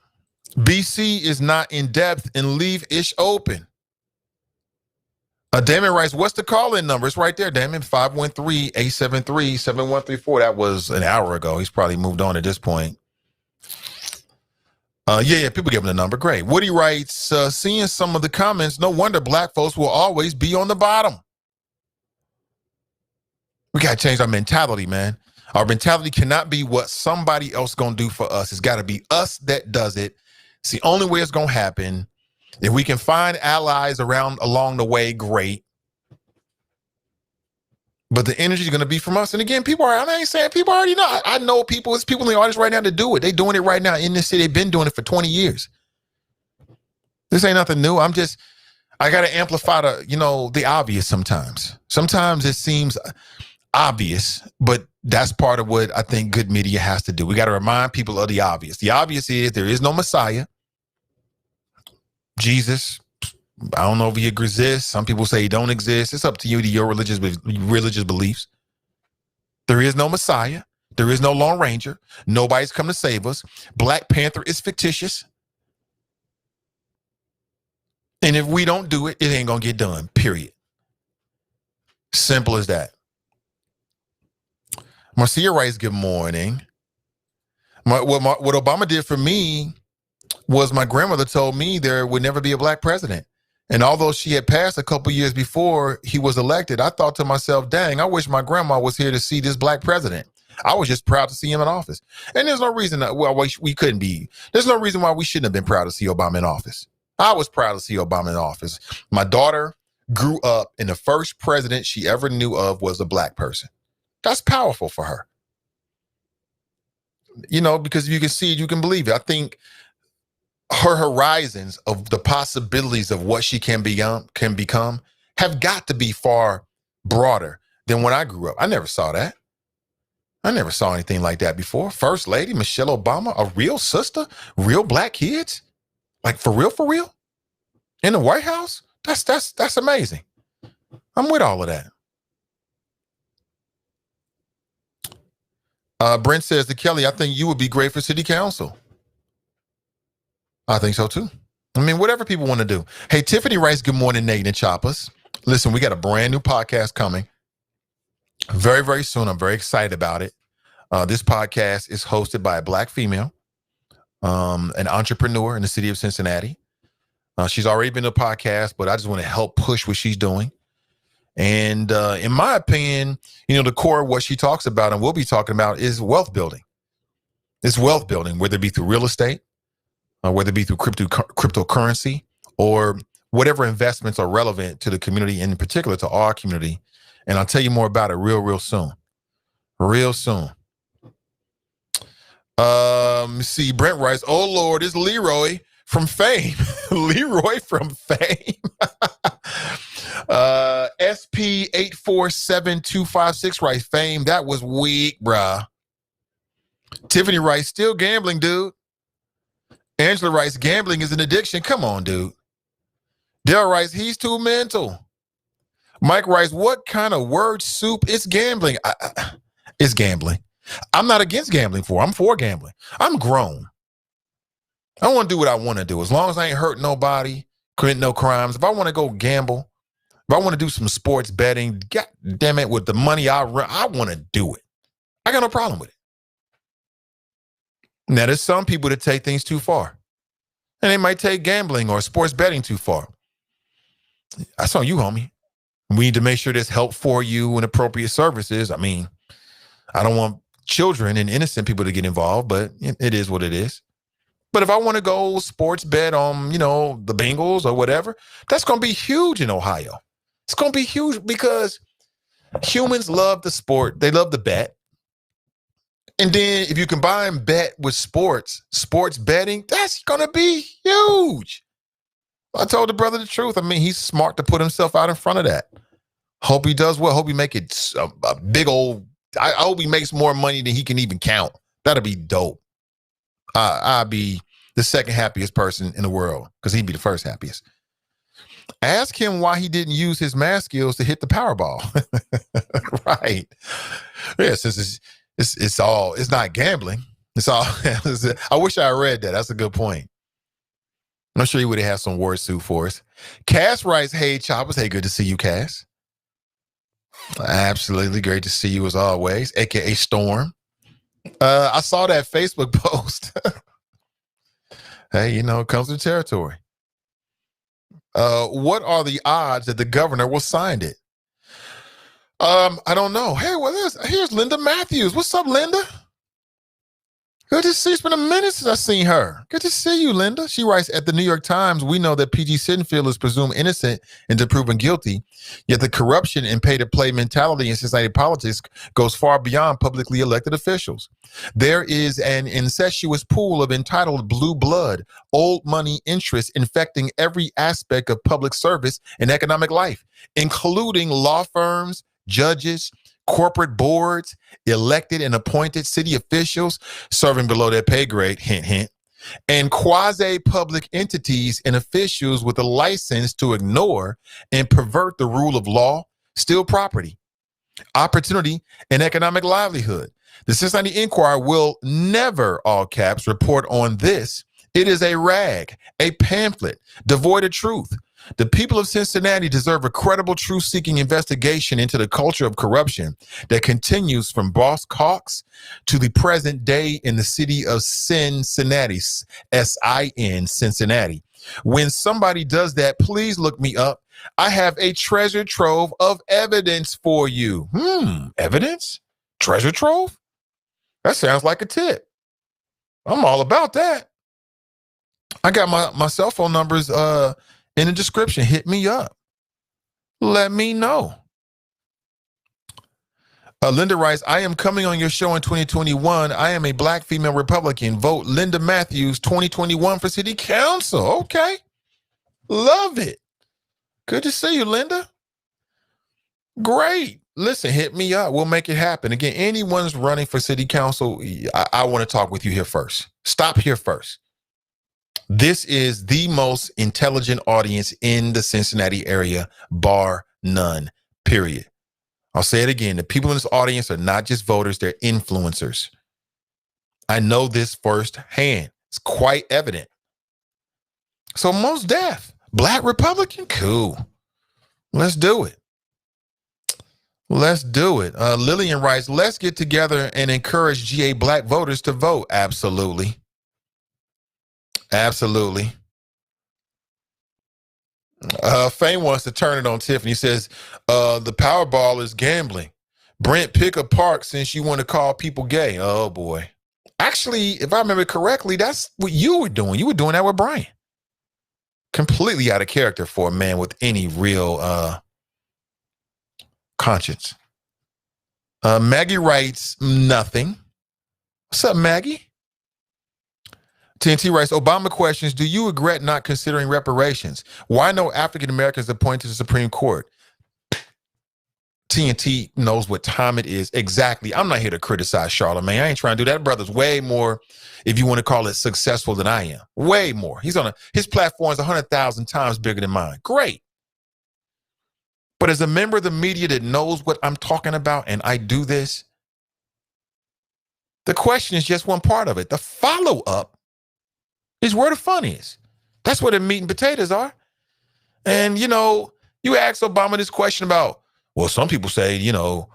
BC is not in depth and leave ish open. Damon writes, what's the call-in number? It's right there, Damon, 513-873-7134. That was an hour ago. He's probably moved on at this point. Yeah, people give him the number. Great. Woody writes, seeing some of the comments, no wonder black folks will always be on the bottom. We got to change our mentality, man. Our mentality cannot be what somebody else going to do for us. It's got to be us that does it. It's the only way it's going to happen. If we can find allies along the way, great. But the energy is going to be from us. And again, I ain't saying people already know. I know people, it's people in the audience right now to do it. They're doing it right now in this city. They've been doing it for 20 years. This ain't nothing new. I got to amplify the obvious sometimes. Sometimes it seems obvious, but that's part of what I think good media has to do. We got to remind people of the obvious. The obvious is there is no Messiah. Jesus, I don't know if he exists. Some people say he don't exist. It's up to you to your religious beliefs. There is no Messiah. There is no Lone Ranger. Nobody's come to save us. Black Panther is fictitious. And if we don't do it, it ain't going to get done, period. Simple as that. Marcia writes, good morning. What Obama did for me was my grandmother told me there would never be a black president. And although she had passed a couple years before he was elected, I thought to myself, dang, I wish my grandma was here to see this black president. I was just proud to see him in office. And there's no reason we couldn't be. There's no reason why we shouldn't have been proud to see Obama in office. I was proud to see Obama in office. My daughter grew up and the first president she ever knew of was a black person. That's powerful for her. Because if you can see it, you can believe it. I think her horizons of the possibilities of what she can become have got to be far broader than when I grew up. I never saw that. I never saw anything like that before. First Lady Michelle Obama, a real sister, real black kids, like for real, in the White House. That's amazing. I'm with all of that. Brent says to Kelly, I think you would be great for city council. I think so too. I mean, whatever people want to do. Hey, Tiffany writes, good morning, Nate and Choppers. Listen, we got a brand new podcast coming very, very soon. I'm very excited about it. This podcast is hosted by a black female, an entrepreneur in the city of Cincinnati. She's already been to a podcast, but I just want to help push what she's doing. And in my opinion, the core of what she talks about and we'll be talking about is wealth building. It's wealth building, whether it be through real estate, whether it be through cryptocurrency, or whatever investments are relevant to the community, and in particular to our community. And I'll tell you more about it real soon. Real soon. See, Brent writes, oh Lord, it's Leroy. from Fame. Leroy from Fame. SP847256 writes, Fame, that was weak, bruh. Tiffany writes, still gambling, dude. Angela writes, gambling is an addiction. Come on, dude. Dale writes, he's too mental. Mike writes, what kind of word soup? It's gambling. It's gambling. I'm not against gambling I'm for gambling. I'm grown. I want to do what I want to do. As long as I ain't hurt nobody, commit no crimes. If I want to go gamble, if I want to do some sports betting, God damn it, with the money I want to do it. I got no problem with it. Now, there's some people that take things too far. And they might take gambling or sports betting too far. That's on you, homie. We need to make sure there's help for you and appropriate services. I mean, I don't want children and innocent people to get involved, but it is what it is. But if I want to go sports bet on, the Bengals or whatever, that's going to be huge in Ohio. It's going to be huge because humans love the sport. They love the bet. And then if you combine bet with sports betting, that's going to be huge. I told the brother the truth. I mean, he's smart to put himself out in front of that. Hope he does well. Hope he make it a big old, I hope he makes more money than he can even count. That'll be dope. I'd be the second happiest person in the world because he'd be the first happiest. Ask him why he didn't use his math skills to hit the Powerball. Right. Yeah, since it's not gambling. It's all, I wish I read that. That's a good point. I'm sure he would have had some word soup for us. Cass writes, hey, Choppers. Hey, good to see you, Cass. Absolutely great to see you as always, a.k.a. Storm. I saw that Facebook post. Hey, it comes with territory. What are the odds that the governor will sign it? I don't know. Hey, here's Linda Matthews. What's up, Linda? Good to see you. It's been a minute since I've seen her. Good to see you, Linda. She writes, at the New York Times, we know that P.G. Sittenfield is presumed innocent until proven guilty, yet the corruption and pay-to-play mentality in Cincinnati politics goes far beyond publicly elected officials. There is an incestuous pool of entitled blue blood, old money interests infecting every aspect of public service and economic life, including law firms, judges, corporate boards, elected and appointed city officials serving below their pay grade, hint, hint, and quasi-public entities and officials with a license to ignore and pervert the rule of law, steal property, opportunity, and economic livelihood. The Cincinnati Enquirer will never, all caps, report on this. It is a rag, a pamphlet, devoid of truth. The people of Cincinnati deserve a credible, truth-seeking investigation into the culture of corruption that continues from Boss Cox to the present day in the city of Cincinnati, S-I-N, Cincinnati. When somebody does that, please look me up. I have a treasure trove of evidence for you. Evidence? Treasure trove? That sounds like a tip. I'm all about that. I got my cell phone numbers in the description. Hit me up. Let me know. Linda writes, I am coming on your show in 2021. I am a black female Republican. Vote Linda Matthews 2021 for city council. Okay. Love it. Good to see you, Linda. Great. Listen, hit me up. We'll make it happen. Again, anyone's running for city council, I want to talk with you here first. Stop here first. This is the most intelligent audience in the Cincinnati area, bar none, period. I'll say it again. The people in this audience are not just voters, they're influencers. I know this firsthand. It's quite evident. So most deaf, black Republican, cool. Let's do it. Let's do it. Lillian writes, let's get together and encourage GA black voters to vote. Absolutely. Absolutely. Fame wants to turn it on Tiffany. He says, the Powerball is gambling. Brent, pick a park since you want to call people gay. Oh, boy. Actually, if I remember correctly, that's what you were doing. You were doing that with Brian. Completely out of character for a man with any real conscience. Maggie writes, nothing. What's up, Maggie? TNT writes, Obama questions, do you regret not considering reparations? Why no African Americans appointed to the Supreme Court? TNT knows what time it is. Exactly. I'm not here to criticize Charlamagne. I ain't trying to do that. Brother's way more, if you want to call it, successful than I am. Way more. His platform is 100,000 times bigger than mine. Great. But as a member of the media that knows what I'm talking about, and I do this, the question is just one part of it. The follow-up is where the fun is. That's where the meat and potatoes are. And, you ask Obama this question about, well, some people say,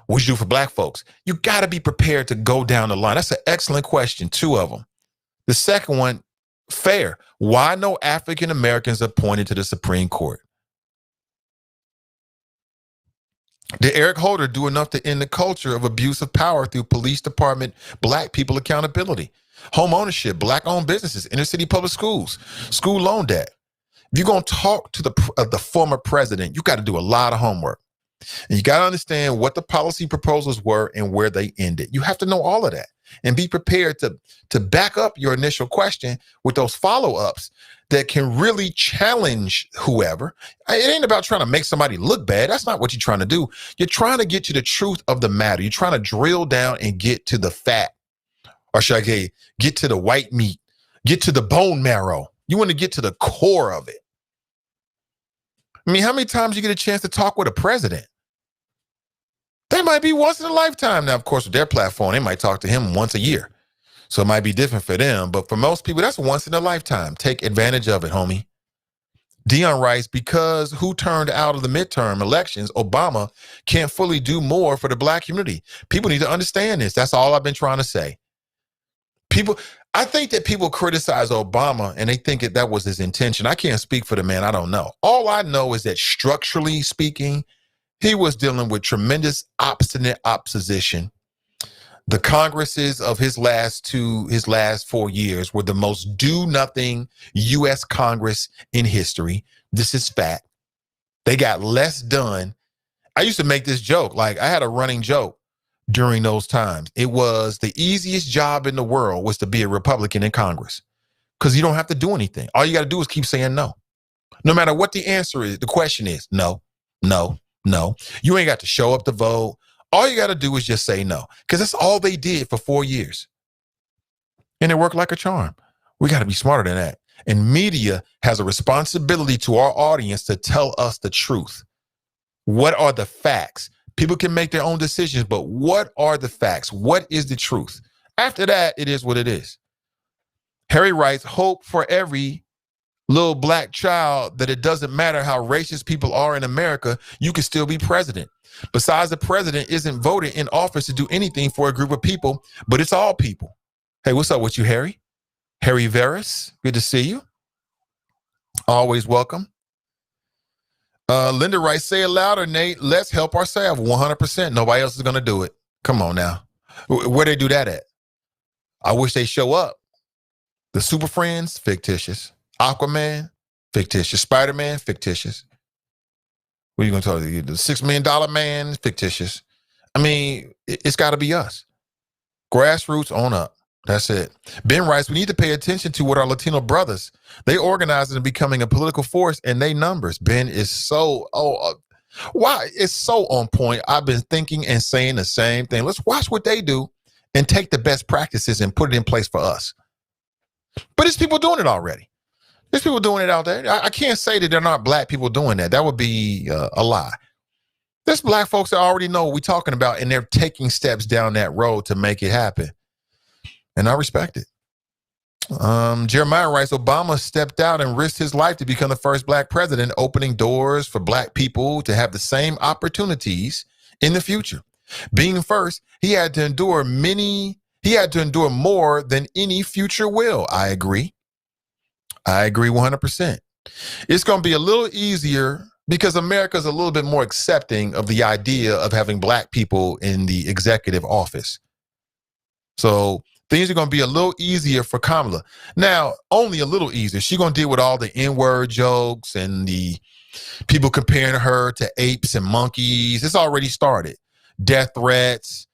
what you do for black folks? You got to be prepared to go down the line. That's an excellent question, 2 of them. The second one, fair. Why no African Americans appointed to the Supreme Court? Did Eric Holder do enough to end the culture of abuse of power through police department, black people accountability, home ownership, black-owned businesses, inner-city public schools, school loan debt? If you're going to talk to the former president, you got to do a lot of homework. And you got to understand what the policy proposals were and where they ended. You have to know all of that and be prepared to back up your initial question with those follow-ups that can really challenge whoever. It ain't about trying to make somebody look bad. That's not what you're trying to do. You're trying to get to the truth of the matter. You're trying to drill down and get to the fat, or should I say, get to the white meat, get to the bone marrow. You want to get to the core of it. I mean, how many times you get a chance to talk with a president? That might be once in a lifetime. Now, of course, with their platform, they might talk to him once a year. So it might be different for them. But for most people, that's once in a lifetime. Take advantage of it, homie. Dion writes, because who turned out of the midterm elections, Obama can't fully do more for the black community. People need to understand this. That's all I've been trying to say. I think that people criticize Obama and they think that was his intention. I can't speak for the man. I don't know. All I know is that structurally speaking, he was dealing with tremendous obstinate opposition. The Congresses of his last 4 years were the most do-nothing U.S. Congress in history. This is fact. They got less done. I used to make this joke. Like, I had a running joke during those times. It was the easiest job in the world was to be a Republican in Congress because you don't have to do anything. All you got to do is keep saying no. No matter what the answer is, the question is no, no, no. You ain't got to show up to vote. All you got to do is just say no, because that's all they did for 4 years. And it worked like a charm. We got to be smarter than that. And media has a responsibility to our audience to tell us the truth. What are the facts? People can make their own decisions, but what are the facts? What is the truth? After that, it is what it is. Harry writes, hope for every little black child that it doesn't matter how racist people are in America, you can still be president. Besides, the president isn't voted in office to do anything for a group of people, but it's all people. Hey, what's up with you, Harry? Harry Veris, good to see you. Always welcome. Linda writes, say it louder, Nate. Let's help ourselves. 100%. Nobody else is going to do it. Come on now. Where they do that at? I wish they show up. The Super Friends, fictitious. Aquaman, fictitious. Spider-Man, fictitious. What are you going to tell me? The $6 Million Man, fictitious. I mean, it's got to be us. Grassroots on up. That's it. Ben writes, we need to pay attention to what our Latino brothers, they organize into becoming a political force and they numbers. Ben is why? It's so on point. I've been thinking and saying the same thing. Let's watch what they do and take the best practices and put it in place for us. But there's people doing it already. There's people doing it out there. I can't say that there are not black people doing that. That would be a lie. There's black folks that already know what we're talking about and they're taking steps down that road to make it happen. And I respect it. Jeremiah writes, Obama stepped out and risked his life to become the first black president, opening doors for black people to have the same opportunities in the future. Being first, he had to endure more than any future will. I agree 100%. It's going to be a little easier because America's a little bit more accepting of the idea of having black people in the executive office. So things are going to be a little easier for Kamala. Now, only a little easier. She's going to deal with all the N-word jokes and the people comparing her to apes and monkeys. It's already started. Death threats,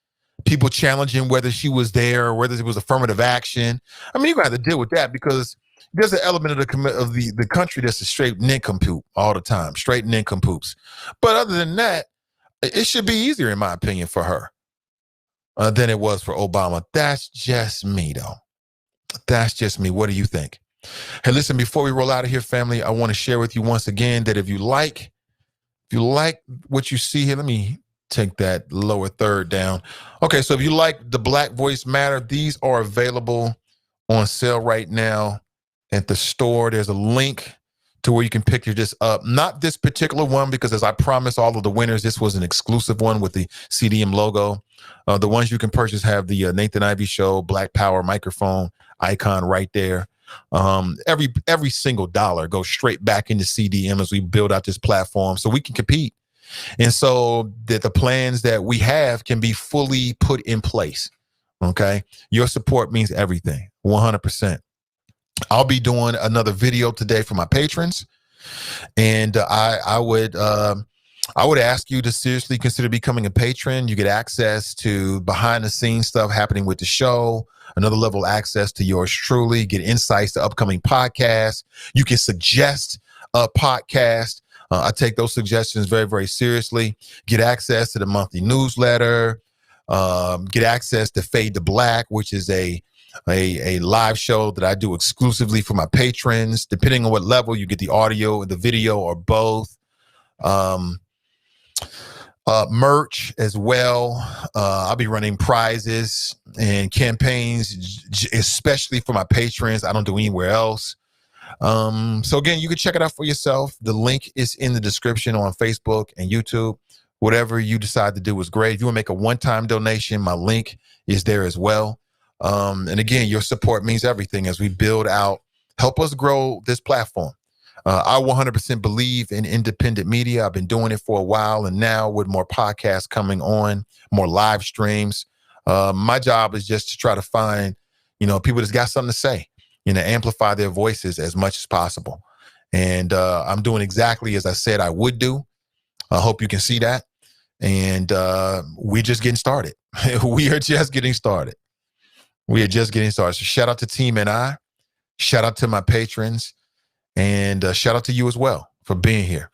people challenging whether she was there or whether it was affirmative action. I mean, you're going to have to deal with that because there's an element of the country that's a straight nincompoop all the time, straight nincompoops. But other than that, it should be easier, in my opinion, for her than it was for Obama. That's just me, though. That's just me. What do you think? Hey, listen, before we roll out of here, family, I want to share with you once again that if you like what you see here, let me take that lower third down. Okay, so if you like the Black Voice Matter, these are available on sale right now at the store. There's a link to where you can pick this up. Not this particular one, because as I promised all of the winners, this was an exclusive one with the CDM logo. The ones you can purchase have the Nathan Ivey Show Black Power microphone icon right there. Every single dollar goes straight back into CDM as we build out this platform so we can compete. And so that the plans that we have can be fully put in place. Okay. Your support means everything. 100%. I'll be doing another video today for my patrons. And I would ask you to seriously consider becoming a patron. You get access to behind the scenes stuff happening with the show, another level of access to yours truly, get insights to upcoming podcasts. You can suggest a podcast. I take those suggestions very, very seriously. Get access to the monthly newsletter. Get access to Fade to Black, which is a live show that I do exclusively for my patrons. Depending on what level, you get the audio and the video or both. Merch as well. I'll be running prizes and campaigns, especially for my patrons. I don't do anywhere else. So again, you can check it out for yourself. The link is in the description on Facebook and YouTube. Whatever you decide to do is great. If you want to make a one-time donation, my link is there as well. And again, your support means everything as we build out, help us grow this platform. I 100% believe in independent media. I've been doing it for a while, and now with more podcasts coming on, more live streams, my job is just to try to find, people that's got something to say, amplify their voices as much as possible. And I'm doing exactly as I said I would do. I hope you can see that. And we're just getting started. We are just getting started. So shout out to Team NI. Shout out to my patrons. And shout out to you as well for being here.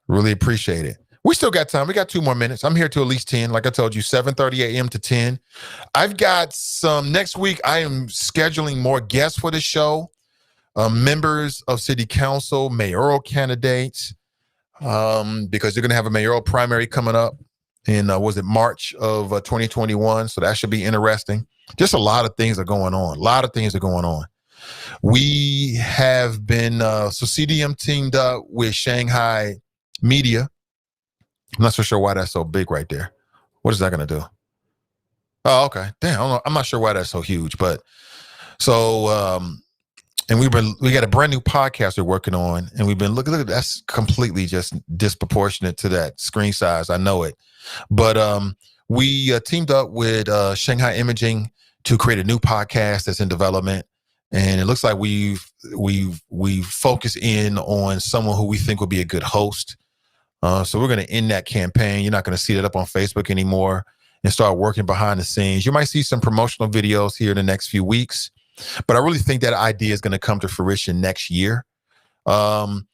Really appreciate it. We still got time. We got 2 more minutes. I'm here till at least 10. Like I told you, 7:30 a.m. to 10. I've got some next week. I am scheduling more guests for the show. Members of city council, mayoral candidates, because they're going to have a mayoral primary coming up in, March of 2021. So that should be interesting. Just a lot of things are going on. We have been, so CDM teamed up with Shanghai Media. I'm not so sure why that's so big right there. What is that going to do? Oh, okay. Damn, I'm not sure why that's so huge, but so, and we got a brand new podcast we're working on, and we've been looking at that's completely just disproportionate to that screen size. I know it, but we teamed up with Shanghai Imaging to create a new podcast that's in development. And it looks like we've focused in on someone who we think will be a good host. So we're going to end that campaign. You're not going to see that up on Facebook anymore, and start working behind the scenes. You might see some promotional videos here in the next few weeks, but I really think that idea is going to come to fruition next year. And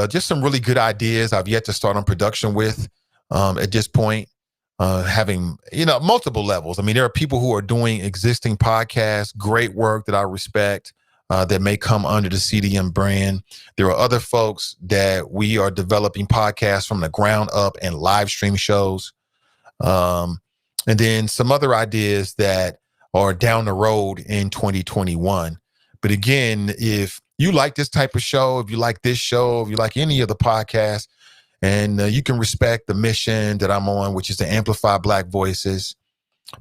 just some really good ideas I've yet to start on production with at this point. Having, multiple levels. I mean, there are people who are doing existing podcasts, great work that I respect, that may come under the CDM brand. There are other folks that we are developing podcasts from the ground up and live stream shows. And then some other ideas that are down the road in 2021. But again, if you like this type of show, if you like this show, if you like any of the podcasts, and you can respect the mission that I'm on, which is to amplify Black voices,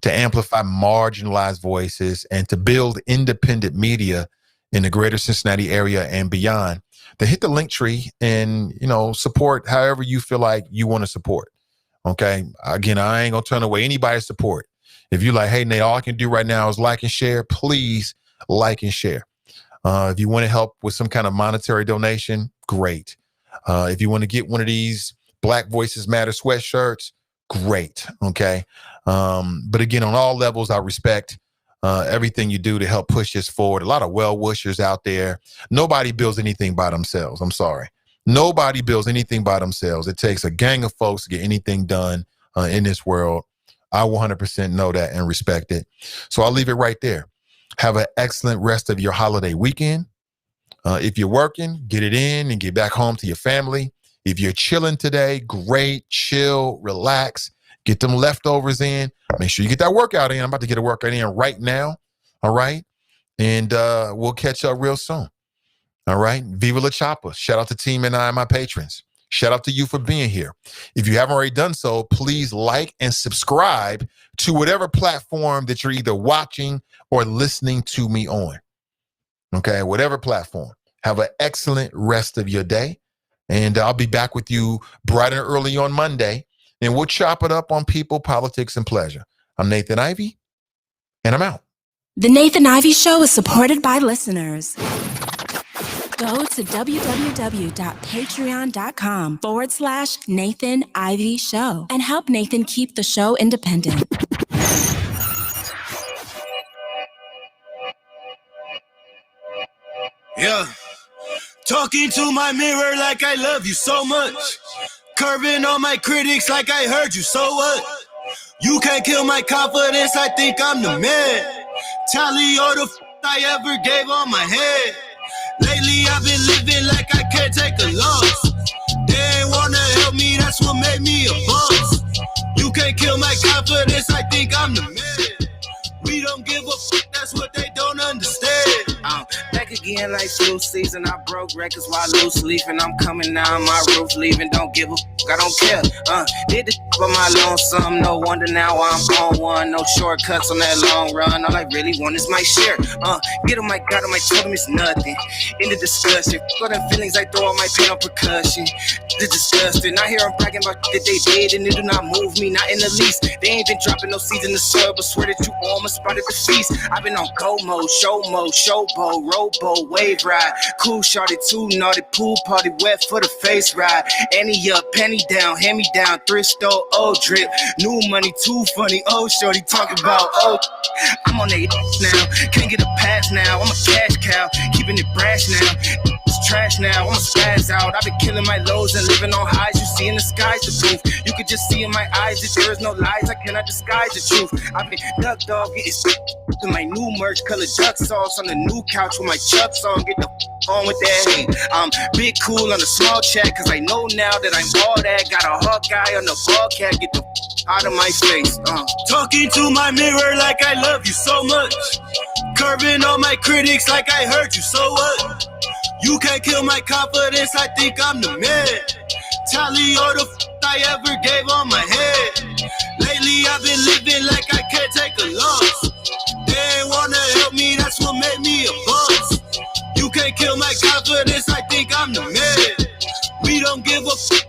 to amplify marginalized voices, and to build independent media in the greater Cincinnati area and beyond, then hit the link tree and, support however you feel like you want to support. Okay. Again, I ain't going to turn away anybody's support. If you're like, hey, Nate, all I can do right now is like and share, please like and share. If you want to help with some kind of monetary donation, great. If you want to get one of these Black Voices Matter sweatshirts, great. Okay. But again, on all levels, I respect everything you do to help push this forward. A lot of well-wishers out there. Nobody builds anything by themselves. I'm sorry. Nobody builds anything by themselves. It takes a gang of folks to get anything done in this world. I 100% know that and respect it. So I'll leave it right there. Have an excellent rest of your holiday weekend. If you're working, get it in and get back home to your family. If you're chilling today, great, chill, relax, get them leftovers in. Make sure you get that workout in. I'm about to get a workout in right now. All right. And we'll catch up real soon. All right. Viva La Choppa. Shout out to Team and I, my patrons. Shout out to you for being here. If you haven't already done so, please like and subscribe to whatever platform that you're either watching or listening to me on. Okay. Whatever platform. Have an excellent rest of your day. And I'll be back with you bright and early on Monday. And we'll chop it up on people, politics, and pleasure. I'm Nathan Ivey, and I'm out. The Nathan Ivey Show is supported by listeners. Go to www.patreon.com/Nathan Ivey Show and help Nathan keep the show independent. Yeah. Talking to my mirror like I love you so much. Curving on my critics like I heard you, so what? You can't kill my confidence, I think I'm the man. Tally all the I ever gave on my head. Lately I've been living like I can't take a loss. They ain't wanna help me, that's what made me a boss. You can't kill my confidence, I think I'm the man. We don't give a fuck, that's what they don't understand. Back again like flu season. I broke records while loose leafing. I'm coming down my roof, leaving. Don't give a fuck, I don't care. Did the for my lonesome. No wonder now I'm on one. No shortcuts on that long run. All I really want is my share. Get on my God, on my totem is nothing. In the discussion, for them feelings I throw all my pain on percussion. The disgusting. I hear them bragging about that they did, and it do not move me, not in the least. They ain't been dropping no seeds in the soil, but swear that you almost spotted the feast. I've been on go mode, showboat, rowboat, wave ride. Cool shorty, too naughty, pool party, wet for the face ride. Annie up, penny down, hand me down, thrift store, old drip. New money, too funny, old shorty talking about, I'm on that now, can't get a pass now. I'm a cash cow, keeping it brash now. It's trash now, I'm a spaz out. I've been killing my lows and living on highs. You see in the skies the proof. You could just see in my eyes that there is no lies. I cannot disguise the truth. I've been duck dog, getting to my new merch, color duck sauce on the new couch with my chucks on. Get the on with that hate. I'm big cool on the small chat, cause I know now that I'm all that. Got a hawk guy on the ball cat, get the out of my face. Talking to my mirror like I love you so much. Curving on my critics like I heard you, so what? You can't kill my confidence, I think I'm the man. Tally all the I ever gave on my head. Lately I've been living like I can't take a loss. They ain't wanna help me, that's what made me a boss. You can't kill my confidence, I think I'm the man. We don't give a fuck,